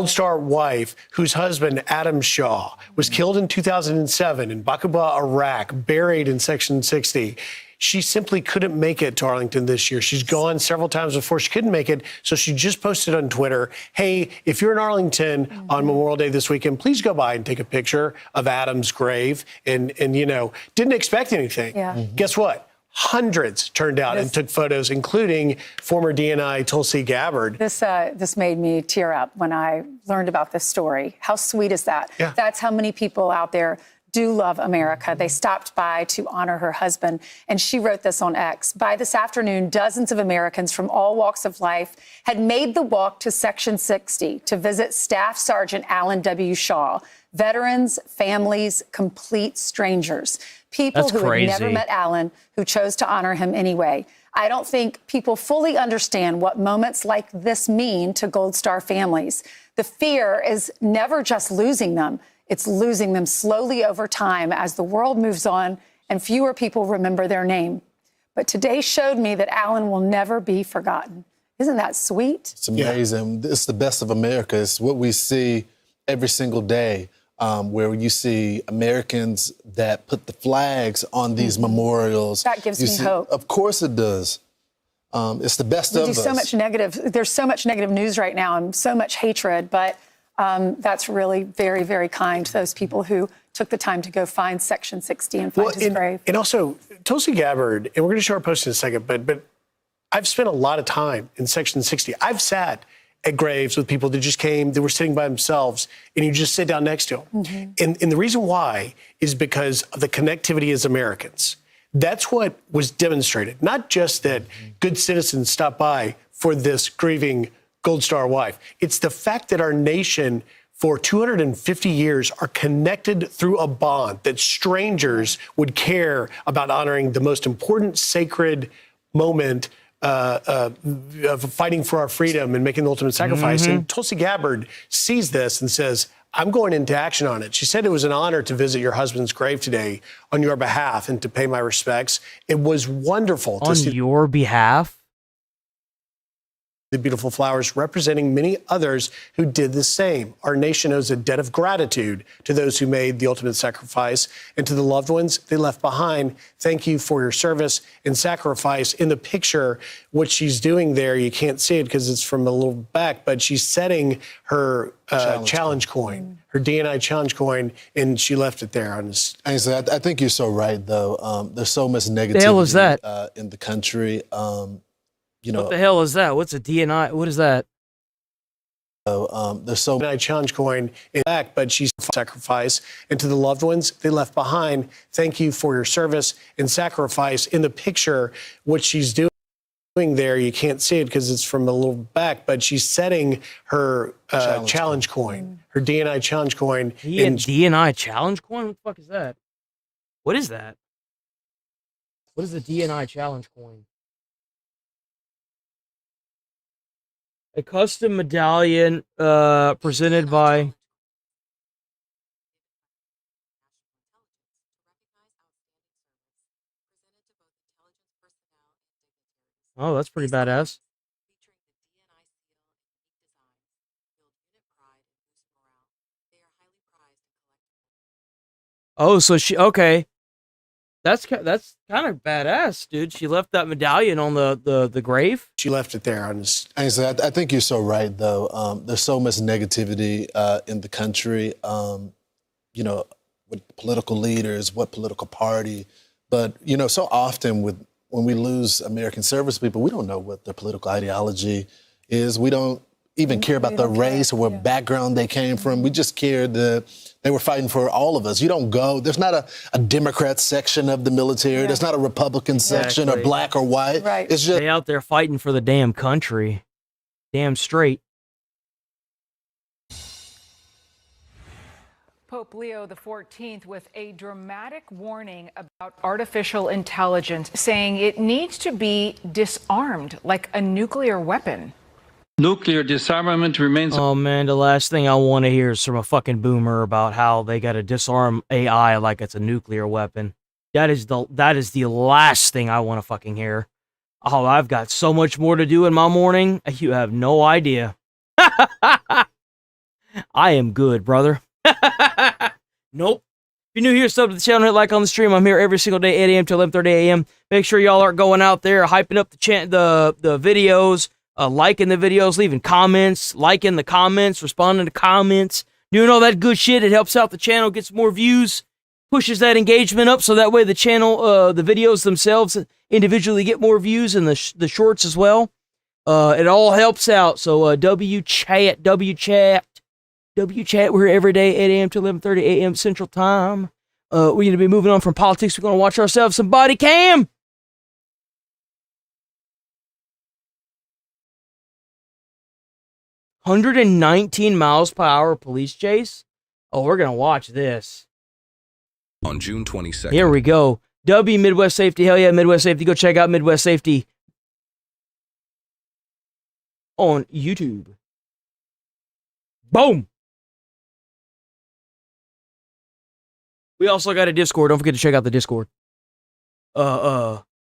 Star wife, whose husband, Adam Shaw, was killed in 2007 in Bakuba, Iraq, buried in Section 60. She simply couldn't make it to Arlington this year. She's gone several times before. She couldn't make it, so she just posted on Twitter, hey, if you're in Arlington on Memorial Day this weekend, please go by and take a picture of Adam's grave. And didn't expect anything. Yeah. Guess what? Hundreds turned out and took photos, including former DNI Tulsi Gabbard. This made me tear up when I learned about this story. How sweet is that? Yeah. That's how many people out there do love America. They stopped by to honor her husband. And she wrote this on X. By this afternoon, dozens of Americans from all walks of life had made the walk to Section 60 to visit Staff Sergeant Alan W. Shaw. Veterans, families, complete strangers. People who had never met Alan, who chose to honor him anyway. I don't think people fully understand what moments like this mean to Gold Star families. The fear is never just losing them. It's losing them slowly over time as the world moves on and fewer people remember their name. But today showed me that Alan will never be forgotten. Isn't that sweet? It's amazing. It's the best of America. It's what we see every single day, where you see Americans that put the flags on these memorials. That gives me hope. Of course it does. It's the best of us. So much negative. There's so much negative news right now and so much hatred, but that's really very, very kind to those people who took the time to go find Section 60 and find his grave. And also, Tulsi Gabbard, and we're going to show her post in a second, but I've spent a lot of time in Section 60. I've sat at graves with people that just came, that were sitting by themselves, and you just sit down next to them. And the reason why is because of the connectivity as Americans. That's what was demonstrated, not just that good citizens stopped by for this grieving Gold Star wife. It's the fact that our nation for 250 years are connected through a bond that strangers would care about honoring the most important sacred moment of fighting for our freedom and making the ultimate sacrifice. And Tulsi Gabbard sees this and says, I'm going into action on it. She said it was an honor to visit your husband's grave today on your behalf and to pay my respects. It was wonderful to see on your behalf. The beautiful flowers representing many others who did the same. Our nation owes a debt of gratitude to those who made the ultimate sacrifice and to the loved ones they left behind. Thank you for your service and sacrifice. In the picture, what she's doing there, you can't see it because it's from a little back, but she's setting her challenge coin, her DNI challenge coin, and she left it there on this. I think you're so right, though. There's so much negativity The hell is that? In the country. You know, what the hell is that? What's a DNI? What is that? There's so many challenge coin in back, but she's sacrifice. And to the loved ones they left behind, thank you for your service and sacrifice. In the picture, what she's doing there, you can't see it because it's from a little back, but she's setting her challenge coin, her DNI challenge coin. DNI challenge coin? What the fuck is that? What is that? What is the DNI challenge coin? A custom medallion presented by... Oh, that's pretty badass. Oh, so she... Okay. That's kind of badass, dude. She left that medallion on the grave. She left it there on this. I think you're so right, though. There's so much negativity in the country. You know, with political leaders, what political party, but you know, so often when we lose American service people, we don't know what their political ideology is. We don't even care about their race or what background they came from. We just cared that they were fighting for all of us. You don't go, there's not a Democrat section of the military. There's not a Republican section or black or white. Right. It's just they out there fighting for the damn country. Damn straight. Pope Leo XIV with a dramatic warning about artificial intelligence, saying it needs to be disarmed like a nuclear weapon. Nuclear disarmament remains... Oh, man, the last thing I want to hear is from a fucking boomer about how they got to disarm AI like it's a nuclear weapon. That is the last thing I want to fucking hear. Oh, I've got so much more to do in my morning. You have no idea. I am good, brother. Nope. If you're new here, sub to the channel, hit like on the stream. I'm here every single day, 8 a.m. to 11:30 a.m. Make sure y'all are going out there, hyping up the videos, liking the videos, leaving comments, liking the comments, responding to comments, doing all that good shit. It helps out the channel, gets more views, pushes that engagement up, so that way the channel, the videos themselves individually get more views, and the shorts as well. It all helps out. So W chat. We're here every day, 8 a.m. to 11:30 a.m. Central Time. We're going to be moving on from politics. We're going to watch ourselves some body cam. $119 miles per hour police chase. Oh, we're going to watch this. On June 22nd. Here we go. W Midwest Safety. Hell yeah, Midwest Safety. Go check out Midwest Safety on YouTube. Boom. We also got a Discord. Don't forget to check out the Discord.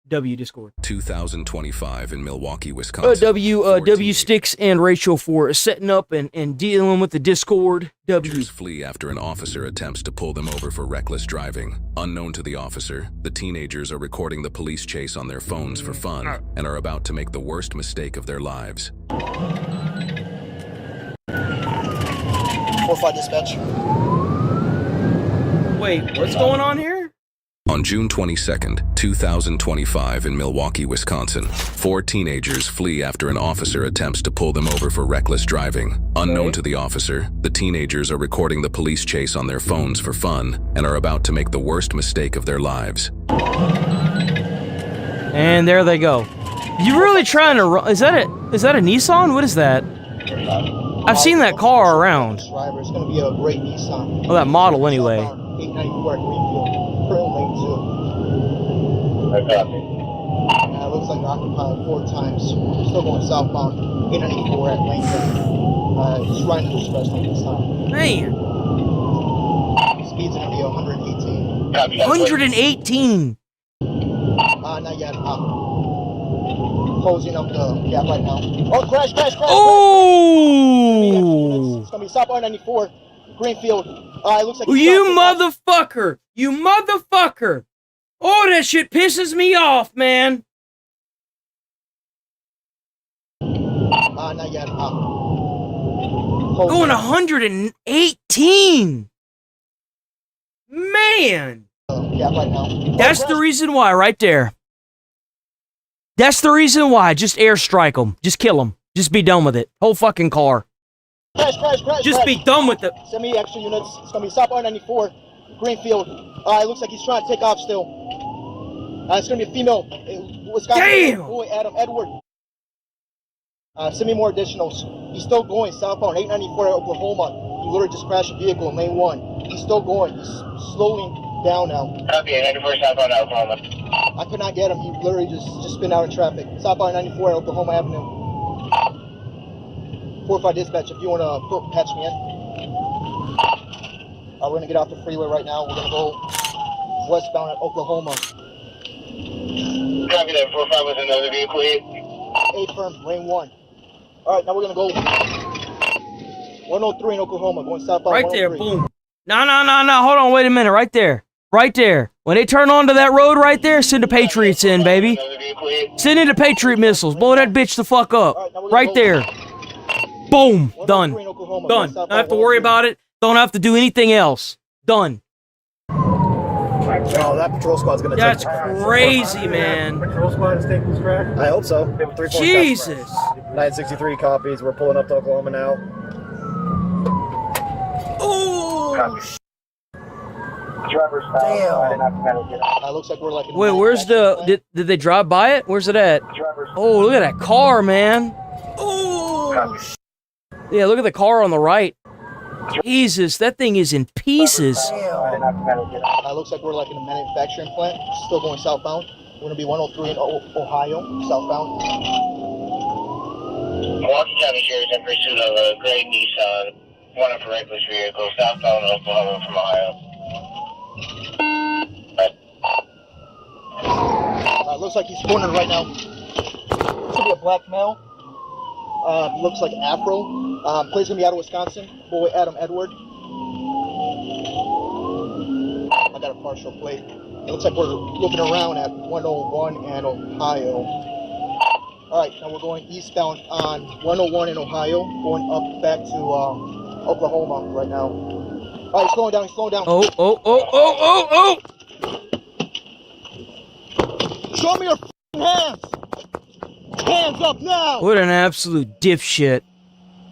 W Discord. 2025 in Milwaukee, Wisconsin. W Sticks and Rachel for setting up and dealing with the Discord. W. Flee after an officer attempts to pull them over for reckless driving. Unknown to the officer, the teenagers are recording the police chase on their phones for fun and are about to make the worst mistake of their lives. 4-5 dispatch. Wait, what's going on here? On June 22nd, 2025 in Milwaukee, Wisconsin, 4 teenagers flee after an officer attempts to pull them over for reckless driving. Unknown to the officer, the teenagers are recording the police chase on their phones for fun and are about to make the worst mistake of their lives. And there they go. You really trying to run? Is that a Nissan? What is that? I've seen that car around. It's going to be a great Nissan. Oh, that model anyway. 894 at Greenfield. Current lane 2. Looks like occupied 4 times. Still going southbound. 894 at lane 2. Just right into the express lane this time. Man. Speed's going to be 118. 118. Not yet. Closing up the gap right now. Oh, crash. Oh! It's going to be southbound 94. Greenfield. It looks like you motherfucker! You motherfucker! Oh, that shit pisses me off, man. Not yet. Going 118. Man. Yeah, right now. That's the reason why, right there. That's the reason why. Just airstrike them. Just kill them. Just be done with it. Whole fucking car. Crash. Just be done with it. Send me extra units. It's going to be southbound 94, Greenfield. It looks like he's trying to take off still. It's going to be a female. Wisconsin. Damn! Boy, Adam Edward. Send me more additionals. He's still going southbound 894 Oklahoma. He literally just crashed a vehicle in lane 1. He's still going. He's slowing down now. Copy, 94 southbound Oklahoma. I could not get him. He literally just spun out of traffic. Southbound 94 Oklahoma Avenue. 4-5 dispatch, if you want to patch me in. We're going to get off the freeway right now. We're going to go westbound at Oklahoma. Copy that. 4-5 with another vehicle hit. 8 firm, lane 1. All right, now we're going to go 103 in Oklahoma, going southbound. Right there, boom. No. Hold on, wait a minute. Right there. When they turn onto that road right there, send the Patriots in, baby. Send in the Patriot missiles. Blow that bitch the fuck up. Right there. Boom. Done. Don't have to worry about it. Don't have to do anything else. Done. Oh, that patrol squad's going to take crazy, man. Patrol squad is taking this crack? I hope so. Jesus. 963 copies. We're pulling up to Oklahoma now. Oh. Damn. Looks like we're like. Wait, where's the? Did they drive by it? Where's it at? Oh, look at that car, man. Oh. Yeah, look at the car on the right. Jesus, that thing is in pieces. Looks like we're like in a manufacturing plant. Still going southbound. We're gonna be 103 in Ohio, southbound. Milwaukee County Sheriff's in pursuit of a gray Nissan, wanted for reckless vehicle, southbound Oklahoma from Ohio. Looks like he's cornered right now. This could be a black male. Looks like Afro. Plays gonna be out of Wisconsin. Boy, Adam Edward. I got a partial plate. It looks like we're looking around at 101 and Ohio. All right, now we're going eastbound on 101 in Ohio, going up back to Oklahoma right now. All right, he's slowing down. Oh. Show me your hands. Hands up now. What an absolute dipshit.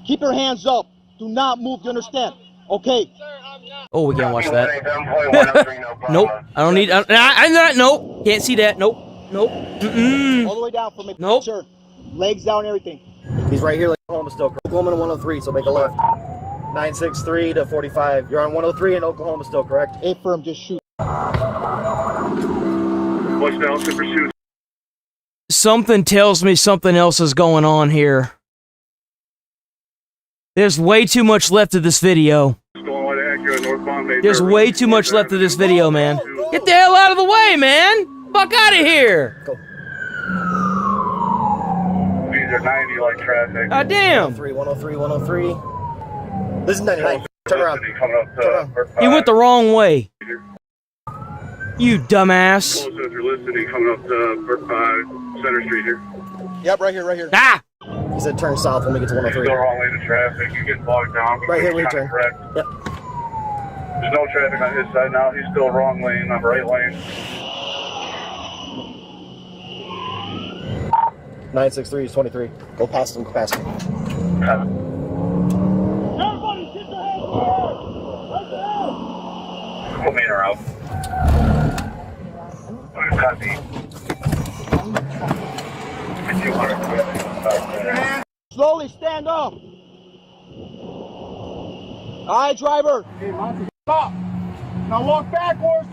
Keep your hands up. Do not move, you understand? Okay. Oh, we can't watch that. Nope. I don't need. Nope. Can't see that. Nope. Mm-mm. All the way down for me. Nope. Sir. Legs down, everything. He's right here, like Oklahoma still. Oklahoma to 103, so make a left. 963 to 45. You're on 103 in Oklahoma still, correct? A firm, just shoot. What's down to pursuit? Something tells me something else is going on here. There's way too much left of this video. Going on Acura, There's way too much left of this video, man. Get the hell out of the way, man! Fuck out of here! These are 90 like traffic. God damn! 103, 103. This is 99. Turn around. He went the wrong way. You dumbass. Closest you're listening, coming up to Center Street here. Yep, right here, right here. Ah! He said turn south when we get to 103. Still wrong lane of traffic. You get bogged down. Right here, we turn. Correct. Yep. There's no traffic on his side now. He's still wrong lane on the right lane. 963 is 23. Go past him, go past him. Everybody sit your hands right there. Put me in or out. Copy. Slowly stand up. All right, driver. Hey, Monty, stop. Now walk backwards.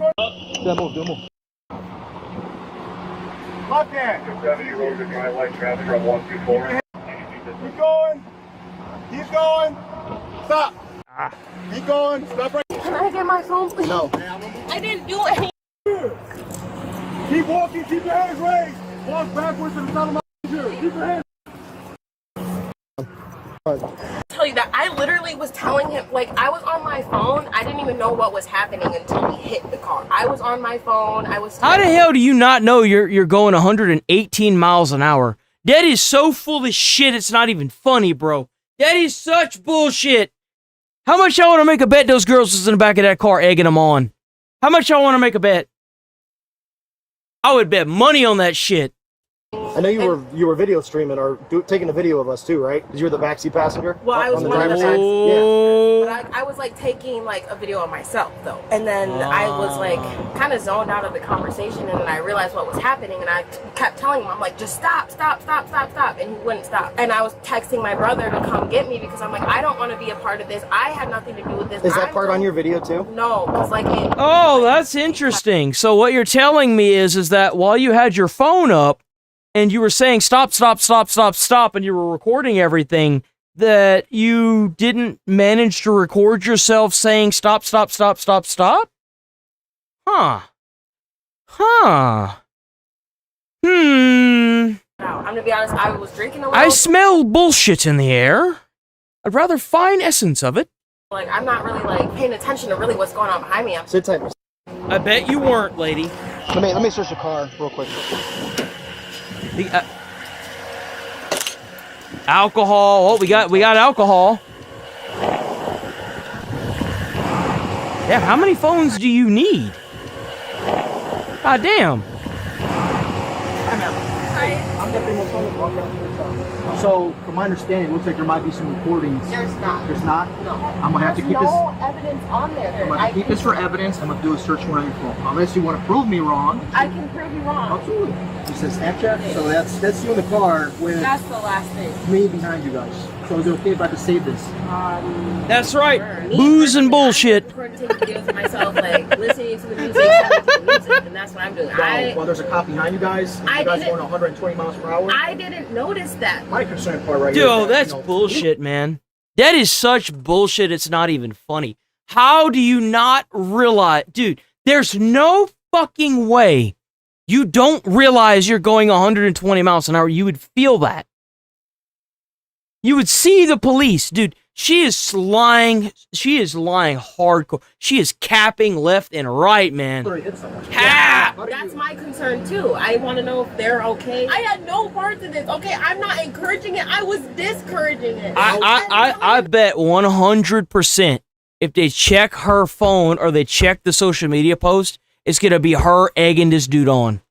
Demo. Left hand. 70 road to dry light traffic from 124. Keep going. Keep going. Stop. Keep going. Stop right. Can I get my phone, please? No. I didn't do anything. Keep walking. Keep your hands raised. Walk backwards to the sound of my here. Keep your hands. Tell you that I literally was telling him, like, I was on my phone. I didn't even know what was happening until we hit the car. I was on my phone. I was. How the hell do you not know you're going 118 miles an hour? That is so full of shit, it's not even funny, bro. That is such bullshit. How much y'all want to make a bet those girls was in the back of that car egging them on? How much y'all want to make a bet? I would bet money on that shit. I know you were video streaming or taking a video of us too, right? Because you were the backseat passenger. Well, I was on the one of driver's the side. Yeah. But I was like taking like a video of myself though, and then I was like kind of zoned out of the conversation, and then I realized what was happening, and I kept telling him, I'm like, just stop, and he wouldn't stop. And I was texting my brother to come get me because I'm like, I don't want to be a part of this. I had nothing to do with this. Is that part on your video too? No, because like it. Oh, that's interesting. So what you're telling me is that while you had your phone up and you were saying stop, and you were recording everything, that you didn't manage to record yourself saying stop? Huh. I'm gonna be honest, I was drinking a little. I smell bullshit in the air. I'd rather find essence of it. Like, I'm not really like paying attention to really what's going on behind me. Sit tight. I bet you weren't, lady. Let me search the car real quick. The alcohol. Oh, we got alcohol. Yeah, how many phones do you need? God damn. So, from my understanding, it looks like there might be some recordings. There's not. There's not? No. I'm going to have to keep this. No evidence on there. I'm going to keep this for evidence. I'm going to do a search warrant on your phone. Unless you want to prove me wrong. I can prove you wrong. Absolutely. It says Snapchat, so that's you in the car with That's the last thing. me behind you guys. So is it okay if I could save this? That's right. Booze and bullshit. I'm taking videos of myself, like listening to the music, and that's what I'm doing. Well, there's a cop behind you guys. You guys going 120 miles per hour. I didn't notice that. My concern part right here. Dude, that's bullshit, man. That is such bullshit, it's not even funny. How do you not realize? Dude, there's no fucking way you don't realize you're going 120 miles an hour. You would feel that. You would see the police. Dude, she is lying. She is lying hardcore. She is capping left and right, man. Yeah, that's my concern too. I want to know if they're okay. I had no part in this. Okay, I'm not encouraging it. I was discouraging it. I bet 100% if they check her phone or they check the social media post, it's gonna be her egging this dude on.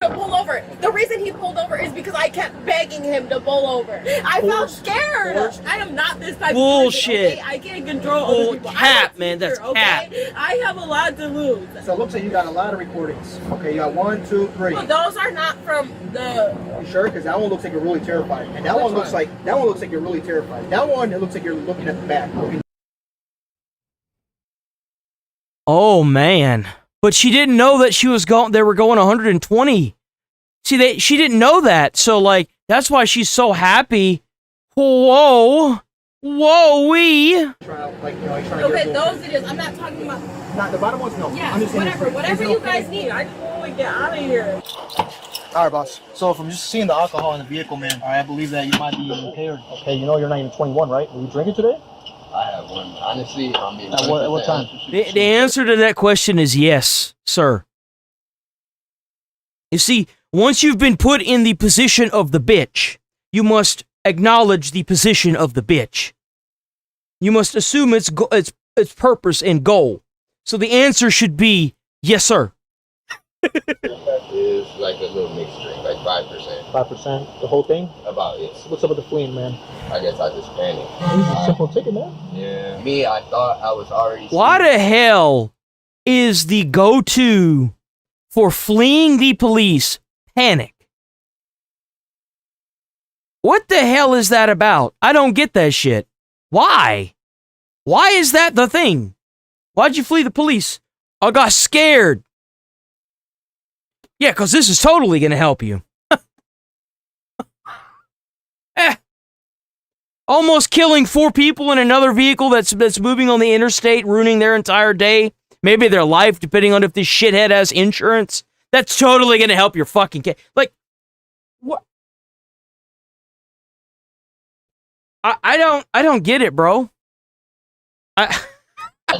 To pull over. The reason he pulled over is because I kept begging him to pull over. I felt scared. I am not this type Bullshit. of person. Okay? I can't control other people. Cap, man. That's cap. Okay? I have a lot to lose. So it looks like you got a lot of recordings. Okay, you got 1, 2, 3. Well, those are not from the. You sure? Because that one looks like you're really terrified, and that one looks like you're really terrified. That one, it looks like you're looking at the back. Oh man. But she didn't know that she was going. They were going 120. See, she didn't know that. So like, that's why she's so happy. Whoa, Whoa-wee! Okay, those it is. I'm not talking about. Not the bottom ones, no. Yeah, I'm just saying whatever you guys need. I just want to get out of here. All right, boss. So from just seeing the alcohol in the vehicle, man, I believe that you might be impaired. Okay, you know you're not even 21, right? Were you drinking today? I have one. Honestly, I'm being At what time? The answer to that question is yes, sir. You see, once you've been put in the position of the bitch, you must acknowledge the position of the bitch. You must assume its purpose and goal. So the answer should be yes, sir. It's like a little mixed drink, like 5%. 5%? The whole thing? About it. What's up with the fleeing, man? I guess I just panicked. It's a simple ticket, man. Yeah. Me, I thought I was already. Why the hell is the go-to for fleeing the police panic? What the hell is that about? I don't get that shit. Why? Why is that the thing? Why'd you flee the police? I got scared. Yeah, because this is totally going to help you. Almost killing 4 people in another vehicle that's moving on the interstate, ruining their entire day. Maybe their life, depending on if this shithead has insurance. That's totally going to help your fucking case. Like, what? I don't get it, bro. I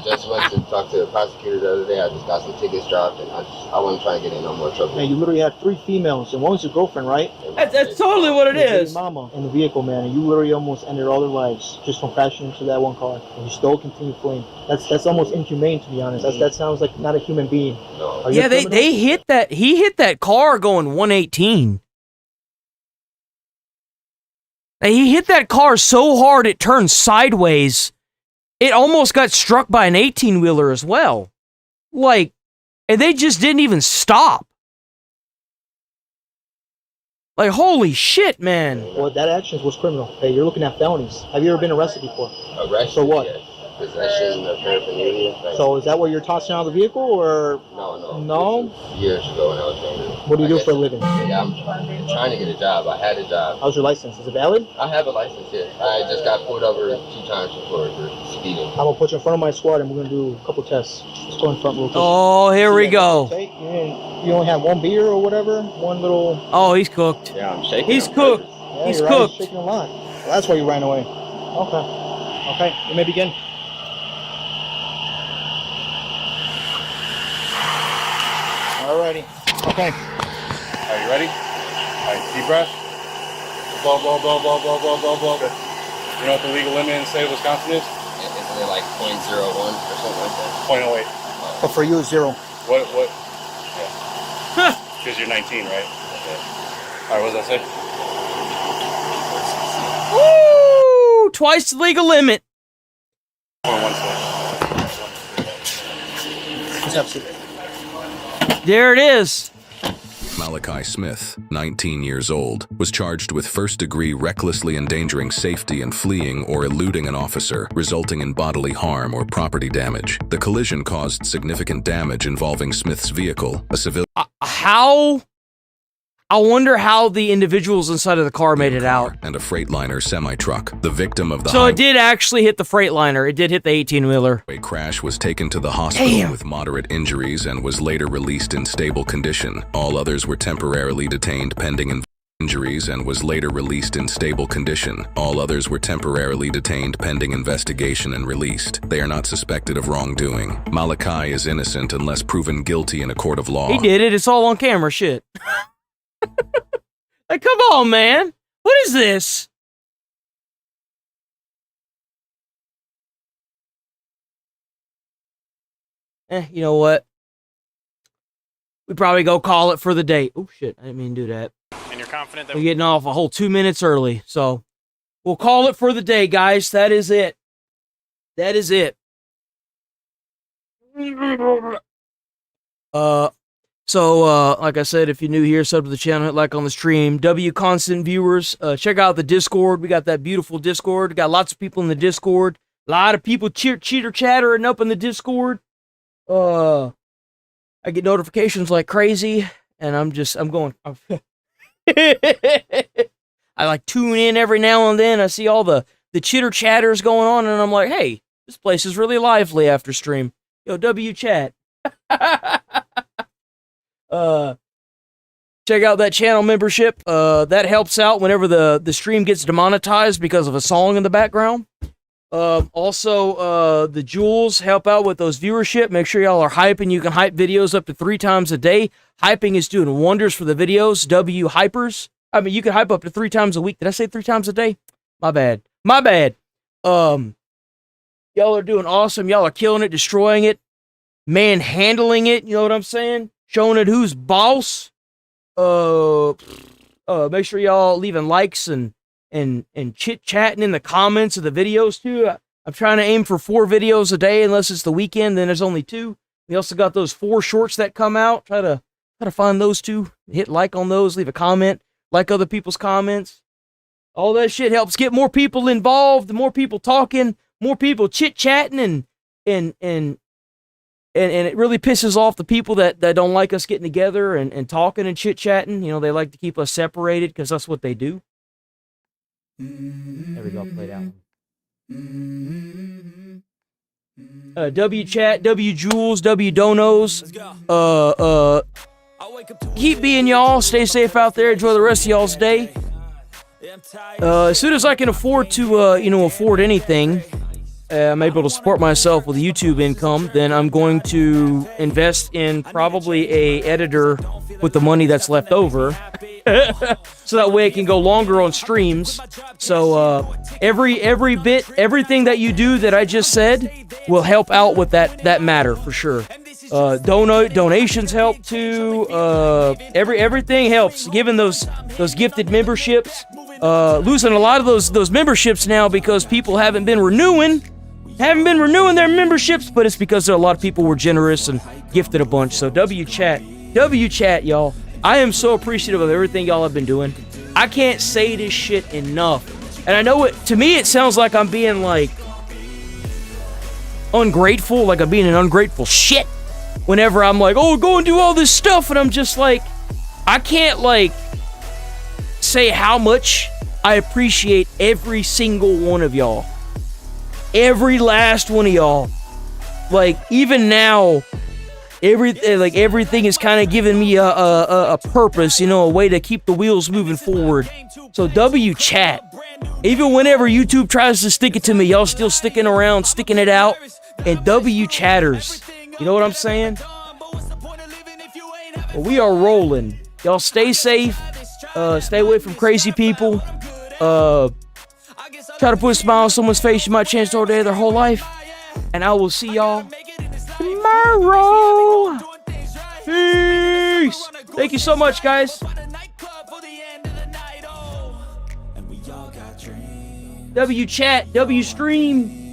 just went to talk to the prosecutor the other day. I just got some tickets dropped, and I wasn't trying to get in no more trouble. Man, you literally had 3 females, and one was your girlfriend, right? That's totally what it is. Mama in the vehicle, man, and you literally almost ended all their lives just from crashing into that one car, and you still continue fleeing. That's almost inhumane, to be honest. That sounds like not a human being. No. Yeah, they hit that. He hit that car going 118. He hit that car so hard it turned sideways. It almost got struck by an 18-wheeler as well. Like, and they just didn't even stop. Like, holy shit, man. Well, that action was criminal. Hey, you're looking at felonies. Have you ever been arrested before? Arrested? For what? Yes. Possession of paraphernalia. So is that what you're tossing out of the vehicle, or? No. No? Years ago when I was younger. What do you do for a living? Yeah, I'm trying to get a job. I had a job. How's your license? Is it valid? I have a license, yes. I just got pulled over 2 times before for speeding. I'm gonna put you in front of my squad, and we're gonna do a couple tests. Let's go in front real quick. Oh, here we go. You only have 1 beer or whatever? One little... Oh, he's cooked. Yeah, I'm shaking. He's cooked. Yeah, He's you're cooked. Right. Shaking a lot. Well, that's why you ran away. Okay, you may begin. Alrighty. Okay. Are you ready? All right, deep breath. Blow, blow, blow, blow, blow, blow, blow, blow. Good. You know what the legal limit in the state of Wisconsin is? Isn't it like 0.01 or something like that? 0.08. But for you, it's 0. What? Yeah. Because you're 19, right? Okay. All right, what does that say? Woo! Twice the legal limit. 0.16. There it is. Malachi Smith, 19 years old, was charged with first-degree recklessly endangering safety and fleeing or eluding an officer, resulting in bodily harm or property damage. The collision caused significant damage involving Smith's vehicle, a civilian. How? I wonder how the individuals inside of the car made it out. And a Freightliner semi-truck. The victim of the So it did actually hit the Freightliner. It did hit the 18-wheeler. A crash was taken to the hospital with moderate injuries and was later released in stable condition. All others were temporarily detained pending injuries and was later released in stable condition. All others were temporarily detained pending investigation and released. They are not suspected of wrongdoing. Malachi is innocent unless proven guilty in a court of law. He did it. It's all on camera. Shit. Like, come on, man. What is this? You know what? We probably go call it for the day. Oh, shit. I didn't mean to do that. And you're confident that we're getting off a whole 2 minutes early. So we'll call it for the day, guys. That is it. That is it. So, like I said, if you're new here, sub to the channel, hit like on the stream. Constant viewers, check out the Discord. We got that beautiful Discord. We got lots of people in the Discord. A lot of people cheater chattering up in the Discord. I get notifications like crazy, and I'm going. I like tune in every now and then. I see all the the chitter chatter is going on, and I'm like, hey, this place is really lively after stream. Yo, W chat. Check out that channel membership. That helps out whenever the stream gets demonetized because of a song in the background. Also, the jewels help out with those viewership. Make sure y'all are hyping. You can hype videos up to 3 times a day. Hyping is doing wonders for the videos. W hypers. I mean, you can hype up to 3 times a week. Did I say 3 times a day? My bad. My bad. Y'all are doing awesome. Y'all are killing it, destroying it, manhandling it. You know what I'm saying? Showing it who's boss. Make sure y'all leaving likes and chit-chatting in the comments of the videos too. I'm trying to aim for 4 videos a day, unless it's the weekend, then there's only 2. We also got those 4 shorts that come out. Try to find those 2. Hit like on those, leave a comment, like other people's comments. All that shit helps get more people involved, more people talking, more people chit-chatting, and it really pisses off the people that don't like us getting together and talking and chit-chatting. You know, they like to keep us separated because that's what they do. There we go, play that one. W chat, W Jules, W Donos. Keep being y'all. Stay safe out there. Enjoy the rest of y'all's day. As soon as I can afford to, afford anything, I'm able to support myself with YouTube income, then I'm going to invest in probably a editor with the money that's left over. So that way it can go longer on streams. So every bit, everything that you do that I just said will help out with that matter for sure. Donations help too. Everything helps. Giving those gifted memberships. Losing a lot of those memberships now because people haven't been renewing their memberships, but it's because a lot of people were generous and gifted a bunch. So W chat, y'all. I am so appreciative of everything y'all have been doing. I can't say this shit enough. And I know to me it sounds like I'm being like ungrateful, like I'm being an ungrateful shit whenever I'm like, oh, go and do all this stuff, and I'm just like, I can't like say how much I appreciate every single one of y'all. Every last one of y'all. Like, even now, everything is kind of giving me a purpose, a way to keep the wheels moving forward. So W chat. Even whenever YouTube tries to stick it to me, y'all still sticking around, sticking it out. And W chatters. You know what I'm saying? Well, we are rolling. Y'all stay safe. Stay away from crazy people. Try to put a smile on someone's face you might change their whole life. And I will see y'all tomorrow. Peace. Thank you so much, guys. W chat, W stream.